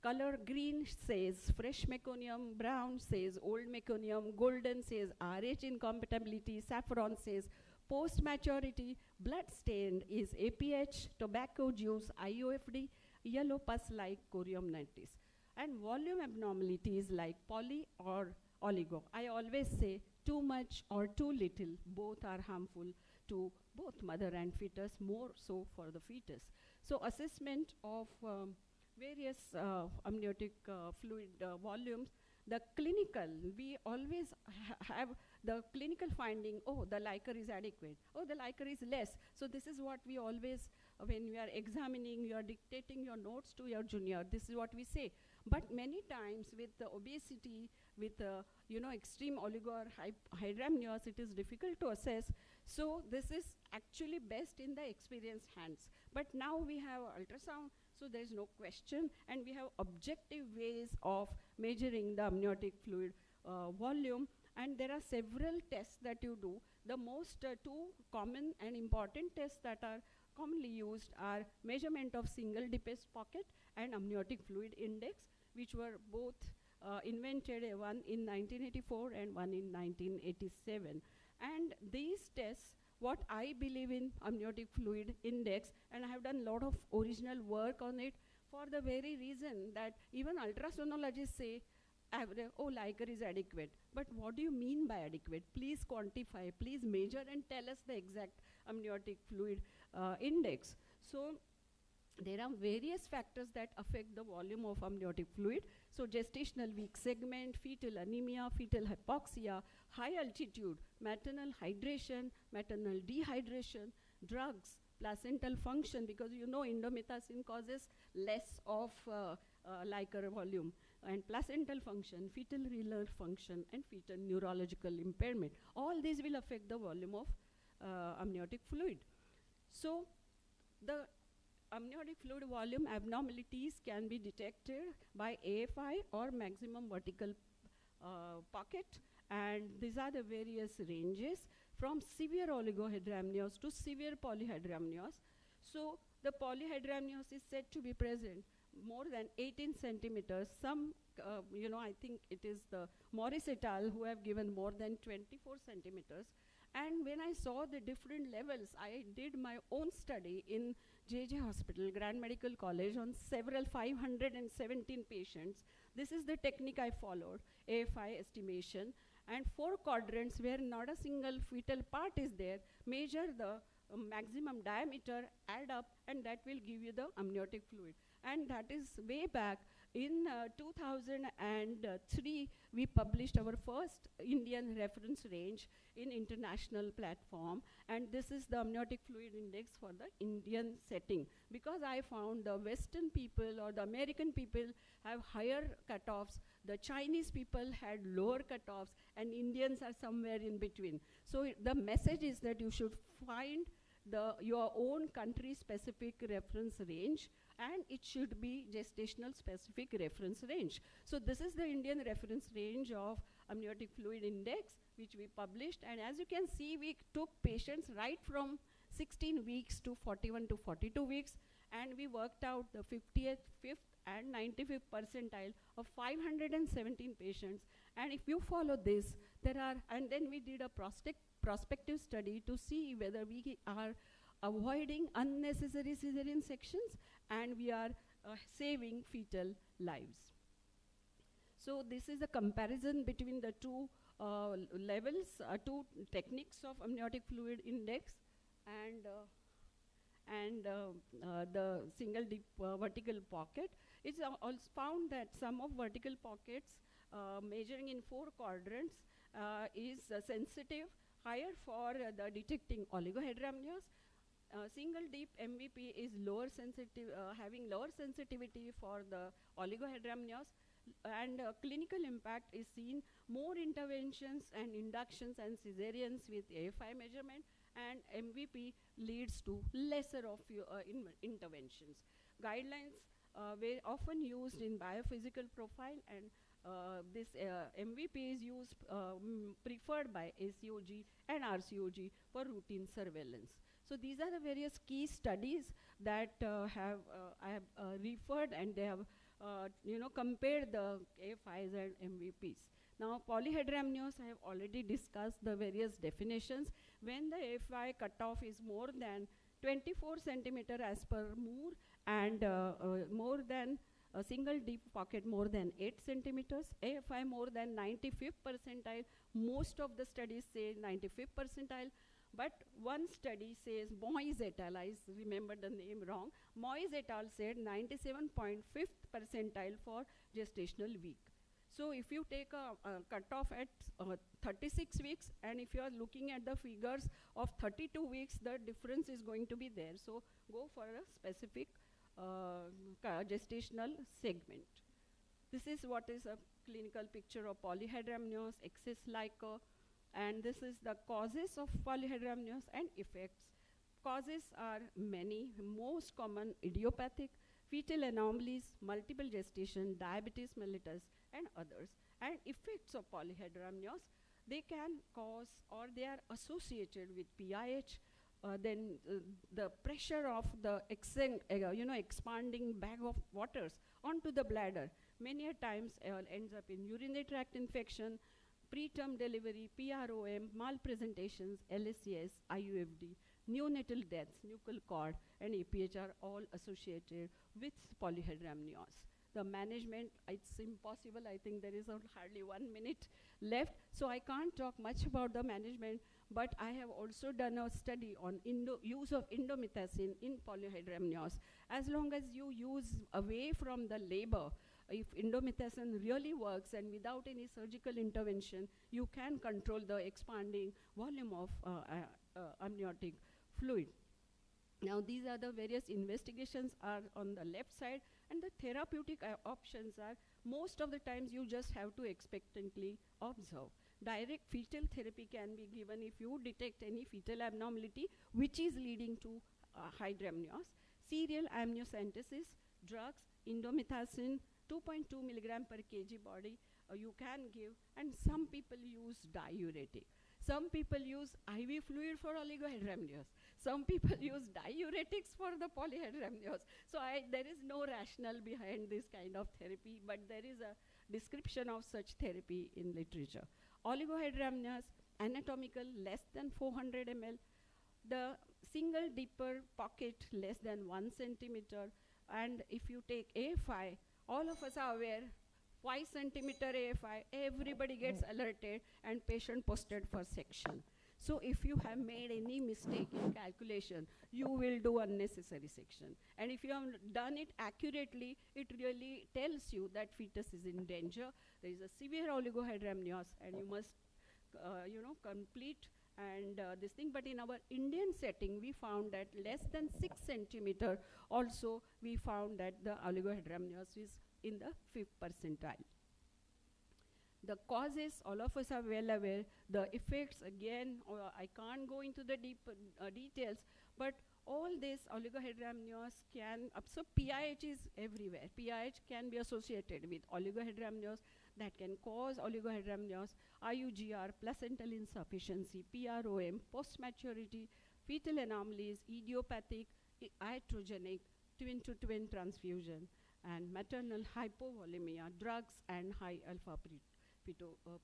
color green says fresh meconium, brown says old meconium, golden says RH incompatibility, saffron says post-maturity, blood-stained is APH, tobacco juice, IOFD, yellow pus-like corium nitis. And volume abnormalities like poly or oligo. I always say too much or too little, both are harmful to both mother and fetus, more so for the fetus. So assessment of various amniotic fluid volumes, the clinical, we always have the clinical finding, oh, the Liker is adequate, oh, the Liker is less. So this is what we always, when we are examining, you are dictating your notes to your junior, this is what we say. But many times with the obesity, with extreme oligo or hydramnios, it is difficult to assess. So this is actually best in the experienced hands. But now we have ultrasound, so there is no question, and we have objective ways of measuring the amniotic fluid volume, and there are several tests that you do. The most two common and important tests that are commonly used are measurement of single deepest pocket and amniotic fluid index, which were both invented, one in 1984 and one in 1987. And these tests, what I believe in amniotic fluid index, and I have done a lot of original work on it for the very reason that even ultrasonologists say average, oh, Liker is adequate. But what do you mean by adequate? Please quantify, please measure and tell us the exact amniotic fluid index. So there are various factors that affect the volume of amniotic fluid. So gestational weak segment, fetal anemia, fetal hypoxia, high altitude, maternal hydration, maternal dehydration, drugs, placental function, because you know indomethacin causes less of Liker volume, and placental function, fetal renal function, and fetal neurological impairment. All these will affect the volume of amniotic fluid. So the amniotic fluid volume abnormalities can be detected by AFI or maximum vertical pocket, and these are the various ranges from severe oligohydramnios to severe polyhydramnios. So the polyhydramnios is said to be present more than 18 centimeters. Some, I think it is the Morris et al. Who have given more than 24 centimeters. And when I saw the different levels, I did my own study in JJ Hospital, Grand Medical College, on several 517 patients. This is the technique I followed, AFI estimation. And 4 quadrants where not a single fetal part is there, measure the maximum diameter, add up, and that will give you the amniotic fluid. And that is way back in 2003, we published our first Indian reference range in international platform, and this is the amniotic fluid index for the Indian setting. Because I found the Western people or the American people have higher cutoffs, the Chinese people had lower cutoffs, and Indians are somewhere in between. So the message is that you should find your own country-specific reference range, and it should be gestational specific reference range. So this is the Indian reference range of amniotic fluid index, which we published. And as you can see, we took patients right from 16 weeks to 41 to 42 weeks, and we worked out the 50th, 5th, and 95th percentile of 517 patients. And if you follow this, and then we did a prospective study to see whether we are avoiding unnecessary cesarean sections and we are saving fetal lives. So this is a comparison between the two levels, two techniques of amniotic fluid index, and the single deep vertical pocket. It's also found that some of vertical pockets measuring in 4 quadrants is sensitive, higher for the detecting oligohydramnios. Single deep MVP is lower sensitive, having lower sensitivity for the oligohydramnios, and clinical impact is seen more interventions and inductions and cesareans with AFI measurement, and MVP leads to lesser of interventions. Guidelines were often used in biophysical profile, and this MVP is used preferred by ACOG and RCOG for routine surveillance. So these are the various key studies that I have referred, and they have compared the AFIs and MVPs. Now polyhydramnios, I have already discussed the various definitions. When the AFI cutoff is more than 24 centimeter as per Moore, and more than a single deep pocket more than 8 centimeters, AFI more than 95th percentile. Most of the studies say 95th percentile, but one study says, Moyes et al., I remember the name wrong, Moyes et al. Said 97.5th percentile for gestational week. So if you take a cutoff at 36 weeks, and if you are looking at the figures of 32 weeks, the difference is going to be there. So go for a specific gestational segment. This is what is a clinical picture of polyhydramnios, excess Liker, and this is the causes of polyhydramnios and effects. Causes are many, most common idiopathic, fetal anomalies, multiple gestation, diabetes mellitus, and others. And effects of polyhydramnios, they can cause, or they are associated with PIH, then the pressure of the expanding bag of waters onto the bladder many a times ends up in urinary tract infection, preterm delivery, PROM, malpresentations, LSCS, IUFD, neonatal deaths, nuchal cord, and APH are all associated with polyhydramnios. The management, it's impossible. I think there is hardly 1 minute left, so I can't talk much about the management, but I have also done a study on use of indomethacin in polyhydramnios. As long as you use away from the labor, if indomethacin really works and without any surgical intervention, you can control the expanding volume of amniotic fluid. Now these are the various investigations are on the left side, and the therapeutic options are, most of the times you just have to expectantly observe. Direct fetal therapy can be given if you detect any fetal abnormality which is leading to hydramnios. Serial amniocentesis, drugs, indomethacin, 2.2 milligram per kg body you can give, and some people use diuretic. Some people use IV fluid for oligohydramnios. Some people use diuretics for the polyhydramnios. So there is no rationale behind this kind of therapy, but there is a description of such therapy in literature. Oligohydramnios, anatomical, less than 400 ml. The single dipper pocket less than 1 centimeter. And if you take AFI, all of us are aware, 5 centimeter AFI, everybody gets alerted and patient posted for section. So if you have made any mistake in calculation, you will do unnecessary section. And if you have done it accurately, it really tells you that fetus is in danger. There is a severe oligohydramnios, and you must, complete and this thing. But in our Indian setting, we found that less than 6 centimeter also, we found that the oligohydramnios is in the 5th percentile. The causes, all of us are well aware. The effects, again, I can't go into the deep details, but all these oligohydramnios can, so PIH is everywhere. PIH can be associated with oligohydramnios that can cause oligohydramnios, IUGR, placental insufficiency, PROM, post-maturity, fetal anomalies, idiopathic, iatrogenic, twin-to-twin transfusion, and maternal hypovolemia, drugs, and high alpha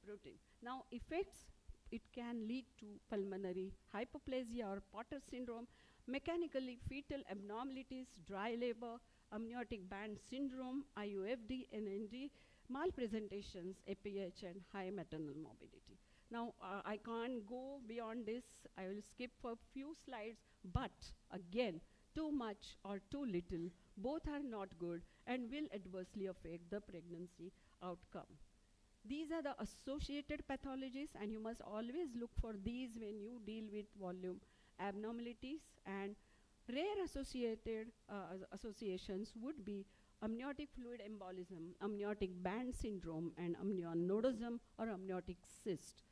protein. Now, effects, it can lead to pulmonary hypoplasia or Potter syndrome, mechanically fetal abnormalities, dry labor, amniotic band syndrome, IUFD, NND, malpresentations, APH, and high maternal morbidity. Now, I can't go beyond this. I will skip for a few slides, but again, too much or too little, both are not good and will adversely affect the pregnancy outcome. These are the associated pathologies, and you must always look for these when you deal with volume abnormalities. And rare associated associations would be amniotic fluid embolism, amniotic band syndrome, and amnionodosum or amniotic cyst.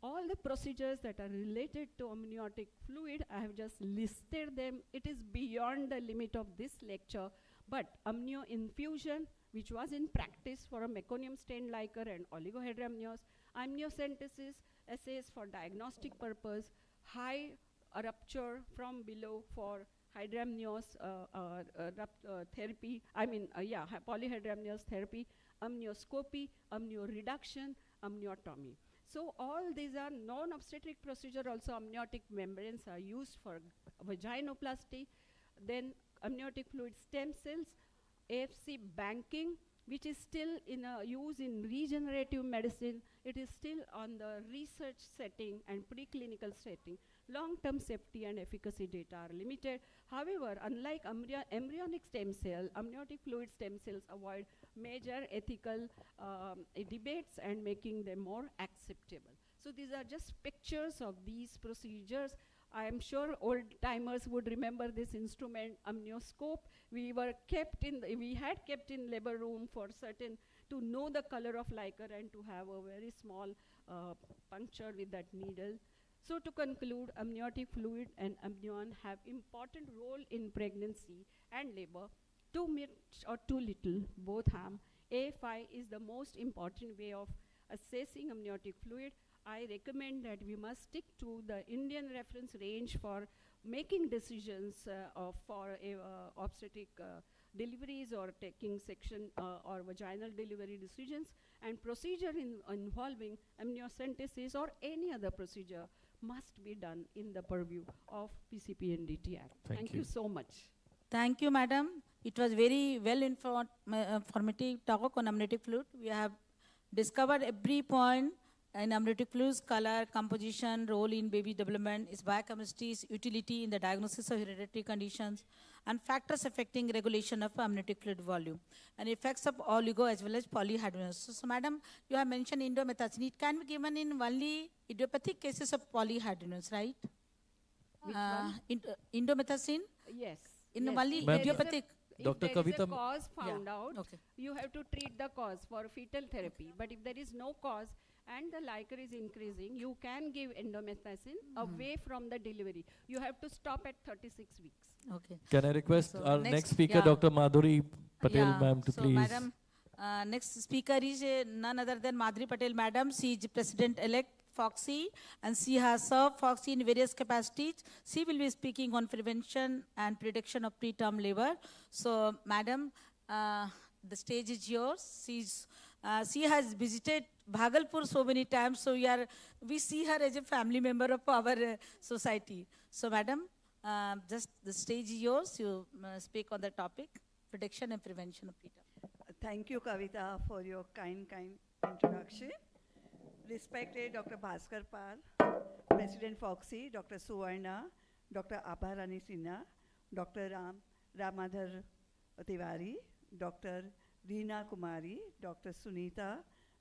All the procedures that are related to amniotic fluid, I have just listed them. It is beyond the limit of this lecture, but amnioinfusion, which was in practice for a meconium stained liquor and oligohydramnios, amniocentesis, assays for diagnostic purpose, high rupture from below for hydramnios therapy, polyhydramnios therapy, amnioscopy, amnioreduction, amniotomy. So all these are non-obstetric procedure. Also amniotic membranes are used for vaginoplasty. Then amniotic fluid stem cells, AFC banking, which is still in use in regenerative medicine. It is still on the research setting and preclinical setting. Long-term safety and efficacy data are limited. However, unlike embryonic stem cell, amniotic fluid stem cells avoid major ethical debates and making them more acceptable. So these are just pictures of these procedures. I am sure old timers would remember this instrument, amnioscope. We had kept in labor room for certain, to know the color of liquor and to have a very small puncture with that needle. So to conclude, amniotic fluid and amnion have important role in pregnancy and labor. Too much or too little, both harm. AFI is the most important way of assessing amniotic fluid. I recommend that we must stick to the Indian reference range for making decisions for obstetric deliveries or taking section or vaginal delivery decisions, and procedure involving amniocentesis or any other procedure must be done in the purview of PCP and DT Act. Thank you so much. Thank you, madam. It was very well informative talk on amniotic fluid. We have discovered every point in amniotic fluids, color, composition, role in baby development, its biochemistry, its utility in the diagnosis of hereditary conditions, and factors affecting regulation of amniotic fluid volume, and effects of oligo as well as polyhydramnios. So, madam, you have mentioned indomethacin. It can be given in only idiopathic cases of polyhydramnios, right? Which one? Indomethacin? Yes. In yes. only If there is a- idiopathic. If there is a cause found Yeah. out, Okay. you have to treat the cause for fetal therapy. But if there is no cause and the liquor is increasing, you can give indomethacin away from the delivery. You have to stop at 36 weeks. Okay. Can I request So our next speaker, yeah. Dr. Madhuri Patel, Yeah. ma'am, to So, please. madam, next speaker is none other than Madhuri Patel, madam. She is President-elect Fogsi, and she has served Fogsi in various capacities. She will be speaking on prevention and prediction of preterm labor. So, madam, the stage is yours. She has visited Bhagalpur so many times, so we see her as a family member of our society. So, madam, just the stage is yours. You speak on the topic, prediction and prevention of preterm. Thank you, Kavita, for your kind introduction. Respected Dr. Bhaskar Pal, President Fogsi, Dr. Suvarna, Dr. Abharani Sinha, Dr. Ramadhar Tiwari, Dr. Reena Kumari, Dr. Sunita,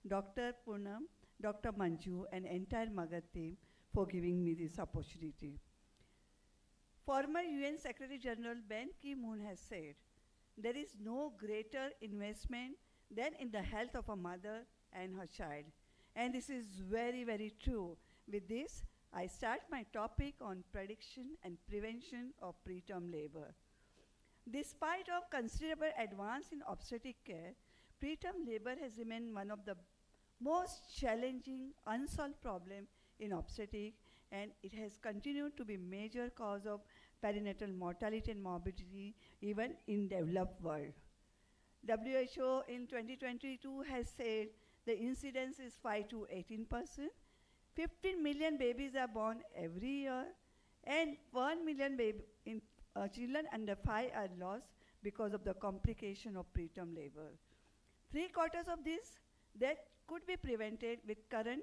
Dr. Poonam, Dr. Manju, and entire Magad team for giving me this opportunity. Former UN Secretary General Ban Ki-moon has said, there is no greater investment than in the health of a mother and her child. And this is very, very true. With this, I start my topic on prediction and prevention of preterm labor. Despite of considerable advance in obstetric care, preterm labor has remained one of the most challenging unsolved problem in obstetric, and it has continued to be major cause of perinatal mortality and morbidity even in developed world. WHO in 2022 has said the incidence is 5 to 18%. 15 million babies are born every year, and 1 million children under 5 are lost because of the complication of preterm labor. 3/4 of this that could be prevented with current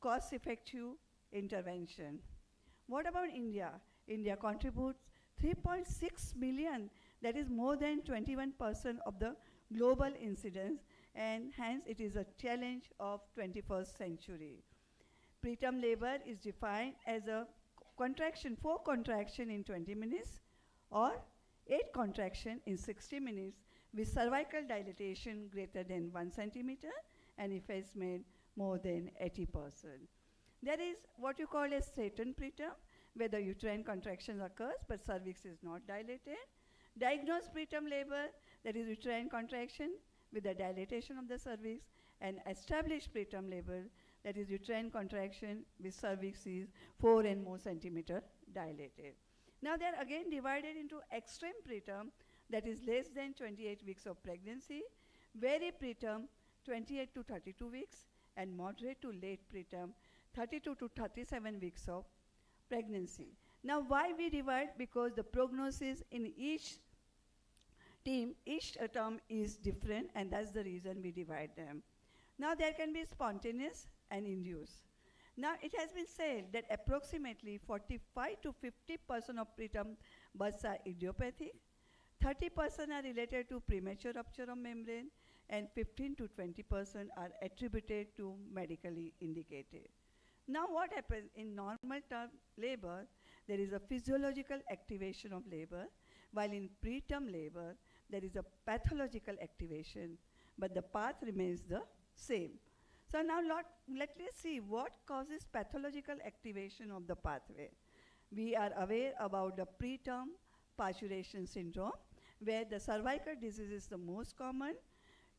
cost-effective intervention. What about India? India contributes 3.6 million, that is more than 21% of the global incidence, and hence it is a challenge of 21st century. Preterm labor is defined as a contraction, 4 contraction in 20 minutes or 8 contraction in 60 minutes with cervical dilatation greater than 1 centimeter and effacement more than 80%. There is what you call a straitened preterm, where the uterine contraction occurs but cervix is not dilated. Diagnosed preterm labor, that is uterine contraction with the dilatation of the cervix, and established preterm labor, that is uterine contraction with cervix is 4 and more centimeter dilated. Now they are again divided into extreme preterm, that is less than 28 weeks of pregnancy, very preterm 28 to 32 weeks, and moderate to late preterm 32 to 37 weeks of pregnancy. Now why we divide? Because the prognosis in each team, each term is different, and that's the reason we divide them. Now there can be spontaneous and induced. Now it has been said that approximately 45 to 50% of preterm births are idiopathic, 30% are related to premature rupture of membrane, and 15 to 20% are attributed to medically indicated. Now what happens in normal term labor, there is a physiological activation of labor, while in preterm labor, there is a pathological activation, but the path remains the same. So now let us see what causes pathological activation of the pathway. We are aware about the preterm parturition syndrome, where the cervical disease is the most common.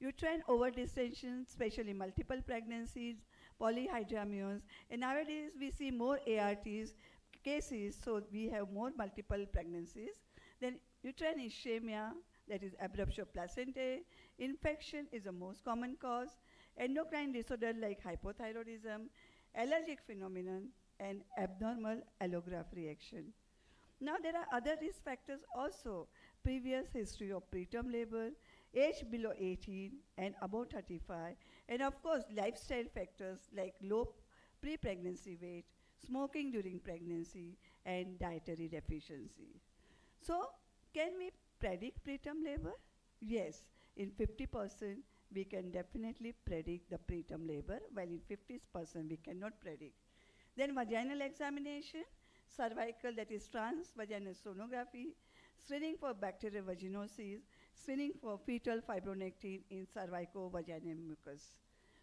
Uterine overdistension, especially multiple pregnancies, polyhydramnios, and nowadays we see more ARTs cases, so we have more multiple pregnancies. Then uterine ischemia, that is abruptio placentae. Infection is the most common cause. Endocrine disorder like hypothyroidism, allergic phenomenon, and abnormal allograft reaction. Now there are other risk factors also, previous history of preterm labor, age below 18 and above 35, and of course lifestyle factors like low pre-pregnancy weight, smoking during pregnancy, and dietary deficiency. So can we predict preterm labor? Yes, in 50% we can definitely predict the preterm labor, while in 50% we cannot predict. Then vaginal examination, cervical, that is transvaginal sonography, screening for bacterial vaginosis, screening for fetal fibronectin in cervico-vaginal mucus.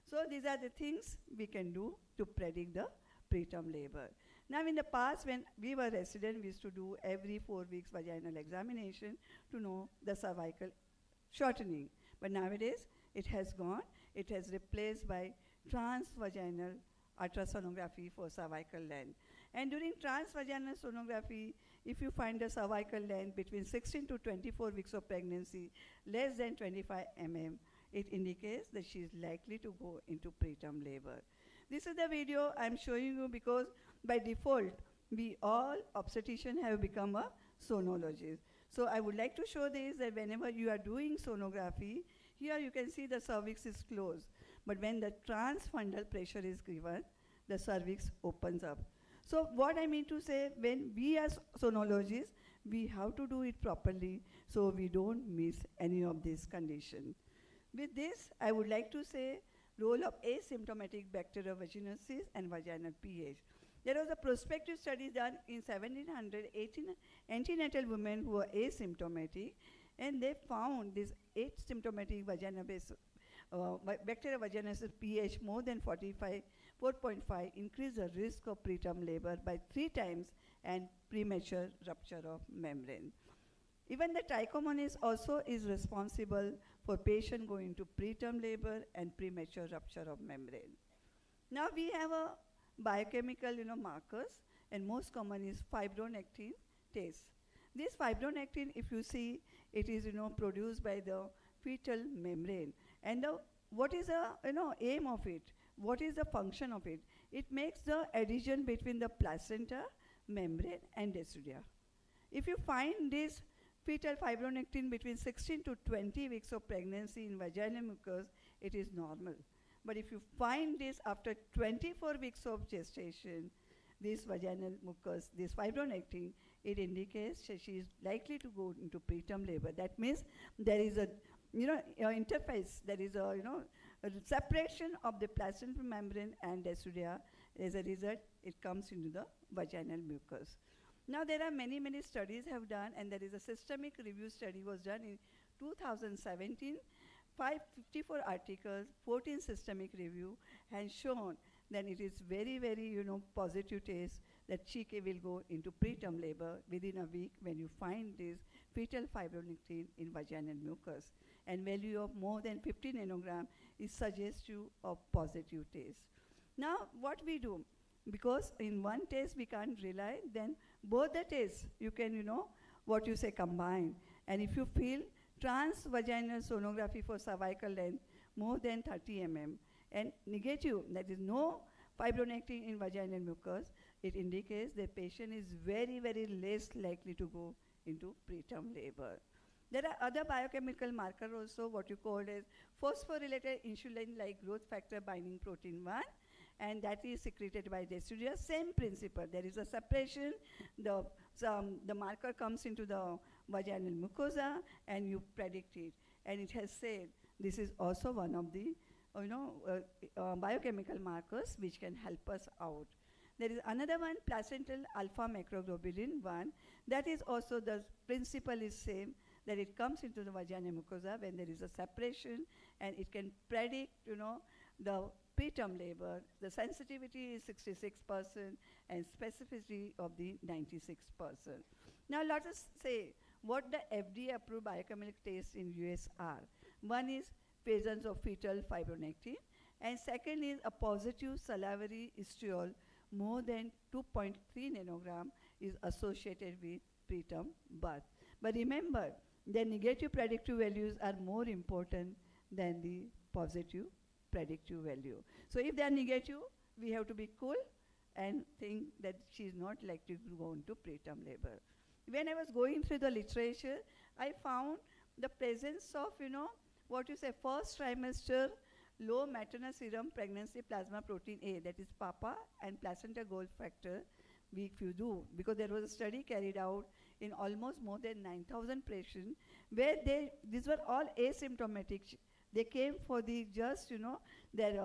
So these are the things we can do to predict the preterm labor. Now in the past when we were resident, we used to do every 4 weeks vaginal examination to know the cervical shortening. But nowadays it has gone. It has replaced by transvaginal ultrasonography for cervical length. And during transvaginal sonography, if you find the cervical length between 16 to 24 weeks of pregnancy, less than 25 mm, it indicates that she is likely to go into preterm labor. This is the video I'm showing you because by default, we all obstetricians have become a sonologist. So I would like to show this, that whenever you are doing sonography, here you can see the cervix is closed. But when the transfundal pressure is given, the cervix opens up. So what I mean to say, when we as sonologists, we have to do it properly so we don't miss any of these conditions. With this, I would like to say role of asymptomatic bacterial vaginosis and vaginal pH. There was a prospective study done in 1700 antenatal women who were asymptomatic, and they found this asymptomatic bacterial vaginosis pH more than 4.5 increased the risk of preterm labor by 3 times and premature rupture of membrane. Even the trichomonas also is responsible for patient going to preterm labor and premature rupture of membrane. Now we have a biochemical markers, and most common is fibronectin test. This fibronectin, if you see, it is produced by the fetal membrane. And what is the aim of it? What is the function of it? It makes the adhesion between the placenta, membrane, and deciduum. If you find this fetal fibronectin between 16 to 20 weeks of pregnancy in vaginal mucus, it is normal. But if you find this after 24 weeks of gestation, this vaginal mucus, this fibronectin, it indicates that she is likely to go into preterm labor. That means there is a interface, there is a separation of the placental membrane and deciduum. As a result, it comes into the vaginal mucus. Now there are many studies have done, and there is a systemic review study was done in 2017. 554 articles, 14 systemic review, and shown that it is very positive test that she will go into preterm labor within a week when you find this fetal fibronectin in vaginal mucus. And value of more than 50 nanogram is suggestive of positive test. Now what we do, because in one test we can't rely, then both the tests you can combine. And if you feel transvaginal sonography for cervical length more than 30 mm and negative, that is no fibronectin in vaginal mucus, it indicates the patient is very less likely to go into preterm labor. There are other biochemical markers also, what you call as phosphorylated insulin-like growth factor binding protein 1, and that is secreted by deciduum. Same principle. There is a separation. The marker comes into the vaginal mucosa, and you predict it. And it has said this is also one of the biochemical markers which can help us out. There is another one, placental alpha macroglobulin 1. That is also, the principle is same, that it comes into the vaginal mucosa when there is a separation, and it can predict the preterm labor. The sensitivity is 66% and specificity of the 96%. Now let us say what the FDA approved biochemical tests in US are. One is presence of fetal fibronectin, and second is a positive salivary histiol more than 2.3 nanogram is associated with preterm birth. But remember, the negative predictive values are more important than the positive predictive value. So if they are negative, we have to be cool and think that she is not likely to go into preterm labor. When I was going through the literature, I found the presence of, what you say, first trimester low maternal serum pregnancy plasma protein A, that is PAPA, and placenta growth factor, if you do, because there was a study carried out in almost more than 9,000 patients, where these were all asymptomatic. They came for the just, their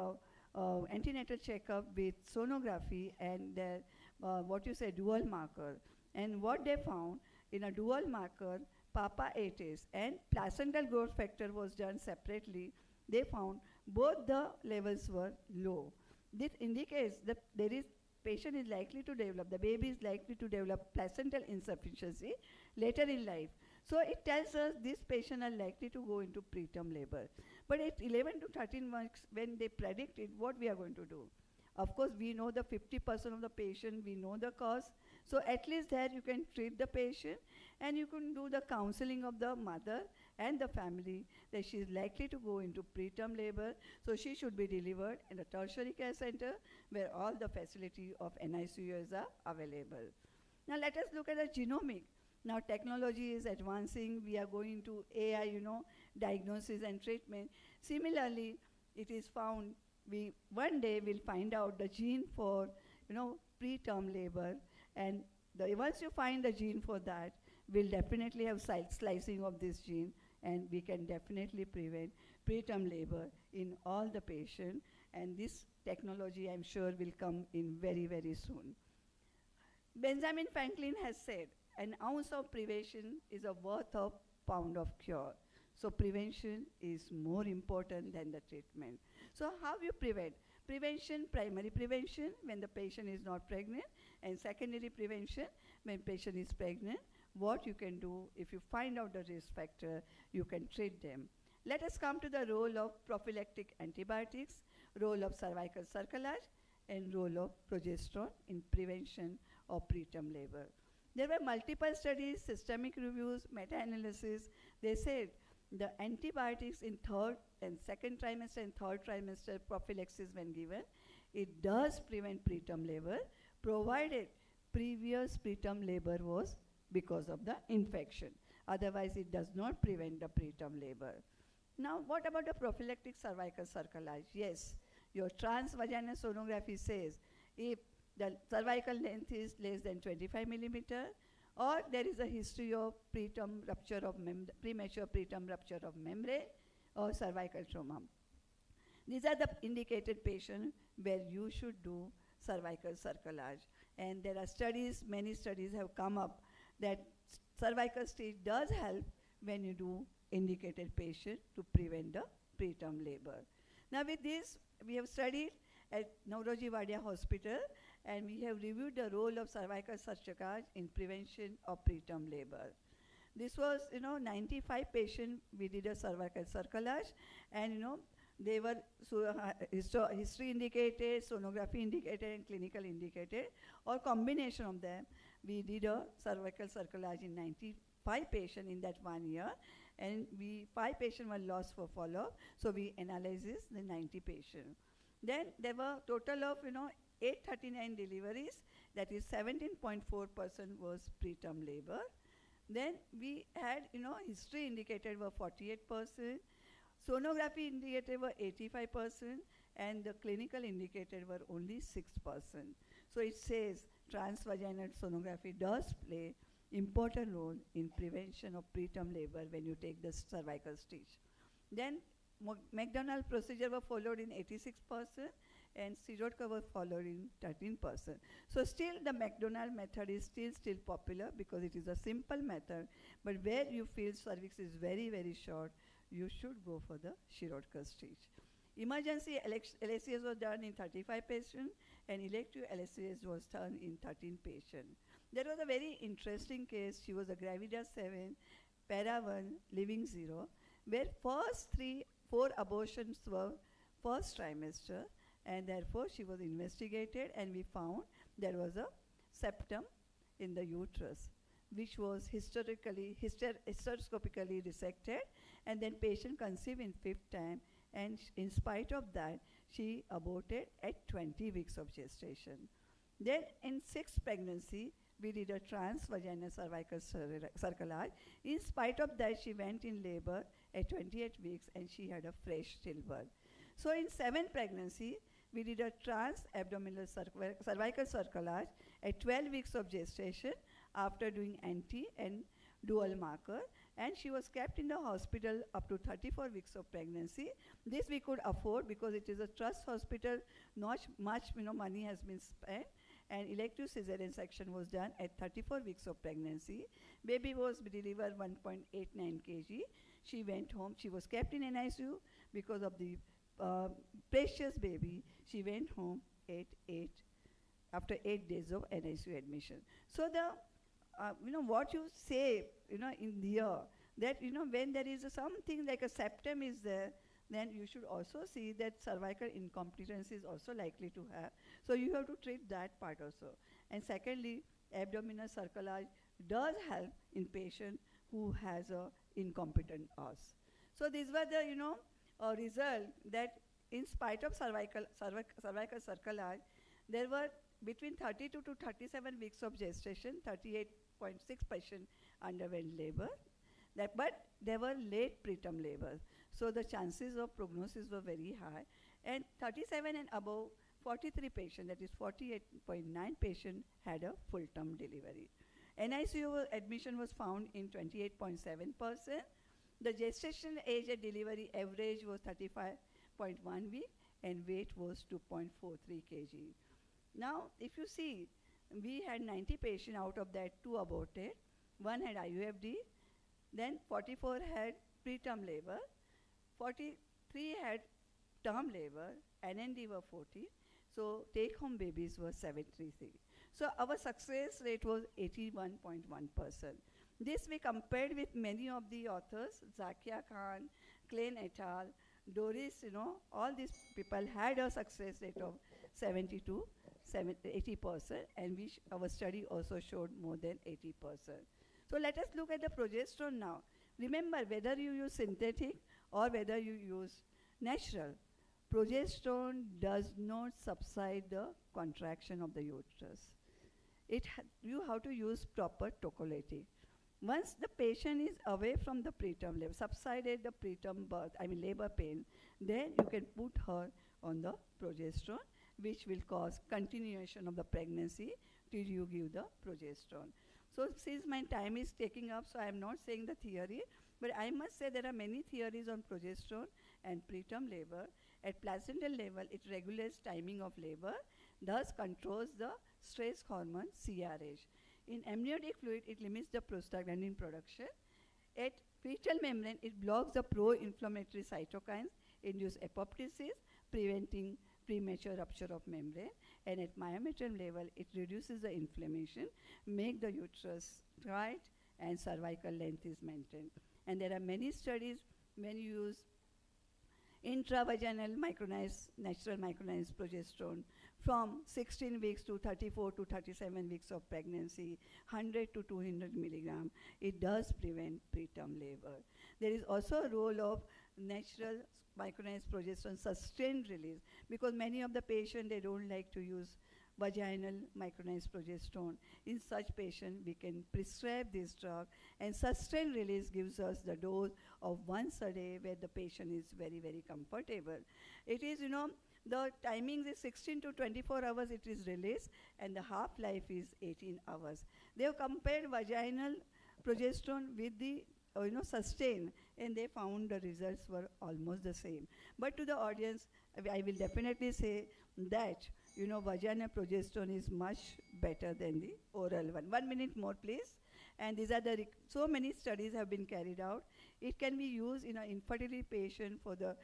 antenatal checkup with sonography and their, what you say, dual marker. And what they found in a dual marker, PAPA A test and placental growth factor was done separately. They found both the levels were low. This indicates that patient is likely to develop, the baby is likely to develop placental insufficiency later in life. So it tells us these patients are likely to go into preterm labor. But at 11 to 13 months, when they predicted what we are going to do, of course, we know the 50% of the patient, we know the cause. So at least there you can treat the patient and you can do the counseling of the mother and the family that she is likely to go into preterm labor. So she should be delivered in a tertiary care center where all the facility of NICUs are available. Now let us look at the genomic. Now technology is advancing. We are going to AI, diagnosis and treatment. Similarly, it is found one day we'll find out the gene for, preterm labor, and once you find the gene for that, we'll definitely have slicing of this gene, and we can definitely prevent preterm labor in all the patients. And this technology, I'm sure, will come in very, very soon. Benjamin Franklin has said, an ounce of prevention is worth a pound of cure. So prevention is more important than the treatment. So how you prevent? Prevention, primary prevention when the patient is not pregnant, and secondary prevention when patient is pregnant. What you can do, if you find out the risk factor, you can treat them. Let us come to the role of prophylactic antibiotics, role of cervical cerclage, and role of progesterone in prevention of preterm labor. There were multiple studies, systemic reviews, meta-analysis. They said the antibiotics in third and second trimester and third trimester prophylaxis when given, it does prevent preterm labor, provided previous preterm labor was because of the infection. Otherwise, it does not prevent the preterm labor. Now, what about the prophylactic cervical cerclage? Yes, your transvaginal sonography says if the cervical length is less than 25 millimeter, or there is a history of preterm rupture of premature preterm rupture of membrane or cervical trauma. These are the indicated patients where you should do cervical cerclage. And there are studies, many studies have come up that cervical stitch does help when you do indicated patient to prevent the preterm labor. Now with this, we have studied at Nauroji Wadia Hospital, and we have reviewed the role of cervical cerclage in prevention of preterm labor. This was, 95 patients we did a cervical cerclage, and they were history indicated, sonography indicated, and clinical indicated, or combination of them. We did a cervical cerclage in 95 patients in that 1 year, and 5 patients were lost for follow-up, so we analyzed the 90 patients. Then there were total of 839 deliveries, that is 17.4% was preterm labor. Then we had history indicated were 48%, sonography indicated were 85%, and the clinical indicated were only 6%. So it says transvaginal sonography does play important role in prevention of preterm labor when you take the cervical stitch. Then McDonald procedure were followed in 86%, and Sirotka was followed in 13%. So still the McDonald method is still popular because it is a simple method, but where you feel cervix is very, very short, you should go for the Sirotka stitch. Emergency LSCS was done in 35 patients, and elective LSCS was done in 13 patients. There was a very interesting case. She was a Gravida 7, Para 1, Living 0, where first 4 abortions were first trimester, and therefore she was investigated, and we found there was a septum in the uterus, which was hysteroscopically resected, and then patient conceived in 5th time, and in spite of that, she aborted at 20 weeks of gestation. Then in 6th pregnancy, we did a transvaginal cervical circulage. In spite of that, she went in labor at 28 weeks and she had a fresh stillbirth. So in 7th pregnancy, we did a trans-abdominal cervical circulage at 12 weeks of gestation after doing anti and dual marker, and she was kept in the hospital up to 34 weeks of pregnancy. This we could afford because it is a trust hospital, not much money has been spent, and elective cesarean section was done at 34 weeks of pregnancy. Baby was delivered 1.89 kg. She went home. She was kept in NICU because of the precious baby. She went home after 8 days of NICU admission. So the what you say, in here, that, when there is something like a septum is there, then you should also see that cervical incompetence is also likely to have. So you have to treat that part also. And secondly, abdominal cerculage does help in patient who has a incompetent os. So these were the, result that in spite of cervical cerculage, there were between 32 to 37 weeks of gestation, 38.6% underwent labor, but there were late preterm labor. So the chances of prognosis were very high. And 37 and above, 43 patients, that is 48.9 patients, had a full-term delivery. NICU admission was found in 28.7%. The gestation age at delivery average was 35.1 week, and weight was 2.43 kg. Now, if you see, we had 90 patients, out of that 2 aborted, 1 had IUFD, then 44 had preterm labor, 43 had term labor, NND were 40, so take-home babies were 73. So our success rate was 81.1%. This we compared with many of the authors, Zakia Khan, Klein et al., Doris, all these people had a success rate of 72, 80%, and our study also showed more than 80%. So let us look at the progesterone now. Remember, whether you use synthetic or whether you use natural, progesterone does not subside the contraction of the uterus. You have to use proper tocolytic. Once the patient is away from the preterm labor, subsided the preterm birth, labor pain, then you can put her on the progesterone, which will cause continuation of the pregnancy till you give the progesterone. So since my time is taking up, so I am not saying the theory, but I must say there are many theories on progesterone and preterm labor. At placental level, it regulates timing of labor, thus controls the stress hormone CRH. In amniotic fluid, it limits the prostaglandin production. At fetal membrane, it blocks the pro-inflammatory cytokines, induce apoptosis, preventing premature rupture of membrane. And at myometrium level, it reduces the inflammation, make the uterus tight, and cervical length is maintained. And there are many studies when you use intravaginal natural micronized progesterone from 16 weeks to 34 to 37 weeks of pregnancy, 100 to 200 milligram. It does prevent preterm labor. There is also a role of natural micronized progesterone sustained release, because many of the patients, they don't like to use vaginal micronized progesterone. In such patients, we can prescribe this drug, and sustained release gives us the dose of once a day where the patient is very, very comfortable. It is, the timing is 16 to 24 hours it is released, and the half-life is 18 hours. They have compared vaginal progesterone with the sustained, and they found the results were almost the same. But to the audience, I will definitely say that vaginal progesterone is much better than the oral one. 1 minute more, please. And these are so many studies have been carried out. It can be used in an infertility patient for the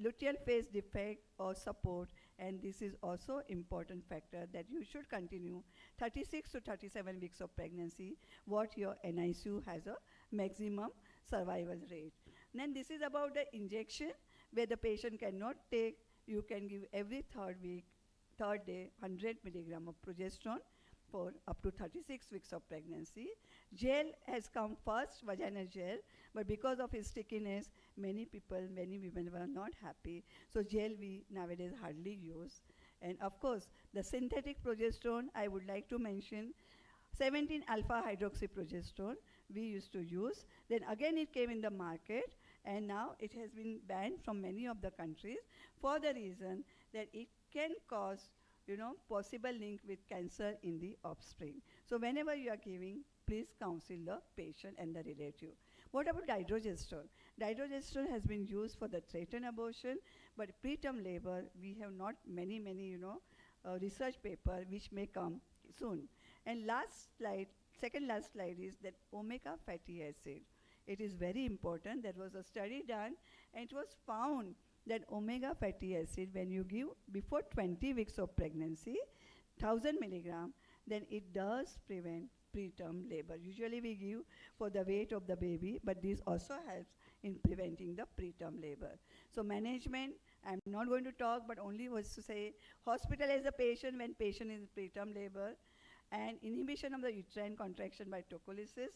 luteal phase defect or support, and this is also important factor that you should continue 36 to 37 weeks of pregnancy, what your NICU has a maximum survival rate. Then this is about the injection, where the patient cannot take, you can give every third day 100 milligram of progesterone for up to 36 weeks of pregnancy. Gel has come first, vaginal gel, but because of its stickiness, many women were not happy. So gel we nowadays hardly use. And of course, the synthetic progesterone, I would like to mention, 17 alpha hydroxyprogesterone we used to use. Then again it came in the market, and now it has been banned from many of the countries for the reason that it can cause, possible link with cancer in the offspring. So whenever you are giving, please counsel the patient and the relative. What about dydrogesterone? Dydrogesterone has been used for the threatened abortion, but preterm labor, we have not many, research paper which may come soon. And last slide, second last slide is that omega fatty acid. It is very important. There was a study done, and it was found that omega fatty acid, when you give before 20 weeks of pregnancy, 1000 milligram, then it does prevent preterm labor. Usually we give for the weight of the baby, but this also helps in preventing the preterm labor. So management, I'm not going to talk, but only was to say, hospitalize the patient when patient is in preterm labor, and inhibition of the uterine contraction by tocolysis,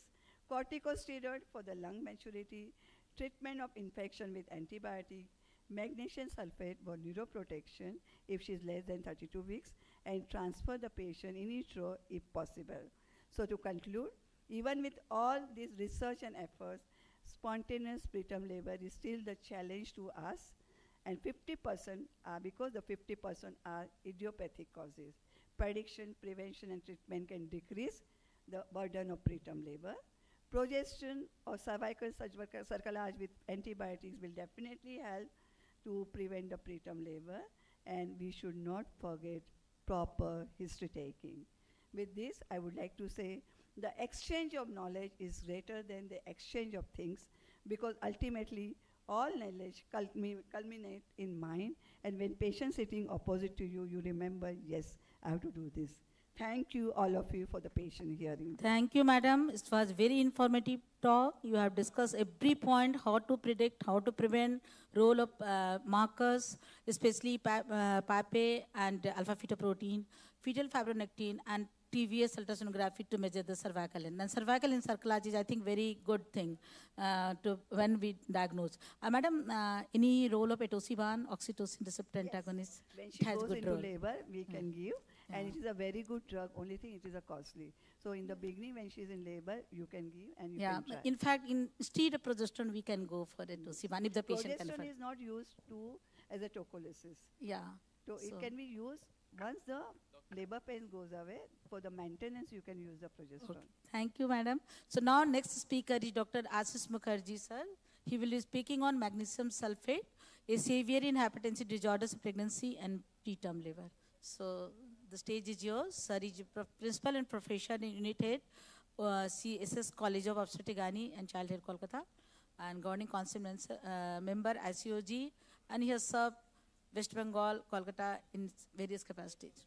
corticosteroid for the lung maturity, treatment of infection with antibiotic, magnesium sulfate for neuroprotection if she is less than 32 weeks, and transfer the patient in utero if possible. So to conclude, even with all this research and efforts, spontaneous preterm labor is still the challenge to us, and 50% are, because the 50% are idiopathic causes. Prediction, prevention, and treatment can decrease the burden of preterm labor. Progestin or cervical cerclage with antibiotics will definitely help to prevent the preterm labor, and we should not forget proper history taking. With this, I would like to say the exchange of knowledge is greater than the exchange of things, because ultimately all knowledge culminate in mind, and when patient sitting opposite to you, you remember, yes, I have to do this. Thank you, all of you, for the patient hearing. Thank you, madam. It was very informative talk. You have discussed every point, how to predict, how to prevent, role of markers, especially PAPE and alpha-fetoprotein, fetal fibronectin, and TVS ultrasonography to measure the cervical length. And cervical length cerclage is, I think, very good thing to when we diagnose. Madam, any role of etosiban, oxytocin receptor antagonist? When she has goes good into role. labor, we can give, and it is a very good drug. Only thing, it is a costly. So in the beginning, when she is in labor, you can give and you can try. In fact, instead of progesterone, we can go for etosiban if the patient can afford. Progesterone is not used as a tocolysis. Yeah. So it can be used once the labor pain goes away. For the maintenance, you can use the progesterone. Okay. Thank you, madam. So now next speaker is Dr. Ashish Mukherjee, sir. He will be speaking on magnesium sulfate, a savior in hypertensive disorders of pregnancy and preterm labor. So the stage is yours. Sir is principal and professor in Unit Head, CSS College of Obstetrics and Childhood, Kolkata, and governing council member ICOG, and he has served West Bengal, Kolkata in various capacities.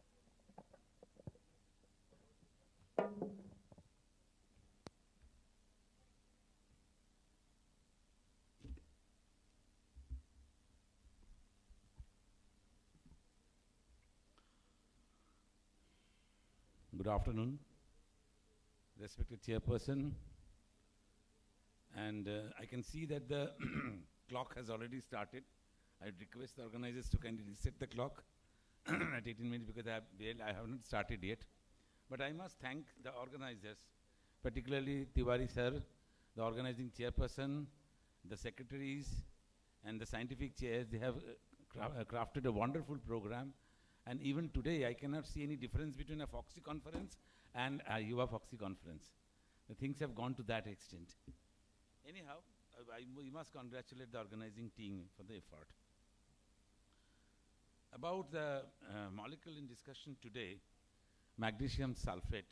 Good afternoon, respected chairperson. And I can see that the clock has already started. I'd request the organizers to kindly reset the clock at 18 minutes, because I have not started yet. But I must thank the organizers, particularly Tiwari sir, the organizing chairperson, the secretaries, and the scientific chairs. They have crafted a wonderful program. And even today, I cannot see any difference between a Fogsi conference and a Yuva Fogsi conference. The things have gone to that extent. Anyhow, we must congratulate the organizing team for the effort. About the molecule in discussion today, magnesium sulfate,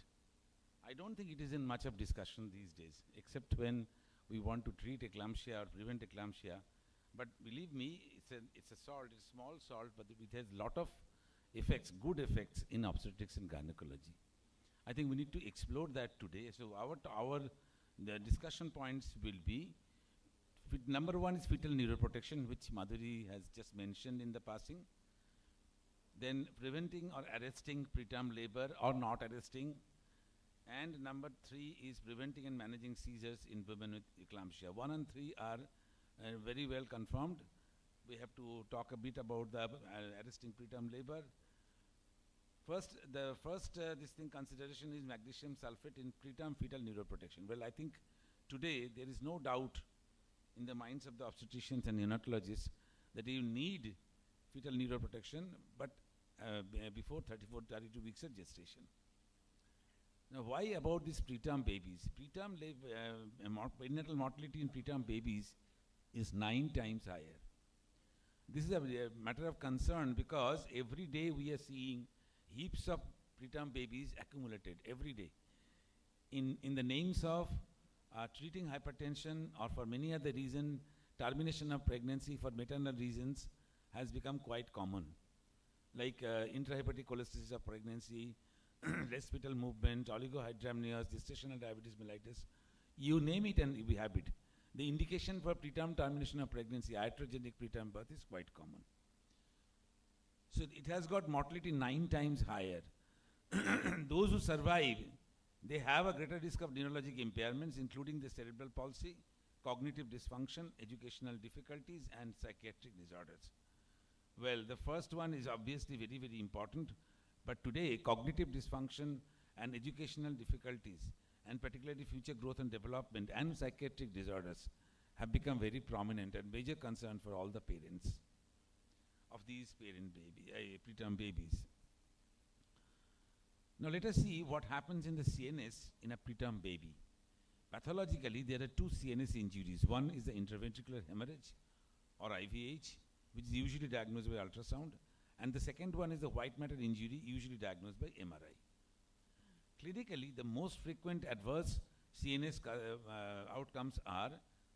I don't think it is in much of discussion these days, except when we want to treat eclampsia or prevent eclampsia. But believe me, it's a salt, it's a small salt, but it has a lot of effects, good effects in obstetrics and gynecology. I think we need to explore that today. So the discussion points will be, number one is fetal neuroprotection, which Madhuri has just mentioned in the passing. Then preventing or arresting preterm labor or not arresting. And number three is preventing and managing seizures in women with eclampsia. 1 and 3 are very well confirmed. We have to talk a bit about the arresting preterm labor. The first this thing consideration is magnesium sulfate in preterm fetal neuroprotection. Well, I think today there is no doubt in the minds of the obstetricians and neonatologists that you need fetal neuroprotection, but before 32 weeks of gestation. Now, why about these preterm babies? Preterm perinatal mortality in preterm babies is 9 times higher. This is a matter of concern because every day we are seeing heaps of preterm babies accumulated every day. In the names of treating hypertension or for many other reasons, termination of pregnancy for maternal reasons has become quite common. Like intrahepatic cholestasis of pregnancy, less fetal movement, oligohydramnios, gestational diabetes mellitus, you name it and we have it. The indication for preterm termination of pregnancy, iatrogenic preterm birth, is quite common. So it has got mortality 9 times higher. Those who survive, they have a greater risk of neurologic impairments, including the cerebral palsy, cognitive dysfunction, educational difficulties, and psychiatric disorders. Well, the first one is obviously very, very important, but today cognitive dysfunction and educational difficulties, and particularly future growth and development and psychiatric disorders, have become very prominent and major concern for all the parents of these preterm babies. Now let us see what happens in the CNS in a preterm baby. Pathologically, there are 2 CNS injuries. One is the intraventricular hemorrhage or IVH, which is usually diagnosed by ultrasound, and the second one is the white matter injury, usually diagnosed by MRI. Clinically, the most frequent adverse CNS outcomes are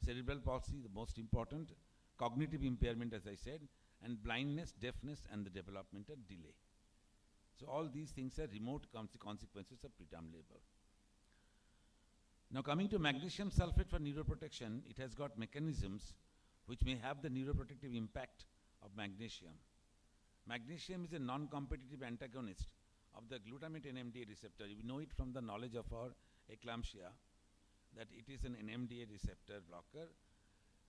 cerebral palsy, the most important, cognitive impairment, as I said, and blindness, deafness, and the developmental delay. So all these things are remote consequences of preterm labor. Now coming to magnesium sulfate for neuroprotection, it has got mechanisms which may have the neuroprotective impact of magnesium. Magnesium is a non-competitive antagonist of the glutamate NMDA receptor. We know it from the knowledge of our eclampsia that it is an NMDA receptor blocker.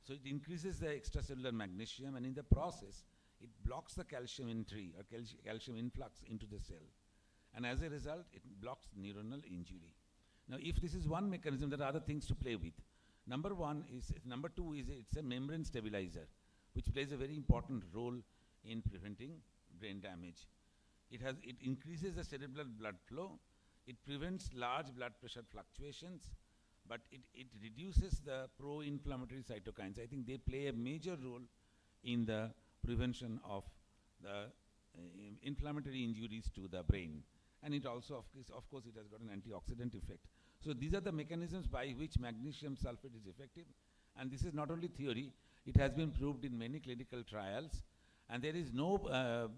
So it increases the extracellular magnesium, and in the process, it blocks the calcium entry or calcium influx into the cell. And as a result, it blocks neuronal injury. Now, if this is one mechanism, there are other things to play with. Number two is it's a membrane stabilizer, which plays a very important role in preventing brain damage. It increases the cerebral blood flow. It prevents large blood pressure fluctuations, but it reduces the pro-inflammatory cytokines. I think they play a major role in the prevention of the inflammatory injuries to the brain. And it also, of course, it has got an antioxidant effect. So these are the mechanisms by which magnesium sulfate is effective. And this is not only theory, it has been proved in many clinical trials. And there is no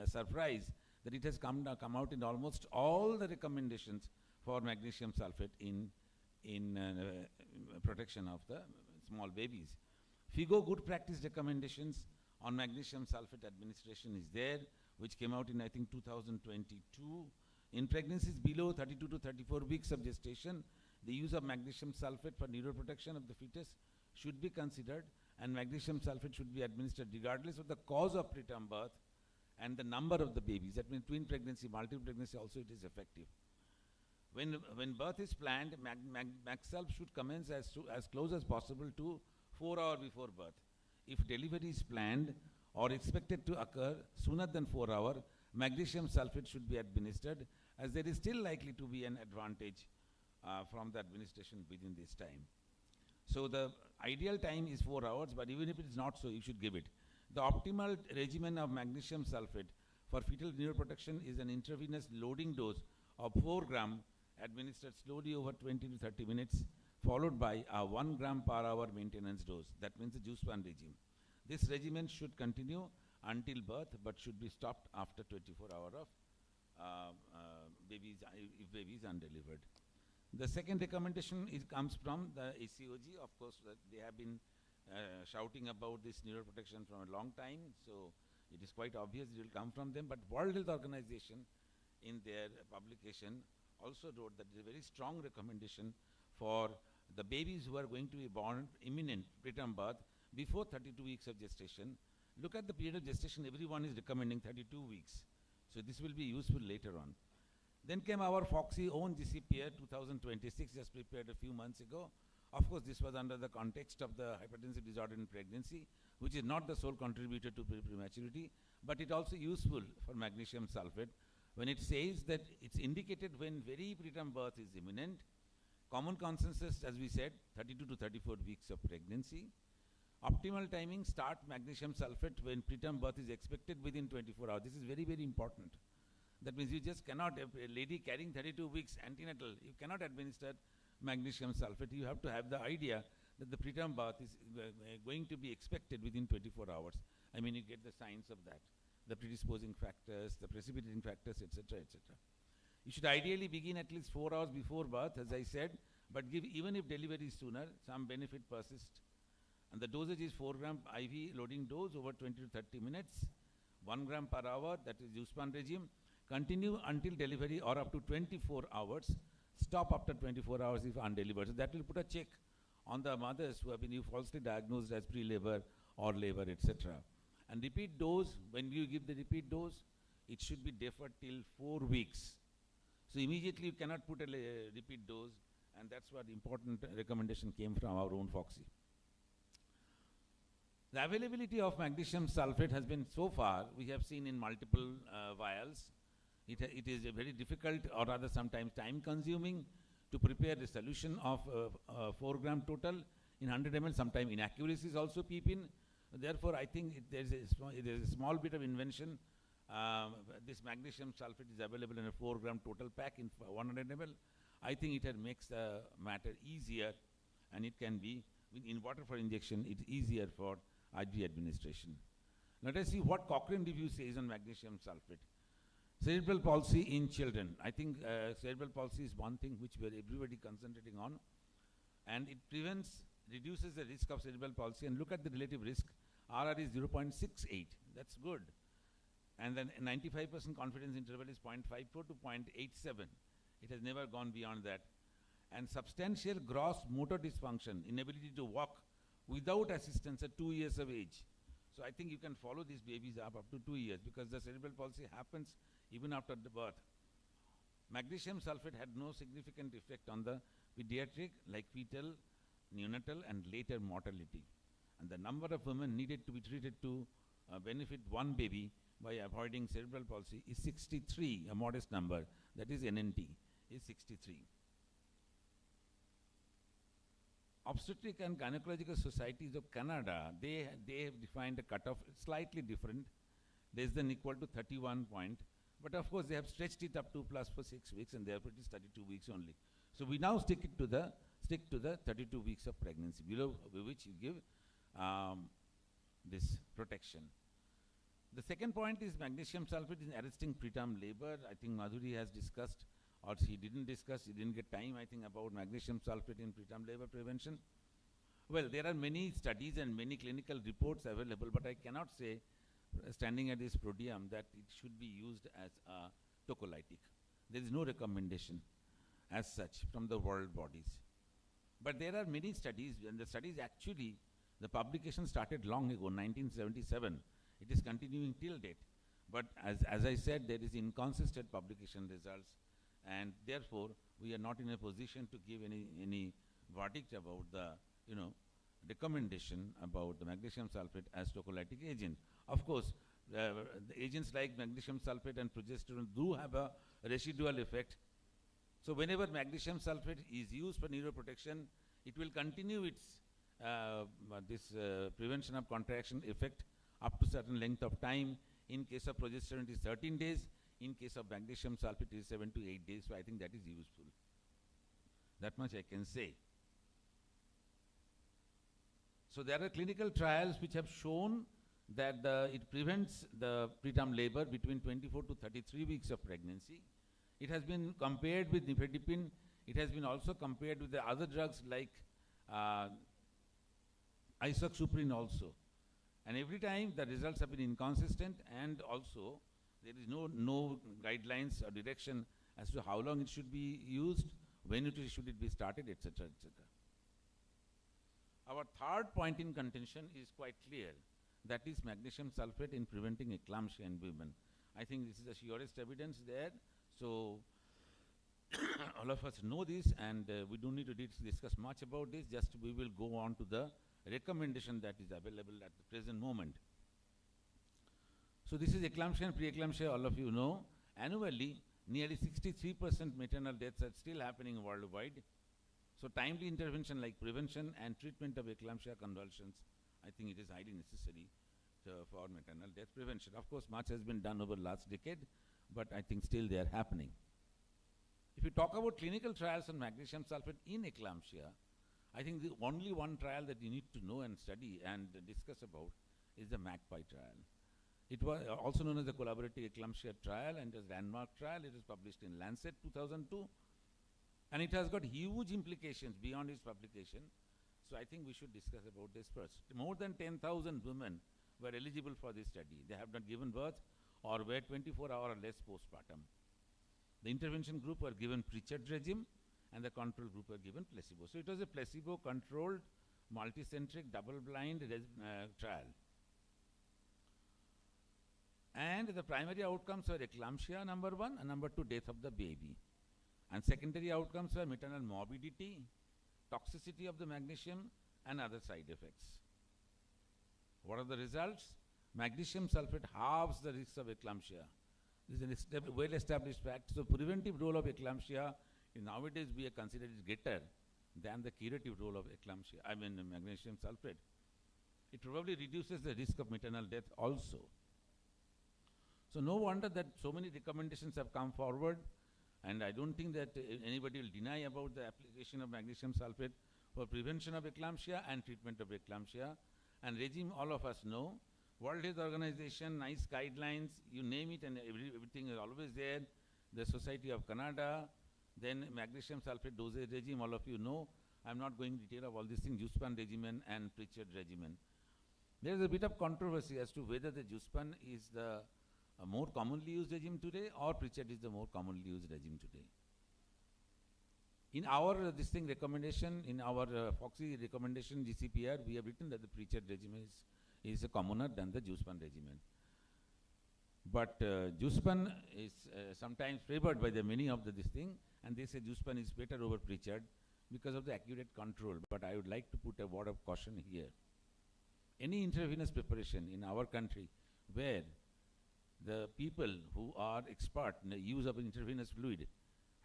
surprise that it has come out in almost all the recommendations for magnesium sulfate in protection of the small babies. FIGO good practice recommendations on magnesium sulfate administration is there, which came out in, I think, 2022. In pregnancies below 32 to 34 weeks of gestation, the use of magnesium sulfate for neuroprotection of the fetus should be considered, and magnesium sulfate should be administered regardless of the cause of preterm birth and the number of the babies. That means twin pregnancy, multiple pregnancy also it is effective. When birth is planned, MagSulf should commence as close as possible to 4 hours before birth. If delivery is planned or expected to occur sooner than 4 hours, magnesium sulfate should be administered, as there is still likely to be an advantage from the administration within this time. So the ideal time is 4 hours, but even if it is not so, you should give it. The optimal regimen of magnesium sulfate for fetal neuroprotection is an intravenous loading dose of 4 gram administered slowly over 20 to 30 minutes, followed by a 1 gram per hour maintenance dose. That means the juice-1 regime. This regimen should continue until birth, but should be stopped after 24 hours of if baby is undelivered. The second recommendation comes from the ACOG. Of course, they have been shouting about this neuroprotection from a long time, so it is quite obvious it will come from them. But World Health Organization, in their publication, also wrote that there is a very strong recommendation for the babies who are going to be born imminent preterm birth before 32 weeks of gestation. Look at the period of gestation, everyone is recommending 32 weeks. So this will be useful later on. Then came our Fogsi own GCPR 2026, just prepared a few months ago. Of course, this was under the context of the hypertensive disorder in pregnancy, which is not the sole contributor to prematurity, but it also useful for magnesium sulfate when it says that it's indicated when very preterm birth is imminent. Common consensus, as we said, 32 to 34 weeks of pregnancy. Optimal timing, start magnesium sulfate when preterm birth is expected within 24 hours. This is very, very important. That means you just cannot, a lady carrying 32 weeks antenatal, you cannot administer magnesium sulfate. You have to have the idea that the preterm birth is going to be expected within 24 hours. I mean, you get the signs of that, the predisposing factors, the precipitating factors, etc., etc. You should ideally begin at least 4 hours before birth, as I said, but give, even if delivery is sooner, some benefit persists. And the dosage is 4 gram IV loading dose over 20 to 30 minutes, 1 gram per hour, that is Uspan regime. Continue until delivery or up to 24 hours. Stop after 24 hours if undelivered. So that will put a check on the mothers who have been falsely diagnosed as pre-labor or labor, etc. And repeat dose, when you give the repeat dose, it should be deferred till 4 weeks. So immediately you cannot put a repeat dose, and that's what important recommendation came from our own Fogsi. The availability of magnesium sulfate has been so far, we have seen in multiple vials. It is very difficult, or rather sometimes time consuming, to prepare the solution of 4 gram total in 100 ml. Sometimes inaccuracies also peep in. Therefore, I think there's a small bit of invention. This magnesium sulfate is available in a 4 gram total pack in 100 ml. I think it makes the matter easier, and it can be, in water for injection, it's easier for IV administration. Let us see what Cochrane review says on magnesium sulfate. Cerebral palsy in children. I think cerebral palsy is one thing which we are everybody concentrating on, and it reduces the risk of cerebral palsy. And look at the relative risk. RR is 0.68. That's good. And then 95% confidence interval is 0.54 to 0.87. It has never gone beyond that. And substantial gross motor dysfunction, inability to walk without assistance at 2 years of age. So I think you can follow these babies up to 2 years, because the cerebral palsy happens even after the birth. Magnesium sulfate had no significant effect on the pediatric, like fetal, neonatal, and later mortality. And the number of women needed to be treated to benefit one baby by avoiding cerebral palsy is 63, a modest number. That is NNT, is 63. Obstetric and Gynecological Societies of Canada, they have defined a cutoff slightly different, less than equal to 31 point. But of course, they have stretched it up to plus for 6 weeks, and therefore it is 32 weeks only. So we now stick to the 32 weeks of pregnancy, below which you give this protection. The second point is magnesium sulfate in arresting preterm labor. I think Madhuri has discussed, or she didn't discuss, she didn't get time, I think, about magnesium sulfate in preterm labor prevention. Well, there are many studies and many clinical reports available, but I cannot say, standing at this podium, that it should be used as a tocolytic. There is no recommendation as such from the world bodies. But there are many studies, and the studies actually, the publication started long ago, 1977. It is continuing till date. But as I said, there is inconsistent publication results, and therefore we are not in a position to give any verdict about the recommendation about the magnesium sulfate as tocolytic agent. Of course, the agents like magnesium sulfate and progesterone do have a residual effect. So whenever magnesium sulfate is used for neuroprotection, it will continue its prevention of contraction effect up to certain length of time. In case of progesterone, it is 13 days. In case of magnesium sulfate, it is 7 to 8 days. So I think that is useful. That much I can say. So there are clinical trials which have shown that it prevents the preterm labor between 24 to 33 weeks of pregnancy. It has been compared with nifedipine. It has been also compared with the other drugs like isoxuprine also. And every time the results have been inconsistent, and also there is no guidelines or direction as to how long it should be used, when should it be started, etc., etc. Our third point in contention is quite clear. That is magnesium sulfate in preventing eclampsia in women. I think this is the surest evidence there. So all of us know this, and we don't need to discuss much about this. Just we will go on to the recommendation that is available at the present moment. So this is eclampsia and preeclampsia, all of you know. Annually, nearly 63% maternal deaths are still happening worldwide. So timely intervention like prevention and treatment of eclampsia convulsions, I think it is highly necessary for maternal death prevention. Of course, much has been done over the last decade, but I think still they are happening. If you talk about clinical trials on magnesium sulfate in eclampsia, I think the only one trial that you need to know and study and discuss about is the MAGPIE trial. It was also known as the collaborative eclampsia trial, and as landmark trial. It was published in Lancet 2002, and it has got huge implications beyond its publication. So I think we should discuss about this first. More than 10,000 women were eligible for this study. They have not given birth or were 24-hour or less postpartum. The intervention group were given Pritchard regime, and the control group were given placebo. So it was a placebo-controlled, multicentric, double-blind trial. And the primary outcomes were eclampsia, number 1, and number 2, death of the baby. And secondary outcomes were maternal morbidity, toxicity of the magnesium, and other side effects. What are the results? Magnesium sulfate halves the risks of eclampsia. This is a well-established fact. So preventive role of eclampsia nowadays we are considered is greater than the curative role of eclampsia, magnesium sulfate. It probably reduces the risk of maternal death also. So no wonder that so many recommendations have come forward, and I don't think that anybody will deny about the application of magnesium sulfate for prevention of eclampsia and treatment of eclampsia. And regime, all of us know. World Health Organization, nice guidelines, you name it, and everything is always there. The Society of Canada, then magnesium sulfate dosage regime, all of you know. I'm not going into detail of all these things, Juspan regimen and Pritchard regimen. There is a bit of controversy as to whether the Juspan is the more commonly used regime today, or Pritchard is the more commonly used regime today. In our recommendation, in our Fogsi recommendation, GCPR, we have written that the Pritchard regime is a commoner than the Juspan regimen. But Juspan is sometimes favored by the many of this thing, and they say Juspan is better over Pritchard because of the accurate control. But I would like to put a word of caution here. Any intravenous preparation in our country where the people who are expert in the use of intravenous fluid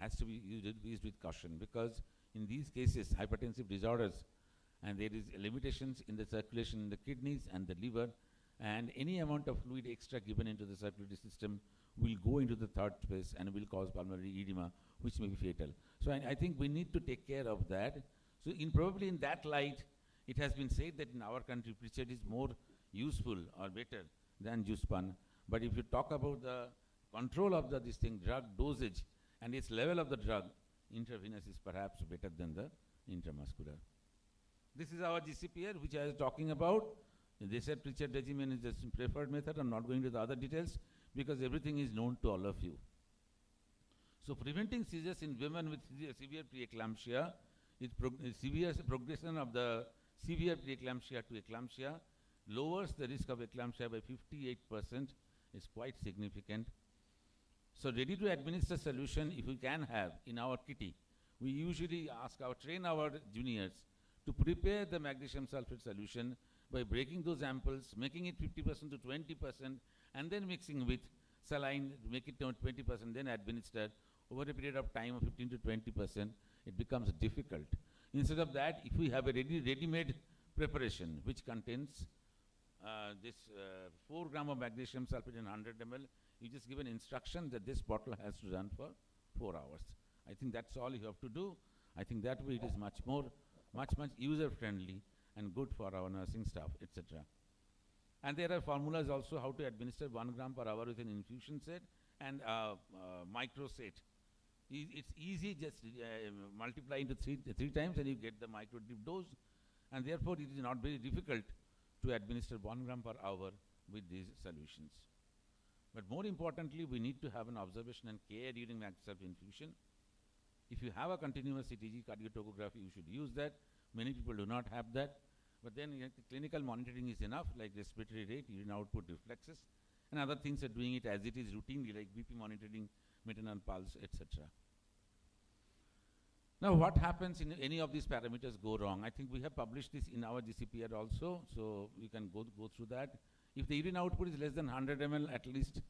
has to be used with caution, because in these cases, hypertensive disorders, and there is limitations in the circulation in the kidneys and the liver, and any amount of fluid extra given into the circulatory system will go into the third phase and will cause pulmonary edema, which may be fatal. So I think we need to take care of that. So probably in that light, it has been said that in our country, Pritchard is more useful or better than Juspan. But if you talk about the control of this thing, drug dosage, and its level of the drug, intravenous is perhaps better than the intramuscular. This is our GCPR, which I was talking about. They said Pritchard regimen is the preferred method. I'm not going to the other details because everything is known to all of you. So preventing seizures in women with severe preeclampsia is severe progression of the severe preeclampsia to eclampsia lowers the risk of eclampsia by 58%. Is quite significant. So ready to administer solution, if we can have in our kitty, we usually train our juniors to prepare the magnesium sulfate solution by breaking those ampoules, making it 50% to 20%, and then mixing with saline, make it 20%, then administer over a period of time of 15 to 20%. It becomes difficult. Instead of that, if we have a ready-made preparation which contains this 4 gram of magnesium sulfate in 100 ml, you just give an instruction that this bottle has to run for 4 hours. I think that's all you have to do. I think that way it is much user-friendly and good for our nursing staff, etc. And there are formulas also how to administer 1 gram per hour with an infusion set and micro set. It's easy, just multiply into three times and you get the micro drip dose, and therefore it is not very difficult to administer 1 gram per hour with these solutions. But more importantly, we need to have an observation and care during magnesium infusion. If you have a continuous CTG cardiotocography, you should use that. Many people do not have that. But then clinical monitoring is enough, like respiratory rate, urine output reflexes, and other things are doing it as it is routinely, like BP monitoring, maternal pulse, etc. Now, what happens in any of these parameters go wrong? I think we have published this in our GCPR also, so you can go through that. If the urine output is less than 100 ml at least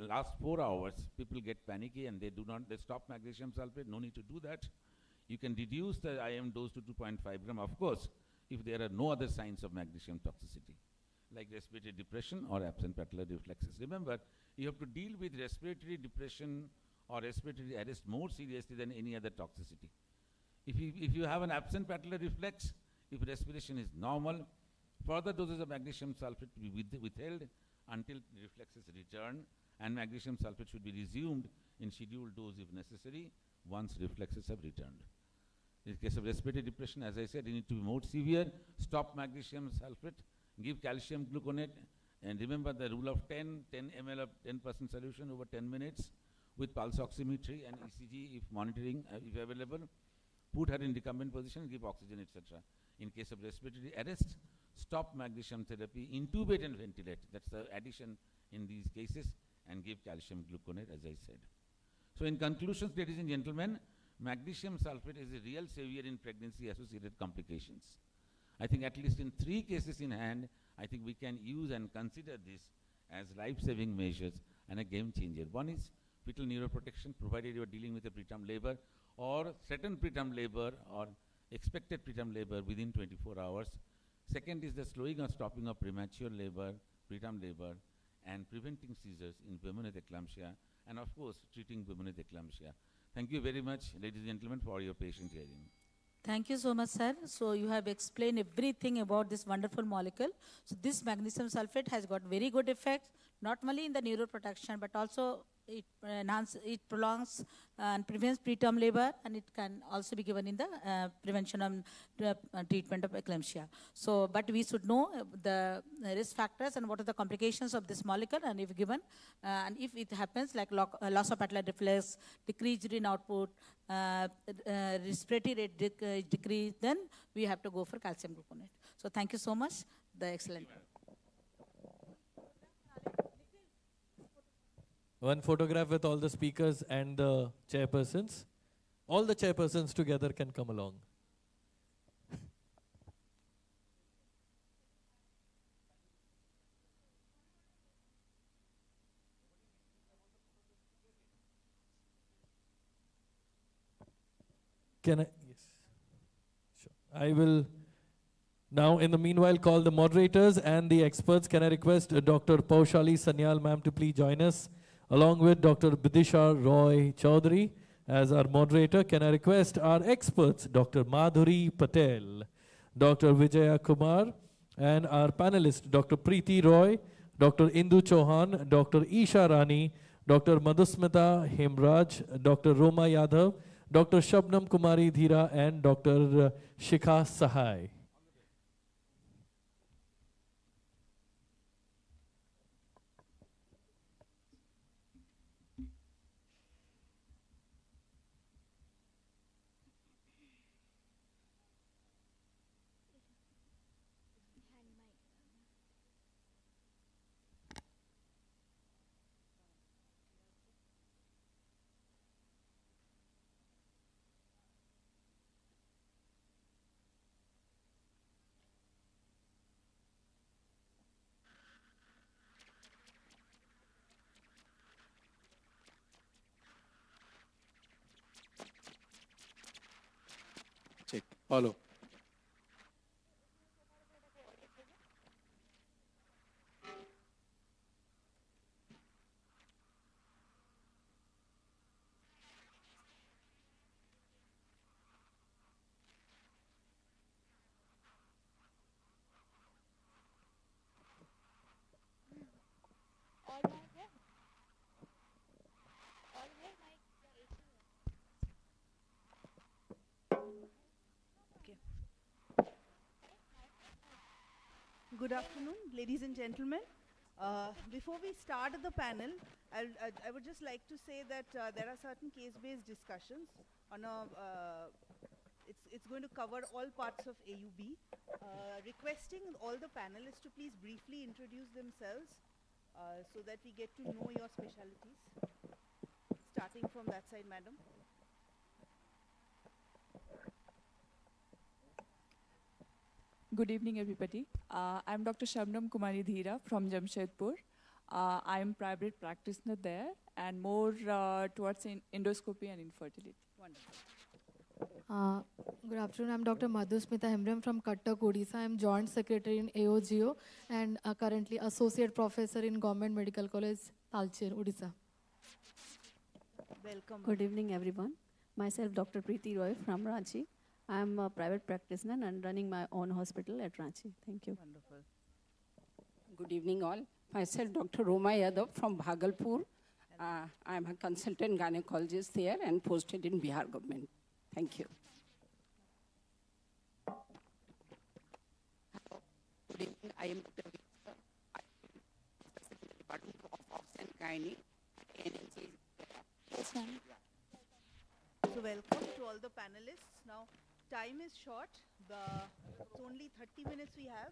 last 4 hours, people get panicky and they stop magnesium sulfate. No need to do that. You can reduce the IM dose to 2.5 gram, of course, if there are no other signs of magnesium toxicity, like respiratory depression or absent patellar reflexes. Remember, you have to deal with respiratory depression or respiratory arrest more seriously than any other toxicity. If you have an absent patellar reflex, if respiration is normal, further doses of magnesium sulfate to be withheld until reflexes return, and magnesium sulfate should be resumed in scheduled dose if necessary once reflexes have returned. In case of respiratory depression, as I said, you need to be more severe, stop magnesium sulfate, give calcium gluconate, and remember the rule of 10 ml of 10% solution over 10 minutes with pulse oximetry and ECG if monitoring, if available. Put her in recumbent position, give oxygen, etc. In case of respiratory arrest, stop magnesium therapy, intubate and ventilate. That's the addition in these cases, and give calcium gluconate, as I said. So in conclusion, ladies and gentlemen, magnesium sulfate is a real savior in pregnancy-associated complications. I think at least in 3 cases in hand, I think we can use and consider this as life-saving measures and a game changer. One is fetal neuroprotection, provided you are dealing with a preterm labor or threatened preterm labor or expected preterm labor within 24 hours. Second is the slowing or stopping of premature labor, preterm labor, and preventing seizures in women with eclampsia, and of course, treating women with eclampsia. Thank you very much, ladies and gentlemen, for your patient hearing. Thank you so much, sir. So you have explained everything about this wonderful molecule. So this magnesium sulfate has got very good effects, not only in the neuroprotection, but also it prolongs and prevents preterm labor, and it can also be given in the prevention of treatment of eclampsia. So, but we should know the risk factors and what are the complications of this molecule, and if given, and if it happens like loss of patellar reflex, decreased urine output, respiratory rate decrease, then we have to go for calcium gluconate. So thank you so much. The excellent. One photograph with all the speakers and the chairpersons. All the chairpersons together can come along. Can I? Yes. Sure. I will now, in the meanwhile, call the moderators and the experts. Can I request Dr. Paushali Sanyal ma'am to please join us, along with Dr. Bidisha Roy Chaudhary as our moderator. Can I request our experts, Dr. Madhuri Patel, Dr. Vijaya Kumar, and our panelists, Dr. Preeti Roy, Dr. Indu Chauhan, Dr. Isha Rani, Dr. Madhusmita Hemraj, Dr. Roma Yadav, Dr. Shabnam Kumari Dhira, and Dr. Shikha Sahai. Check. Follow. Good afternoon, ladies and gentlemen. Before we start the panel, I would just like to say that there are certain case-based discussions on a, it's going to cover all parts of AUB. Requesting all the panelists to please briefly introduce themselves so that we get to know your specialties. Starting from that side, madam. Good evening, everybody. I'm Dr. Shabnam Kumari Dhira from Jamshedpur. I'm private practitioner there and more towards endoscopy and infertility. Wonderful. Good afternoon. I'm Dr. Madhusmita Hembrem from Cuttack, Odisha. I'm Joint Secretary in AOGO and currently Associate Professor in Government Medical College, Talcher, Odisha. Welcome. Good evening, everyone. Myself, Dr. Preeti Roy from Ranchi. I'm a private practitioner and running my own hospital at Ranchi. Thank you. Wonderful. Good evening, all. Myself, Dr. Roma Yadav from Bhagalpur. I'm a consultant gynecologist there and posted in Bihar government. Thank you. Good evening. I am Dr. Yuva. I am Department of Obs and Gynae. Yes, ma'am. So welcome to all the panelists. Now, time is short. It's only 30 minutes we have.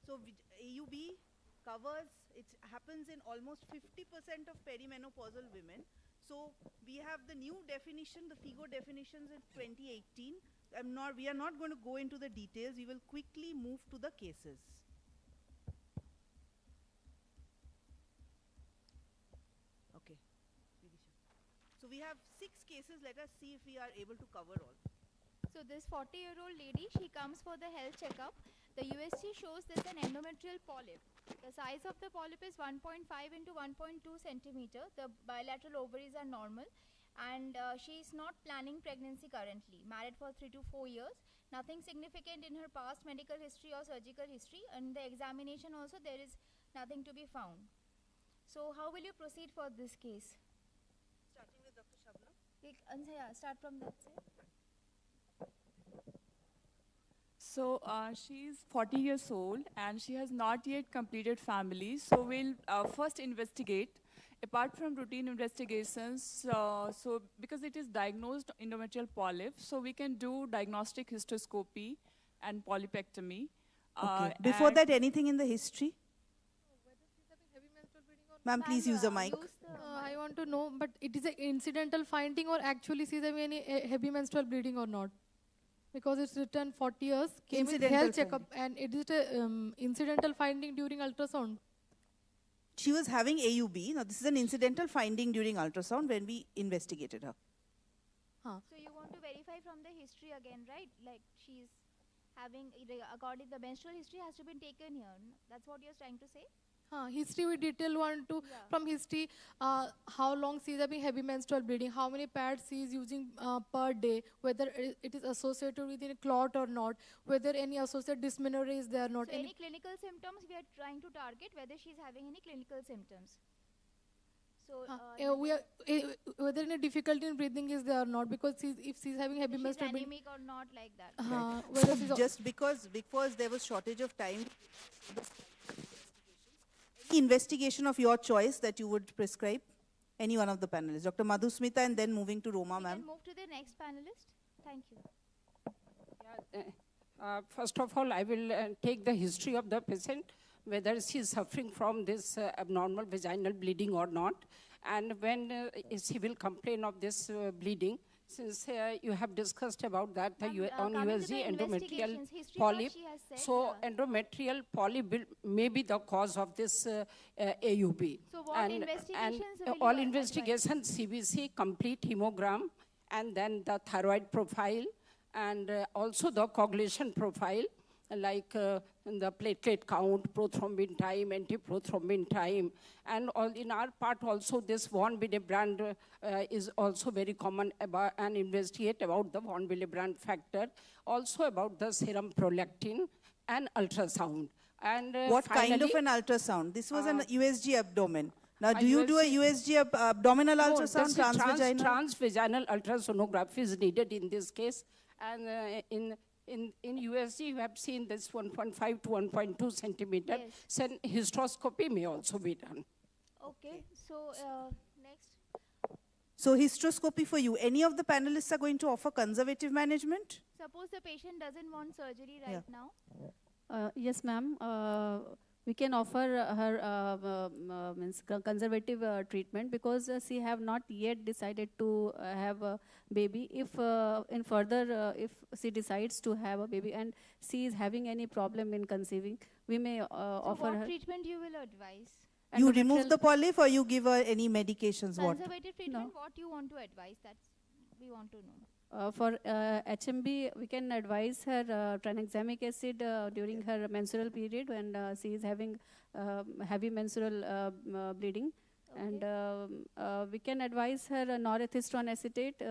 So AUB covers, it happens in almost 50% of perimenopausal women. So we have the new definition, the FIGO definitions in 2018. We are not going to go into the details. We will quickly move to the cases. Okay. So we have 6 cases. Let us see if we are able to cover all. So this 40-year-old lady, she comes for the health checkup. The USG shows there's an endometrial polyp. The size of the polyp is 1.5 into 1.2 centimeter. The bilateral ovaries are normal. And she is not planning pregnancy currently. Married for 3 to 4 years. Nothing significant in her past medical history or surgical history. And the examination also, there is nothing to be found. So how will you proceed for this case? Starting with Dr. Shabnam. Yeah, start from that side. So she's 40 years old and she has not yet completed family. So we'll first investigate. Apart from routine investigations, so because it is diagnosed endometrial polyp, so we can do diagnostic histoscopy and polypectomy. Okay. Before that, anything in the history? Ma'am, please use a mic. I want to know, but it is an incidental finding or actually she's having any heavy menstrual bleeding or not? Because it's written 40 years, came with health checkup, and it is an incidental finding during ultrasound. She was having AUB. Now, this is an incidental finding during ultrasound when we investigated her. So you want to verify from the history again, right? Like she's having, according the menstrual history has to be taken here. That's what you're trying to say? History we detail one to from history, how long she is having heavy menstrual bleeding, how many pads she is using per day, whether it is associated with a clot or not, whether any associated dysmenorrhea is there or not. So any clinical symptoms we are trying to target, whether she is having any clinical symptoms. So we are, whether any difficulty in breathing is there or not, because if she is having heavy menstrual bleeding. Anemic or not, like that. Right. So just because there was shortage of time, any investigation of your choice that you would prescribe? Any one of the panelists. Dr. Madhusmita and then moving to Roma, ma'am. Move to the next panelist. Thank you. First of all, I will take the history of the patient, whether she is suffering from this abnormal vaginal bleeding or not. And when she will complain of this bleeding, since you have discussed about that on USG endometrial polyp, so endometrial polyp may be the cause of this AUB. So what investigations will all you investigations, CBC, complete hemogram, and then the thyroid profile, and also the coagulation profile, like the platelet count, prothrombin time, antiprothrombin time, and all in our part also this von Willebrand is also very common about, and investigate about the von Willebrand factor, also about the serum prolactin and ultrasound. And what kind of an ultrasound? This was an USG abdomen. Now, do you do a USG abdominal ultrasound, transvaginal? Transvaginal ultrasonography is needed in this case, and in USG, you have seen this 1.5 to 1.2 centimeter. Yes. So hysteroscopy may also be done. Okay, so next. So hysteroscopy for you. Any of the panelists are going to offer conservative management? Suppose the patient doesn't want surgery right now. Yes, ma'am. we can offer her means conservative treatment because she have not yet decided to have a baby. If in further, if she decides to have a baby and she is having any problem in conceiving, we may offer what her treatment you will advise? You remove the polyp or you give her any medications? What? Conservative treatment, what you want to advise? That's we want to know. For HMB, we can advise her tranexamic acid during her menstrual period when she is having heavy menstrual bleeding. And we can advise her norethistron acetate,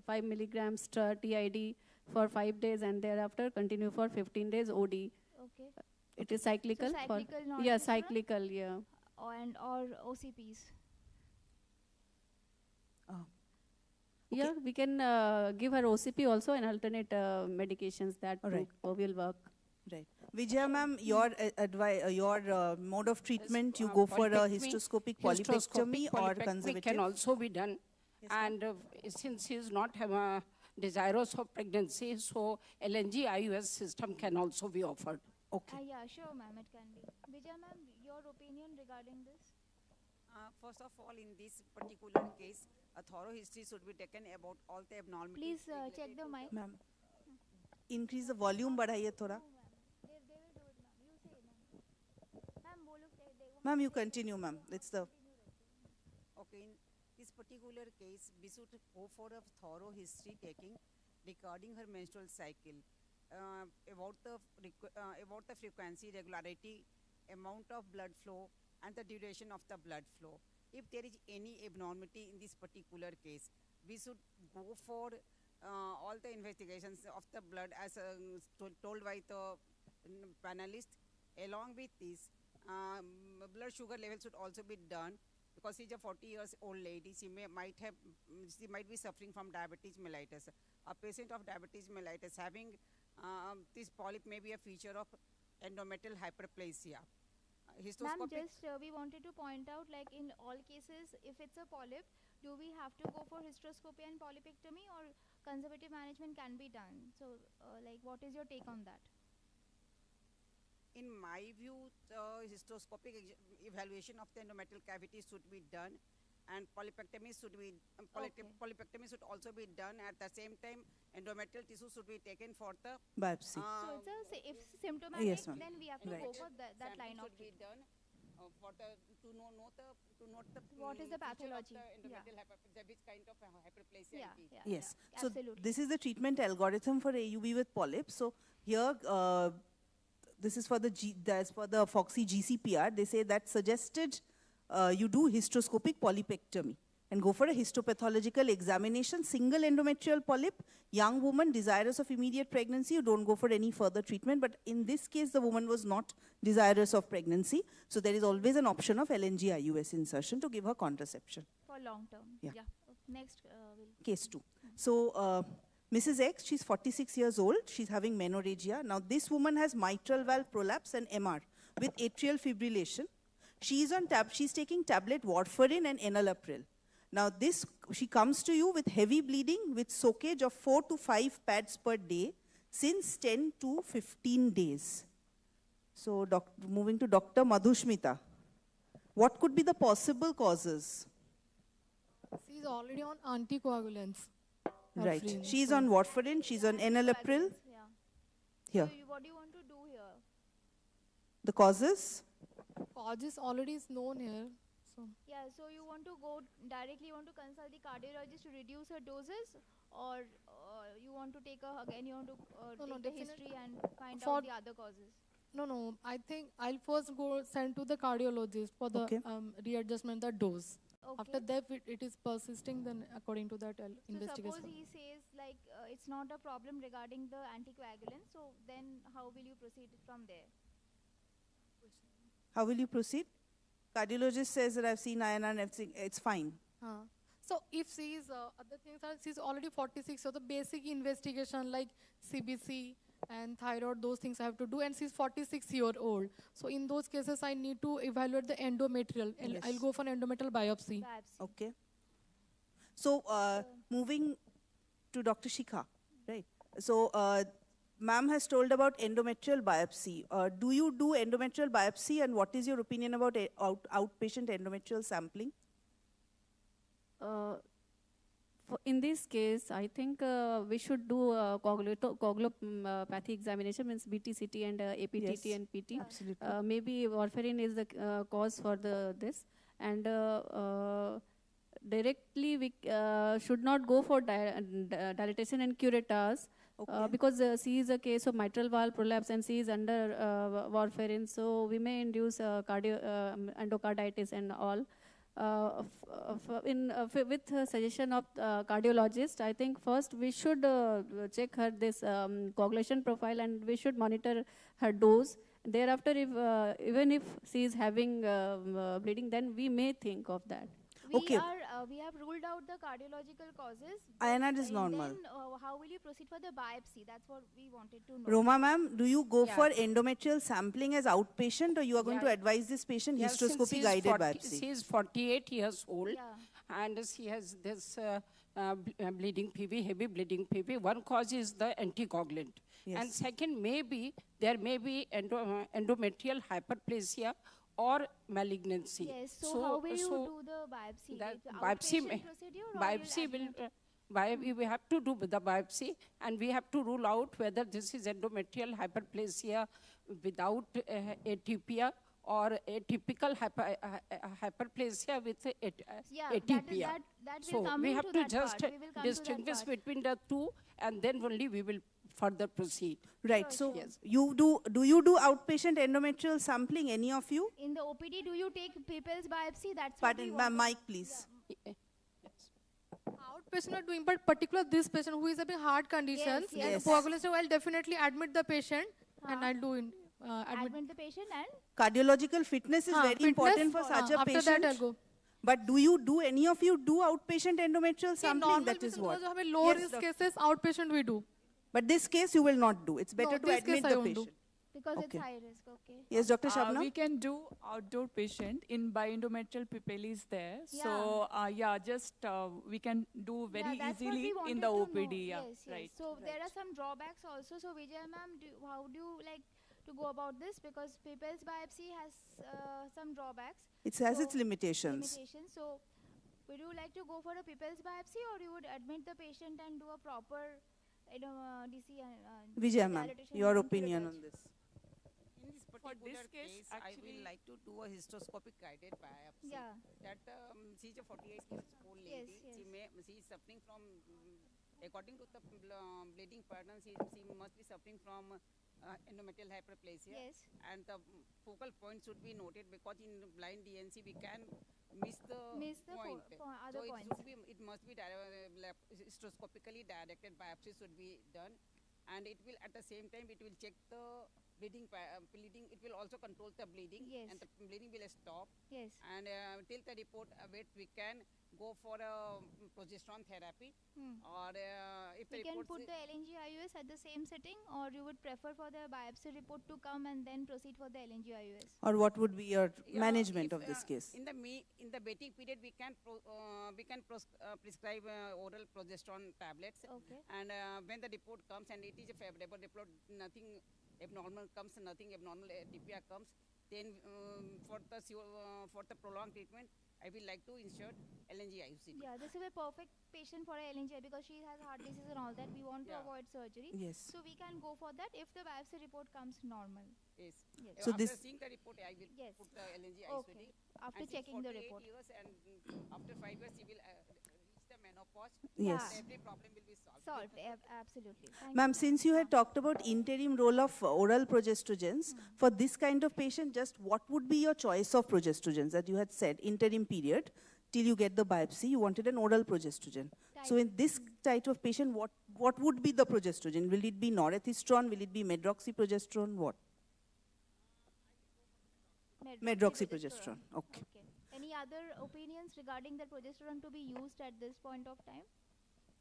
5 milligrams TID for 5 days and thereafter continue for 15 days OD. Okay. It is cyclical. So cyclical Yeah, norethistron? cyclical, yeah. Or OCPs. Yeah, we can give her OCP also and alternate medications that will work. Right. Vijaya ma'am, your mode of treatment, you go for a hysteroscopic polypectomy or conservative? Can also be done. Yes, and since he is not desirous of pregnancy, so LNG IUS system can also be offered. Okay. Yeah, sure, ma'am, it can be. Vijaya ma'am, your opinion regarding this? First of all, in this particular case, a thorough history should be taken about all the abnormalities. Please check the mic. Ma'am, increase the volume, badhaiye thoda. Ma'am, you continue, ma'am. It's the. Okay, in this particular case, we should go for a thorough history taking regarding her menstrual cycle, about the frequency, regularity, amount of blood flow, and the duration of the blood flow. If there is any abnormality in this particular case, we should go for all the investigations of the blood as told by the panelist. Along with this, blood sugar level should also be done because she's a 40-year-old lady. She might be suffering from diabetes mellitus. A patient of diabetes mellitus having this polyp may be a feature of endometrial hyperplasia. Ma'am, just we wanted to point out, like in all cases, if it's a polyp, do we have to go for hysteroscopy and polypectomy, or conservative management can be done? So, like, what is your take on that? In my view, hysteroscopic evaluation of the endometrial cavity should be done, and polypectomy should be polypectomy should also be done. At the same time, endometrial tissue should be taken for the biopsy. So if symptomatic, yes, then we have to go for that line of treatment. Done for the to note the what is the pathology of the endometrial which kind of hyperplasia it is. Yes. So absolutely. this is the treatment algorithm for AUB with polyps. So here, this is for the Fogsi GCPR. They say that suggested you do hysteroscopic polypectomy and go for a histopathological examination. Single endometrial polyp, young woman desirous of immediate pregnancy, you don't go for any further treatment. But in this case, the woman was not desirous of pregnancy. So there is always an option of LNG IUS insertion to give her contraception. For long term. Yeah. Next, Case 2. So Mrs. X, she's 46 years old. She's having menorrhagia. Now this woman has mitral valve prolapse and MR with atrial fibrillation. She's taking tablet warfarin and enalapril. Now she comes to you with heavy bleeding with soakage of 4 to 5 pads per day since 10 to 15 days. So moving to Dr. Madhushmita, what could be the possible causes? She's already on anticoagulants. Right. Warfarin, She's so- on warfarin, she's on enalapril. Here. So what do you want to do here? The causes? Cause is already is known here. So Yeah, so you want to go directly, you want to consult the cardiologist to reduce her doses, or you want to take you want to No, take the definitely. history and find For- out the other causes? no, I think I'll first go send to the cardiologist for the Okay. readjustment the dose. Okay. After that, it is persisting. Then according to that, I'll So investigate. suppose he says like it's not a problem regarding the anticoagulant, so then how will you proceed from there? How will you proceed? Cardiologist says that I've seen INR and everything, it's fine. So if she's other things are she's already 46, so the basic investigation like CBC and thyroid, those things I have to do, and she's 46-year-old. So in those cases, I need to evaluate the endometrial. Yes. I'll go for an endometrial biopsy. Okay. So moving to Dr. Shikha, right? So ma'am has told about endometrial biopsy. Do you do endometrial biopsy, and what is your opinion about outpatient endometrial sampling? In this case, I think we should do coagulopathy examination, means BTCT and APTT Yes, and PT. absolutely. Maybe warfarin is the cause for this. And directly we should not go for dilatation and curettage, because C is a case of mitral valve prolapse and C is under warfarin, so we may induce endocarditis and all. With suggestion of cardiologist, I think first we should check her this coagulation profile, and we should monitor her dose. Thereafter, if even if she is having bleeding, then we may think of that. Okay. We have ruled out the cardiological causes. INR is and normal. Then how will you proceed for the biopsy? That's what we wanted to know. Roma ma'am, do you go for endometrial sampling as outpatient, or you are going to advise this patient hysteroscopy guided biopsy? She is 48 years old, and she has this bleeding PV, heavy bleeding PV. One cause is the anticoagulant. Yes. And second, there may be endometrial hyperplasia or malignancy. Yes, so how will you do the biopsy? That Like biopsy outpatient procedure, or we have to do the biopsy, and we have to rule out whether this is endometrial hyperplasia without atypia or atypical hyperplasia with atypia. That So will come we have into to that just part. We will come to that distinguish part. between the two, and then only we will further proceed. Right. So you do you do outpatient endometrial sampling? Any of you? In the OPD, do you take people's biopsy? That's Pardon, ma'am, mic please. Outpatient are doing, but particular this patient who is having heart conditions, yes. coagulation, I'll definitely admit the patient and I'll do in Admit the patient and Cardiological fitness is very important for such a after patient. that I'll go. But do you do, any of you do outpatient endometrial sampling? That is what. Because of low risk cases, outpatient we do. But this case you will not do. It's better No, to this admit case I the won't do. patient. because Okay. it's high risk. Okay. Yes, Dr. Shabnam? We can do outdoor patient in endometrial papilla is there. Yeah. So just we can do very that's what easily we in the wanted to know. OPD. Yeah, Yes, yes. right. So there are some drawbacks also. So Vijay ma'am, how do you like to go about this? Because people's biopsy has some drawbacks. It has its limitations. So would you like to go for a people's biopsy, or you would admit the patient and do a proper, DC? Vijay ma'am, dilatation your and opinion curettage? on this. In this For particular this case, I actually- will like to do a hysteroscopic guided biopsy. Yeah. That she is a 48 years old lady. Yes, She is suffering from, according to the bleeding pattern, she must be suffering from endometrial hyperplasia. Yes. And the focal point should be noted, because in blind DNC we can miss the point. other So points. it must be hysteroscopically directed biopsy should be done. And it will, at the same time, it will check the bleeding. It will also control the bleeding, Yes. and the bleeding will stop. Yes. And till the report awaits, we can go for a progesterone therapy. Or if the We can report put the LNG-IUS at the same setting, or you would prefer for the biopsy report to come and then proceed for the LNG-IUS? Or what would be your management of this case? in the waiting period, we can prescribe oral progesterone tablets. Okay. And when the report comes and it is a favorable report, nothing abnormal comes, nothing abnormal DPR comes, then for the prolonged treatment, I will like to insert LNG-IUCD. Yeah, this is a perfect patient for a LNG because she has heart disease and all that. We want to avoid surgery. Yes. So we can go for that if the biopsy report comes normal. Yes. So after this- seeing the report, I will put the LNG-IUCD. Okay. After And she's checking the 48 report. years, and after 5 years, she will reach the menopause. Yes. And every problem will be solved. Absolutely. Thank Ma'am, you. since you had talked about interim role of oral progestrogens, for this kind of patient, just what would be your choice of progestrogens that you had said, interim period, till you get the biopsy, you wanted an oral progestrogen. So in this type of patient, what would be the progestrogen? Will it be norethistron? Will it be medroxyprogesterone? What? Medroxyprogesterone. Okay. Any other opinions regarding the progesterone to be used at this point of time?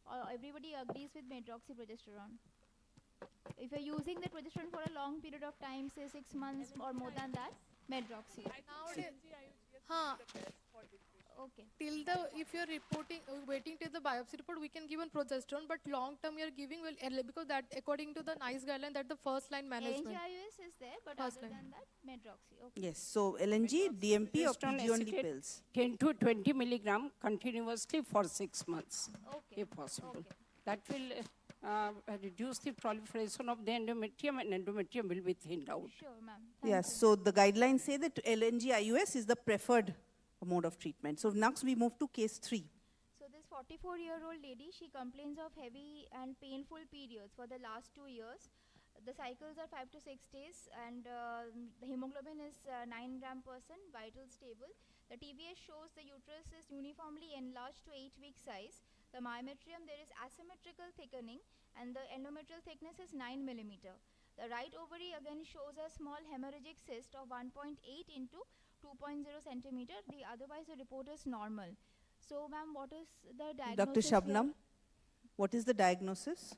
Or everybody agrees with medroxyprogesterone? If you're using the progesterone for a long period of time, say 6 months or more than that, medroxy. Okay. Till the, if you're reporting, waiting till the biopsy report, we can give on progesterone, but long term you're giving, well, because that according to the NICE guideline, that the first line management. LNGIUS is there, but First other line. than that, medroxy. Okay. Yes, so LNG, DMP or Progesterone PG only acetate, pills? 10 to 20 milligram continuously for 6 months, Okay. if possible. Okay. That will reduce the proliferation of the endometrium, and endometrium will be thinned out. Sure, ma'am. Yes, so the guidelines say that LNG IUS is the preferred mode of treatment. So next we move to case 3. So this 44-year-old lady, she complains of heavy and painful periods for the last 2 years. The cycles are 5 to 6 days, and the hemoglobin is 9 gram %, vital stable. The TVS shows the uterus is uniformly enlarged to 8-week size. The myometrium, there is asymmetrical thickening, and the endometrial thickness is 9 millimeter. The right ovary again shows a small hemorrhagic cyst of 1.8 into 2.0 centimeter. The otherwise the report is normal. So, ma'am, what is the diagnosis? Dr. Shabnam, what is the diagnosis?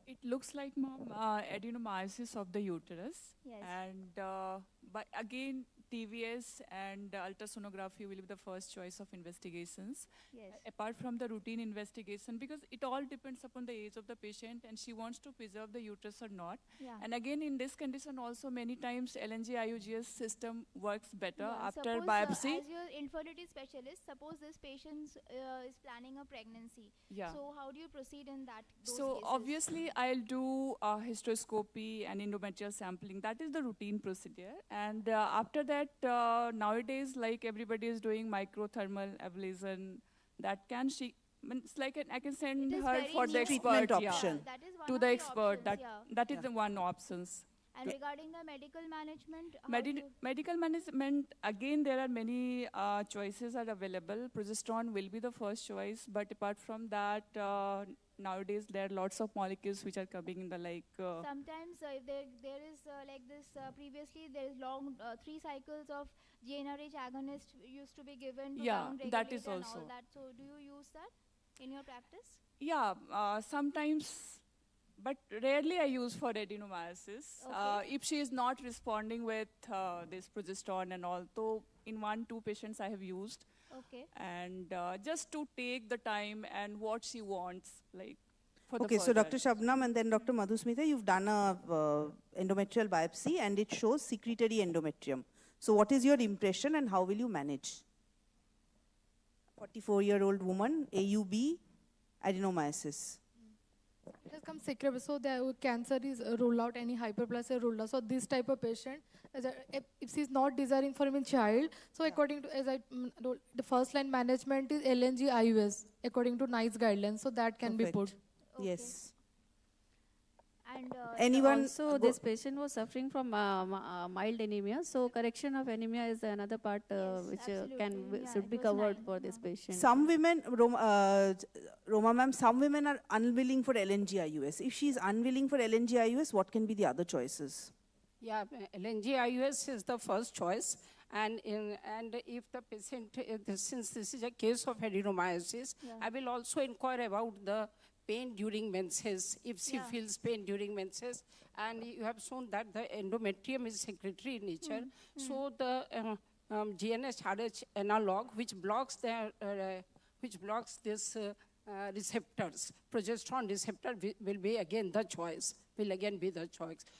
It looks like, ma'am, adenomyosis of the uterus. Yes. And but again, TVS and ultrasonography will be the first choice of investigations. Yes. Apart from the routine investigation, because it all depends upon the age of the patient and she wants to preserve the uterus or not. Yeah. And again, in this condition also many times LNG-IUGS system works better Yeah, after suppose, biopsy. as your infertility specialist, suppose this patient is planning a pregnancy. Yeah. So how do you proceed in that? Those So cases? obviously I'll do hysteroscopy and endometrial sampling. That is the routine procedure. And after that, nowadays, like everybody is doing microthermal ablation, that can it's like I can send It is her very for the new. Treatment expert. option. That is one To of the the expert. options, That is Yeah. the one options. And regarding the medical management, how Medical management, again, there are many choices are available. Progesterone will be the first choice, but apart from that, nowadays there are lots of molecules which are coming in the like. sometimes there is like this, previously there is long 3 cycles of GnRH agonist used to be given to Yeah, down that is regulate and also. all that. So do you use that in your practice? Yeah, sometimes, but rarely I use for adenomyosis. Okay. If she is not responding with this progesterone and all, so in 1-2 patients I have used. Okay. And just to take the time and what she wants, like for the Okay, so further. Dr. Shabnam and then Dr. Madhusmita, you've done a endometrial biopsy and it shows secretory endometrium. So what is your impression and how will you manage? 44-year-old woman, AUB, adenomyosis. It has come secret, so the cancer is ruled out, any hyperplasia ruled out. So this type of patient, if she's not desiring for a child, so according to, as I told, the first line management is LNG IUS, according to NICE guidelines, so that can be put. Yes. And Anyone? Also, this patient was suffering from mild anemia. So correction of anemia is another part which should be covered for this patient. Some women, Roma ma'am, some women are unwilling for LNG-IUS. If she is unwilling for LNG-IUS, what can be the other choices? Yeah, LNG-IUS is the first choice. And if the patient, since this is a case of adenomyosis, I will also inquire about the pain during menses, if she feels pain during menses. And you have shown that the endometrium is secretory in nature. So the GnRH analog, which blocks this receptors, progesterone receptor will be again the choice,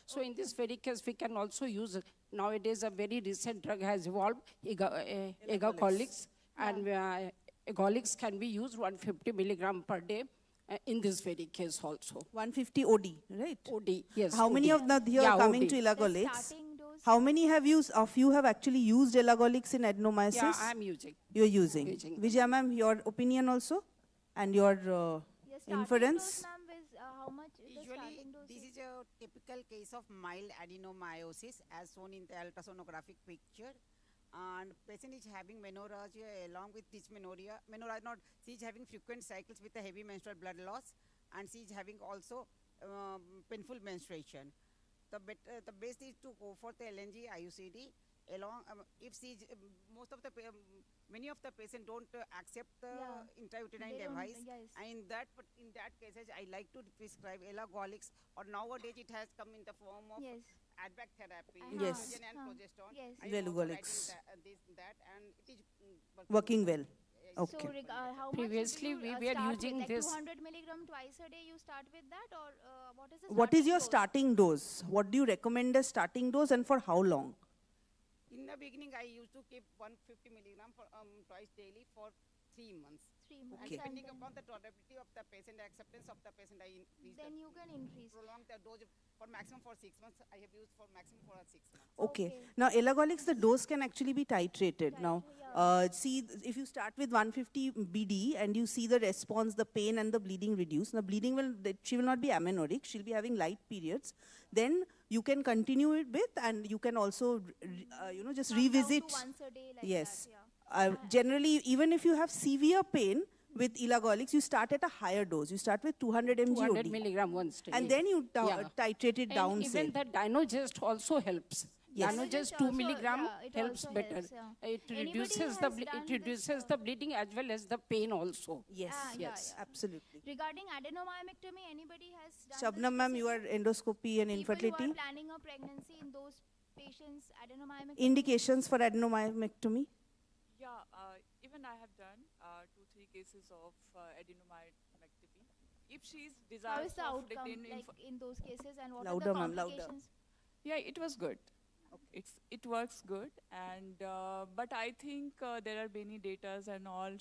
So in this very case, we can also use, nowadays a very recent drug has evolved, egacolics, and egolics can be used 150 milligram per day. In this very case also. 150 OD, right? OD, yes. How many of the here coming OD. to elagolics? How many of you have actually used elagolics in adenomyosis? Yeah, I'm using. You're using. Vijaya ma'am, your opinion also? And your inference? How much is the Usually, starting dose? this is a typical case of mild adenomyosis as shown in the ultrasonographic picture. And patient is having menorrhagia along with dysmenorrhea. She is having frequent cycles with a heavy menstrual blood loss, and she is having also painful menstruation. The best is to go for the LNG IUCD. If she is, many of the patients don't accept the intrauterine device, and in that cases, I like to prescribe elagolics, or nowadays it has come in the form of advac therapy, Yes. estrogen and progesterone. Yes. I am also Relugolix. writing that, and it is Working well. Yes. Okay. So how Previously, much do you, we were start using with, like this- 200 milligram twice a day, you start with that, or what is the What is starting your dose? starting dose? What do you recommend as starting dose and for how long? In the beginning, I used to keep 150 milligram for twice daily for 3 months. 3 months. And Okay. depending upon the tolerability of the patient, the acceptance of the patient, I increase Then you can increase. prolong the dose for maximum for 6 months. I have used for maximum for 6 months. Okay. Now, elagolix, the dose can actually be titrated. Now, see, if you start with 150 BD and you see the response, the pain and the bleeding reduce. Now, bleeding she will not be amenorrheic. She'll be having light periods. Then you can continue it with, and you can also, just Come down to revisit. once a day like Yes. that, yeah. Generally, even if you have severe pain with elagolix, you start at a higher dose. You start with 200 mg 200 OD. milligram once daily. And then you titrate it And down, say. even the Dynogest also helps. Yes. Dynogest Dynogest 2 also, milligram yeah, it helps also better. helps, yeah. It Anybody reduces has the done it reduces the bleeding as well as the pain also. Yes, yes, absolutely. Regarding adenomyomectomy, anybody has done this Shabnam ma'am, you are endoscopy and people infertility. who are planning a pregnancy in those patients, adenomyomectomy? Indications for adenomyomectomy? Yeah, even I have done 2-3 cases of adenomyomectomy. If she's How desirous is the of outcome retaining like in those cases, and what Louder, are the ma'am, louder. complications? Yeah, it was good. It works good, and but I think there are many datas and all.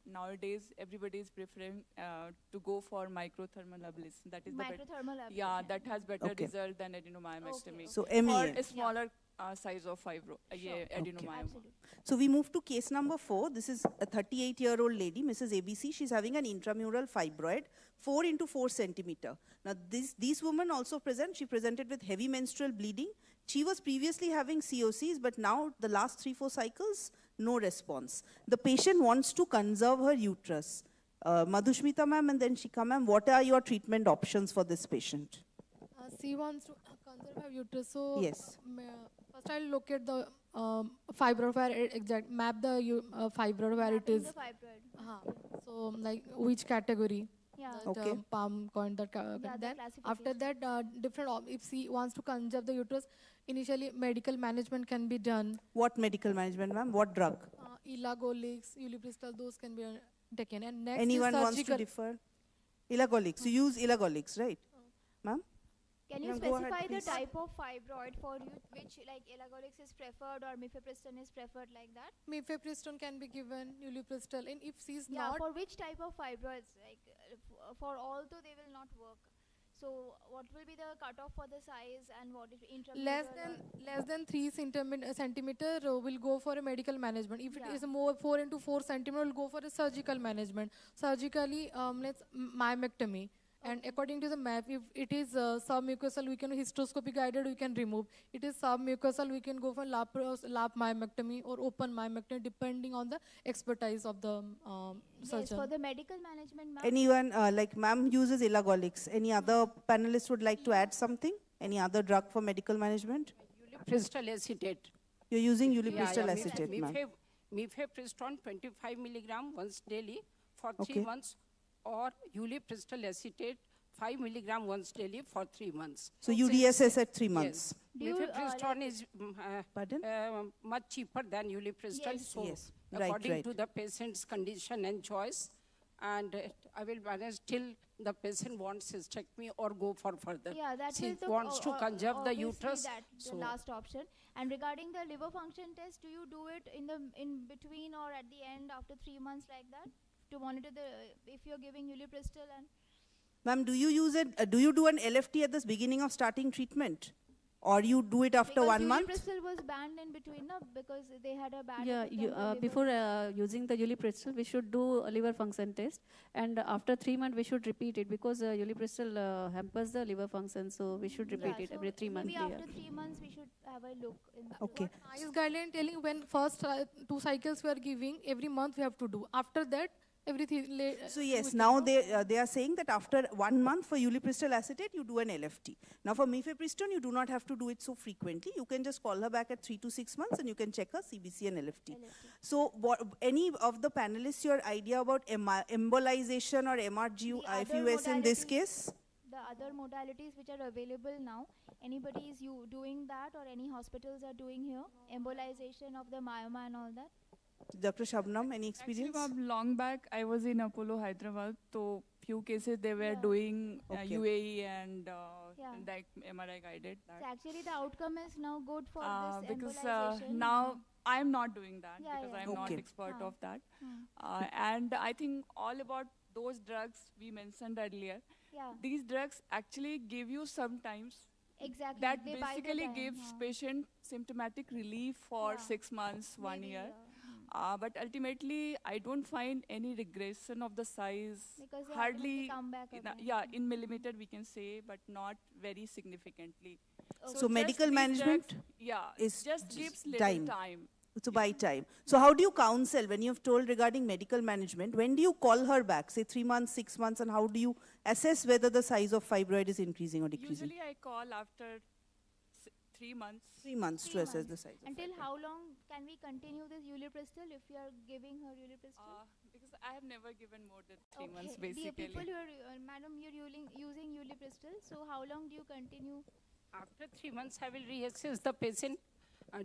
Nowadays, everybody is preferring to go for microthermal ablation. That is Microthermal yeah, ablation. that has better Okay. result than adenomyomectomy. So, for MEA. a smaller size of adenomyoma. So we move to case number 4. This is a 38-year-old lady, Mrs. ABC. She's having an intramural fibroid, 4 into 4 centimeter. Now these women also present. She presented with heavy menstrual bleeding. She was previously having COCs, but now the last 3-4 cycles, no response. The patient wants to conserve her uterus. Madhushmita ma'am and then Shika ma'am, what are your treatment options for this patient? She wants to conserve her uterus. So Yes. First I'll locate the fibroid where exact map the fibroid where it is. The fibroid. So like which category? Yeah. That, Okay. palm coin that. Yeah, the Then after that, if she wants to conserve the uterus, initially medical management can be done. What medical management ma'am? What drug? Elagolix, ulipristal, those can be taken. And next Anyone is wants to surgical. defer? Elagolix. You use elagolix, right? Ma'am? Can you Yeah, go ahead, specify the please. type of fibroid for you, which like elagolix is preferred or mifepristone is preferred like that? Mifepristone can be given, ulipristal. And if she's Yeah, not, for which type of fibroids? Like for all, though they will not work. So what will be the cutoff for the size and what is intramural? less than 3 centimeter will go for a medical management. If it Yeah. is more 4 into 4 centimeter, will go for a surgical management. Surgically, let's myomectomy. And according to the map, if it is submucosal, we can hysteroscopy guided, we can remove. It is submucosal, we can go for lap myomectomy or open myomectomy, depending on the expertise of the Yes, surgeon. for the medical management, ma'am. Anyone, like ma'am uses elagolix. Any other panelists would like to add something? Any other drug for medical management? Ulipristal acetate. You're using ulipristal acetate, ma'am. Mifepristone 25 milligram once daily for 3 Okay. months, or ulipristal acetate 5 milligram once daily for 3 months. So UDSS at 3 months. Yes. Do you, Mifepristone is Pardon? much cheaper than ulipristal. Yes. So Yes. Right, according right. to the patient's condition and choice, and I will manage till the patient wants hysterectomy or go for further. Yeah, that She is the wants to conserve the obviously uterus. That the last option. And regarding the liver function test, do you do it in between or at the end after 3 months like that to monitor the if you're giving ulipristal and? Ma'am, do you use it? Do you do an LFT at the beginning of starting treatment? Or you do it after Because 1 month? ulipristal was banned in between, no? Because they had a bad Yeah, effect on the liver. before using the ulipristal, we should do a liver function test, and after 3 months we should repeat it because ulipristal hampers the liver function, so we should repeat it so every 3 months. maybe after 3 months we should have a look. Okay. ICE guideline telling when first 2 cycles we are giving, every month we have to do. After that, everything. So yes, now they are saying that after 1 month for ulipristal acetate, you do an LFT. Now for mifepristone, you do not have to do it so frequently. You can just call her back at 3 to 6 months and you can check her CBC and LFT. So any of the panelists, your idea about embolization or MRG, The other FUS in this modalities- case? The other modalities which are available now? Anybody is doing that, or any hospitals are doing here? Embolization of the myoma and all that? Dr. Shabnam, any experience? Actually, long back, I was in Apollo, Hyderabad. So few cases they were doing UAE and like MRI guided. So actually, the outcome is now good for this because embolization. now I'm not doing that Yeah, because yeah. I'm not expert of that. And I think all about those drugs we mentioned earlier. Yeah. These drugs actually give you sometimes Exactly. that They buy the basically time, gives patient symptomatic relief for 6 months, 1 year. But ultimately, I don't find any regression of the size. Because they hardly, come back in millimeter we can say, but not very significantly. So medical these management drugs, is just gives little time. So by time. So how do you counsel when you've told regarding medical management? When do you call her back? Say 3 months, 6 months, and how do you assess whether the size of fibroid is increasing or decreasing? Usually I call after 3 months. 3 months to assess the size. Until how long can we continue this ulipristal if you are giving her ulipristal? Because I have never given more than 3 months basically. The people who are, madam, you're using ulipristal, so how long do you continue? After 3 months, I will reassess the patient,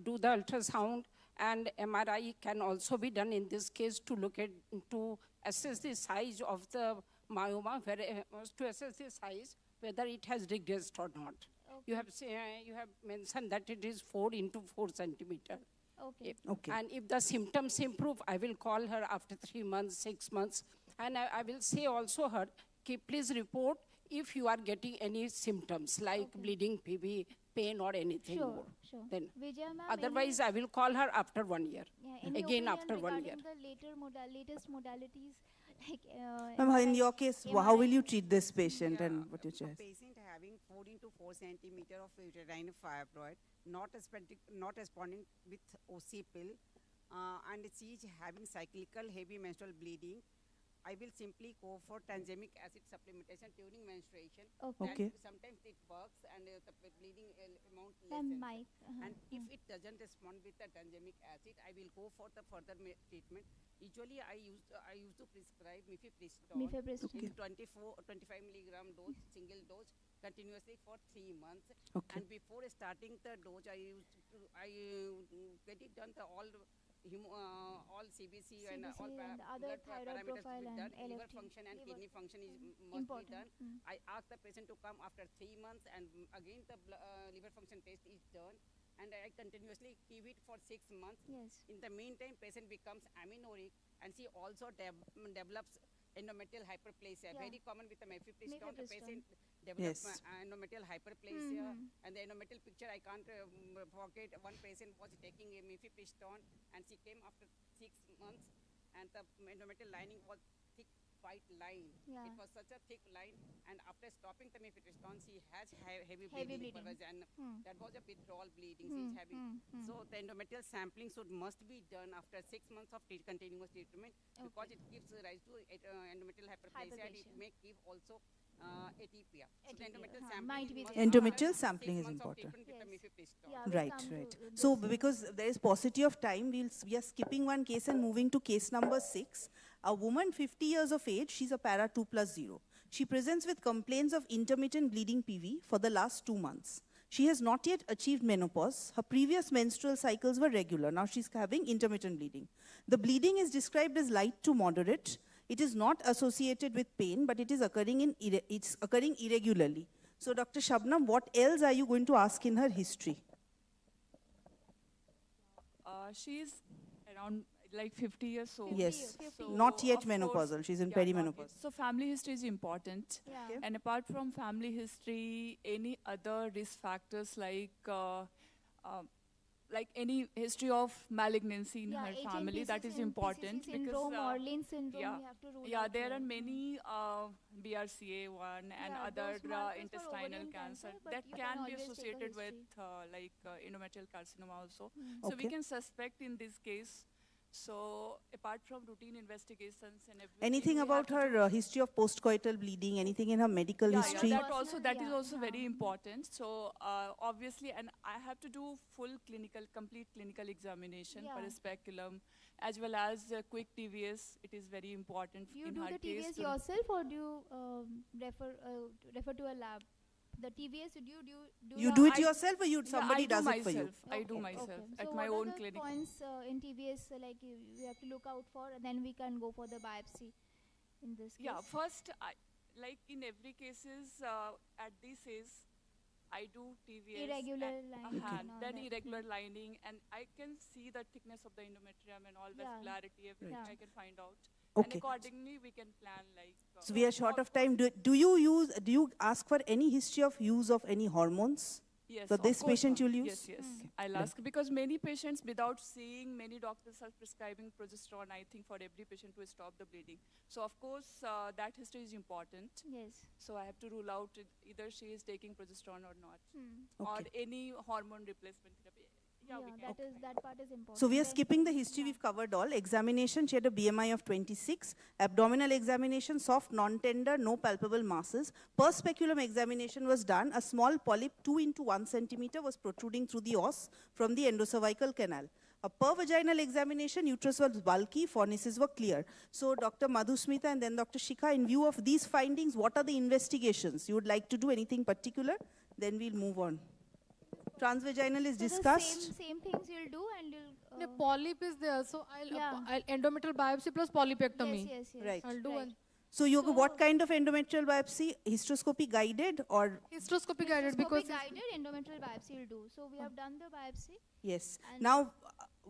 do the ultrasound, and MRI can also be done in this case to look at, to assess the size of the myoma, to assess the size, whether it has regressed or not. You have mentioned that it is 4 into 4 centimeter. Okay. And if the symptoms improve, I will call her after 3 months, 6 months, and I will say also her, please report if you are getting any symptoms like bleeding, PB, pain or anything more. Sure. Then Vijaya ma'am, otherwise, I will call her after 1 year. any Again opinion after 1 year. regarding the latest modalities like Ma'am, in your case, how MRI? will you treat this patient and what you A choose? patient having 4 into 4 centimeter of uterine fibroid, not responding with OC pill, and she is having cyclical heavy menstrual bleeding, I will simply go for tranexamic acid supplementation during menstruation. Okay. Sometimes it works and the bleeding amount And lessens. mic, And if it doesn't respond with the tranexamic acid, I will go for the further treatment. Usually, I used to prescribe mifepristone in 25 milligram dose, single dose, continuously for 3 months. Okay. And before starting the dose, I get it done all CBC and all other blood thyroid parameters profile to be done. and Liver LFT. function and Liver kidney function must be done. Important. I ask the patient to come after 3 months, and again the liver function test is done, and I continuously give it for 6 months. Yes. In the meantime, patient becomes amenorrheic, and she also develops endometrial hyperplasia. Very common with the mifepristone. The patient develops endometrial hyperplasia, and the endometrial picture I can't forget. One patient was taking a mifepristone, and she came after 6 months, and the endometrial lining was thick white line. Yeah. It was such a thick line, and after stopping the mifepristone, she has heavy Heavy bleeding. And that was a withdrawal bleeding. She is having. So the endometrial sampling must be done after 6 months of continuous treatment, because it gives rise to endometrial hyperplasia, and it may give also atypia. So the endometrial sampling Endometrial sampling is important. Right. So because there is paucity of time, we are skipping one case and moving to case number 6. A woman 50 years of age, she's a para 2+0. She presents with complaints of intermittent bleeding PV for the last 2 months. She has not yet achieved menopause. Her previous menstrual cycles were regular. Now she's having intermittent bleeding. The bleeding is described as light to moderate. It is not associated with pain, but it is occurring irregularly. So Dr. Shabnam, what else are you going to ask in her history? She is around like 50 years old. Yes, So not yet of course, menopausal. She's in not yet. perimenopause. So family history is important. Yeah. And apart from family history, any other risk factors like any history of malignancy in her family, that is important. PCC syndrome, Orleans syndrome, yeah, we have to rule yeah, out there here. are many BRCA1 and Yeah, other those markers for intestinal ovarian cancer cancer, but that you can can be always take a associated with history. endometrial carcinoma also. So we Okay. can suspect in this case. So apart from routine investigations and everything, Anything we have about to her do- history of postcoital bleeding, anything in her medical history? That is also very important. So obviously, and I have to do complete clinical examination per Yeah. speculum, as well as quick TVS. It is very important You in do her the case. TVS to- yourself, or do you refer to a lab? The TVS, do You do it yourself, or somebody I do does it for you? myself. I do myself at So my what own are the clinic. points in TVS like you have to look out for, and then we can go for the biopsy in this case? Yeah, first, like in every cases, at this age, I do TVS. Irregular and- lining and all then that. irregular lining, and I can see the thickness of the endometrium and all Yeah. vascularity, everything Right. I can find out. Okay. And accordingly, we can plan like. So we are short of time. Do you ask for any history of use of any hormones? Yes, For of this course, patient ma'am. you'll use? Yes, yes. Okay. I'll ask because many patients, without seeing, many doctors are prescribing progesterone, I think, for every patient to stop the bleeding. So, of course, that history is important. Yes. So, I have to rule out either she is taking progesterone or not, Hmm. or Okay. any hormone replacement therapy. Yeah, we can. That part is important. So we are Then- skipping the history, we've covered all. Examination, she had a BMI of 26. Abdominal examination, soft, non-tender, no palpable masses. Per speculum examination was done. A small polyp, 2 into 1 centimeter, was protruding through the os from the endocervical canal. A per vaginal examination, uterus was bulky, fornices were clear. So Dr. Madhusmita and then Dr. Shikha, in view of these findings, what are the investigations? You would like to do anything particular? Then we'll move on. Transvaginal is So the discussed. same things you'll do, and you'll. The polyp is there, so I'll Yeah. endometrial biopsy plus polypectomy. Yes, yes. Right. I'll do one. So you what kind of endometrial biopsy? Hysteroscopy guided or? Hysteroscopy guided because guided endometrial biopsy will do. So we have done the biopsy. Yes. And- Now,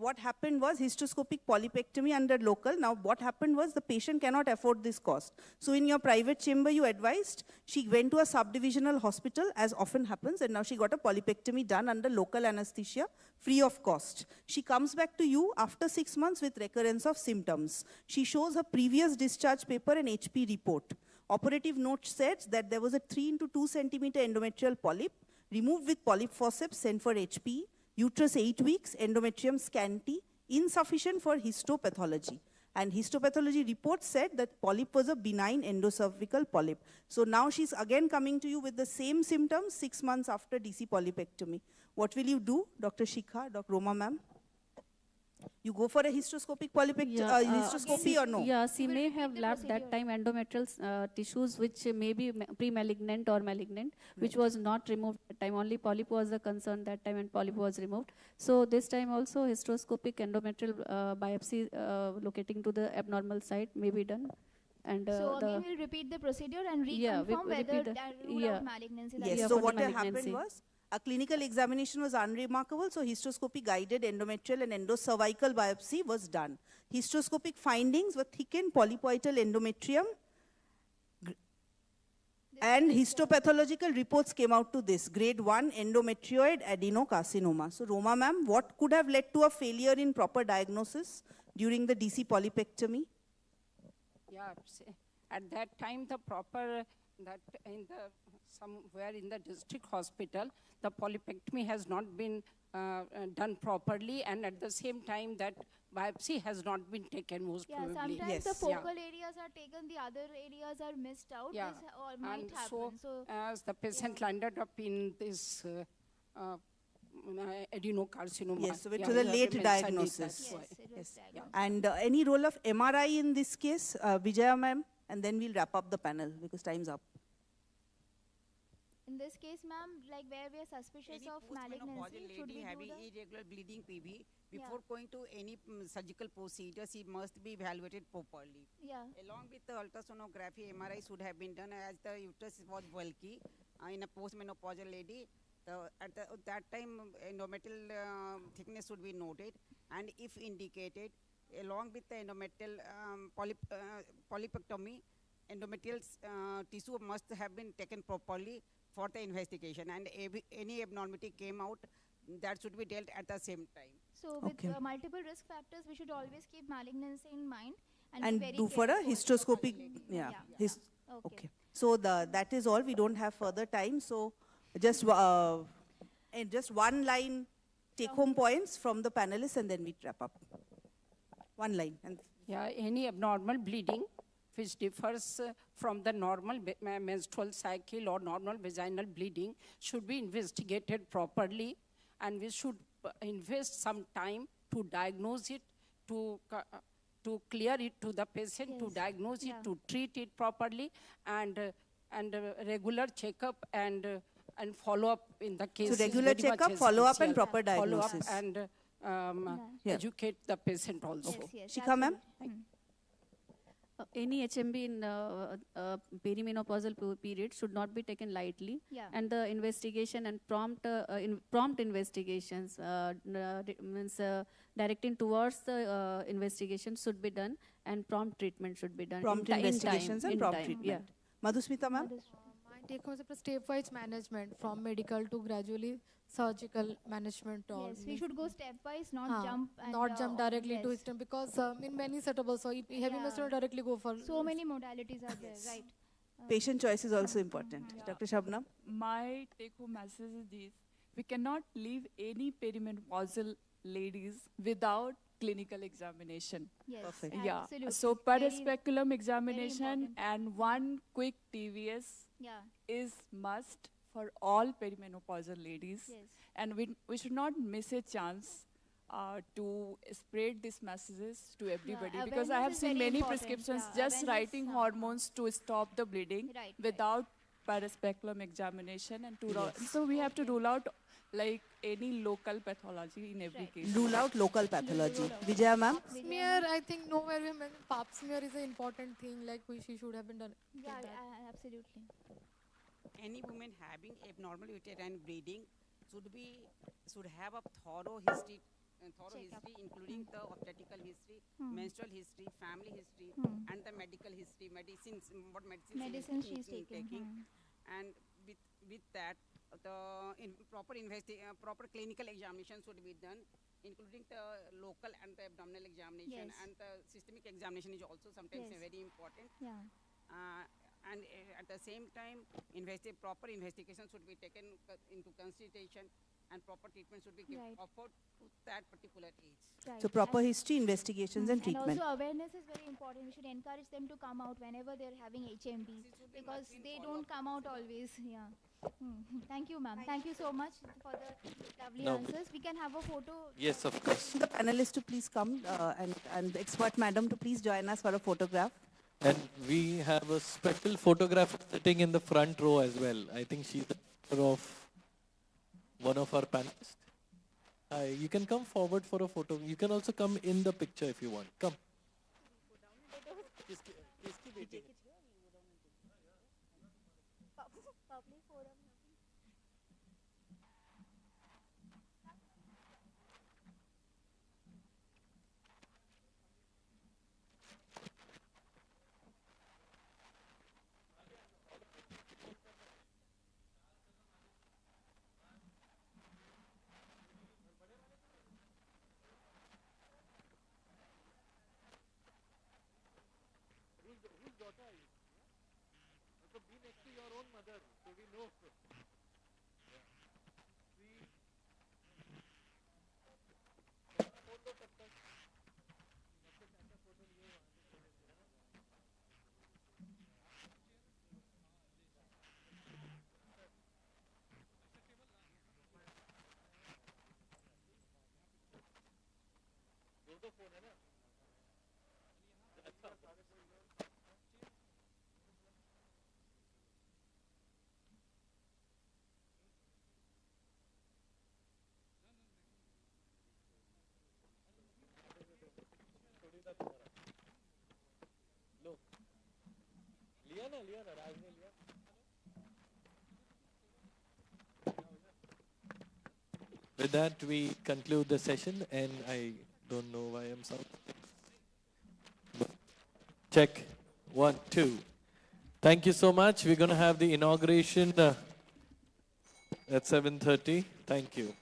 what happened was hysteroscopic polypectomy under local. Now, what happened was the patient cannot afford this cost. So in your private chamber, you advised, she went to a subdivisional hospital, as often happens, and now she got a polypectomy done under local anesthesia, free of cost. She comes back to you after 6 months with recurrence of symptoms. She shows her previous discharge paper and HP report. Operative note says that there was a 3 into 2 centimeter endometrial polyp, removed with polyp forceps, sent for HP. Uterus 8 weeks, endometrium scanty, insufficient for histopathology. And histopathology report said that polyp was a benign endocervical polyp. So now she's again coming to you with the same symptoms 6 months after DC polypectomy. What will you do, Dr. Shikha, Dr. Roma ma'am? You go for a hysteroscopic hysteroscopy or no? Yeah, she may have left that time endometrial tissues which may be pre-malignant or malignant, which was not removed that time. Only polyp was a concern that time and polyp was removed. So this time also hysteroscopic endometrial biopsy locating to the abnormal site may be done. And So again, we'll repeat the procedure and Yeah, we reconfirm whether repeat the- that rule yeah. out malignancy. that Yes, Yeah, so for the what had happened malignancy. was, a clinical examination was unremarkable, so hysteroscopy guided endometrial and endocervical biopsy was done. Hysteroscopic findings were thickened polypoidal endometrium, and histopathological reports came out to this, grade 1 endometrioid adenocarcinoma. So Roma ma'am, what could have led to a failure in proper diagnosis during the DC polypectomy? Yeah, at that time, the proper, that in the, somewhere in the district hospital, the polypectomy has not been done properly, and at the same time, that biopsy has not been taken most Yeah, probably. sometimes the focal areas are taken, the other areas are missed out. Yeah, This all might and happen. So, as the patient landed up in this adenocarcinoma. Yes, so it Yeah, was a you have late mentioned it, diagnosis. that's why. Yes. Yeah. And any role of MRI in this case, Vijaya ma'am, and then we'll wrap up the panel because time's up. in this case, ma'am, like where we are suspicious Any of postmenopausal malignancy, should lady we do having the? irregular bleeding PB, before going to any surgical procedure, she must be evaluated properly. Yeah. Along with the ultrasonography, MRI should have been done as the uterus was bulky in a postmenopausal lady. At that time, endometrial thickness should be noted, and if indicated, along with the endometrial polypectomy, endometrial tissue must have been taken properly for the investigation, and any abnormality came out, that should be dealt at the same time. So with Okay. multiple risk factors, we should always keep malignancy in mind and And be very do for a careful. hysteroscopic, yeah. Okay. So that is all. We don't have further time. So just and just one line take-home points from the panelists, and then we wrap up. One line. And yeah, any abnormal bleeding which differs from the normal menstrual cycle or normal vaginal bleeding should be investigated properly, and we should invest some time to diagnose it, to clear it to the patient, Yes. to diagnose Yeah. it, to treat it properly, and regular checkup and follow up in the case. So regular checkup, follow up, and proper Follow up diagnosis. and Yeah. educate the patient also. Yes, yes, Shikha ma'am? Any HMB in perimenopausal period should not be taken lightly, Yeah. and the investigation and prompt investigations means directing towards the investigation should be done, and prompt treatment should be done. Prompt in investigations time, and in prompt time, treatment. Yeah. Madhusmita ma'am? My take home is a stepwise management from medical to gradually surgical management. Or Yes, we should go stepwise, not हाँ, jump. And, not jump directly to yes. extreme, because in many setups also heavy Yeah. menstrual directly go for. So many modalities are there, right? Patient choice is also important. Dr. Shabnam? My take-home message is this: we cannot leave any perimenopausal ladies without clinical examination. Yes, Perfect. Yeah. absolutely. So Very- perispeculum examination important. and one quick TVS Yeah. is must for all perimenopausal ladies. Yes. And we should not miss a chance to spread these messages to everybody, because I awareness have is seen very many important. prescriptions Yeah, just awareness, writing hormones to stop the bleeding Right, right. without perispeculum examination, and Yes. so we have to rule out like any local pathology in every case. Rule out local pathology. Vijaya ma'am? Smear, I think nowhere we mentioned pap smear is an important thing, like she should have been done. Yeah, absolutely. Any woman having abnormal uterine bleeding should have a thorough history, including the obstetrical history, menstrual history, family history, and the medical history, what medicines she is taking. And with that, the proper clinical examination should be done, including the local and the abdominal examination, Yes. and the systemic examination is also sometimes Yes. very important. Yeah. And at the same time, proper investigation should be taken into consideration, and proper treatment should be Right. offered to that particular age. Right. So proper And- history, investigations, and treatment. And also awareness is very important. We should encourage them to come out whenever they're having HMB, because they don't come out always. Yeah. Thank you, ma'am. Thank you so much for the lovely No. answers. We can have a photo. Yes, of course. The panelists to please come and the expert madam to please join us for a photograph. And we have a special photographer sitting in the front row as well. I think she's the daughter of one of our panelists. You can come forward for a photo. You can also come in the picture if you want. Come. Whose daughter are you? So be next to your own mother, so we know. With that, we conclude the session, and I don't know why I'm sorry. Check. 1, 2. Thank you so much. We're going to have the inauguration at 7:30. Thank you.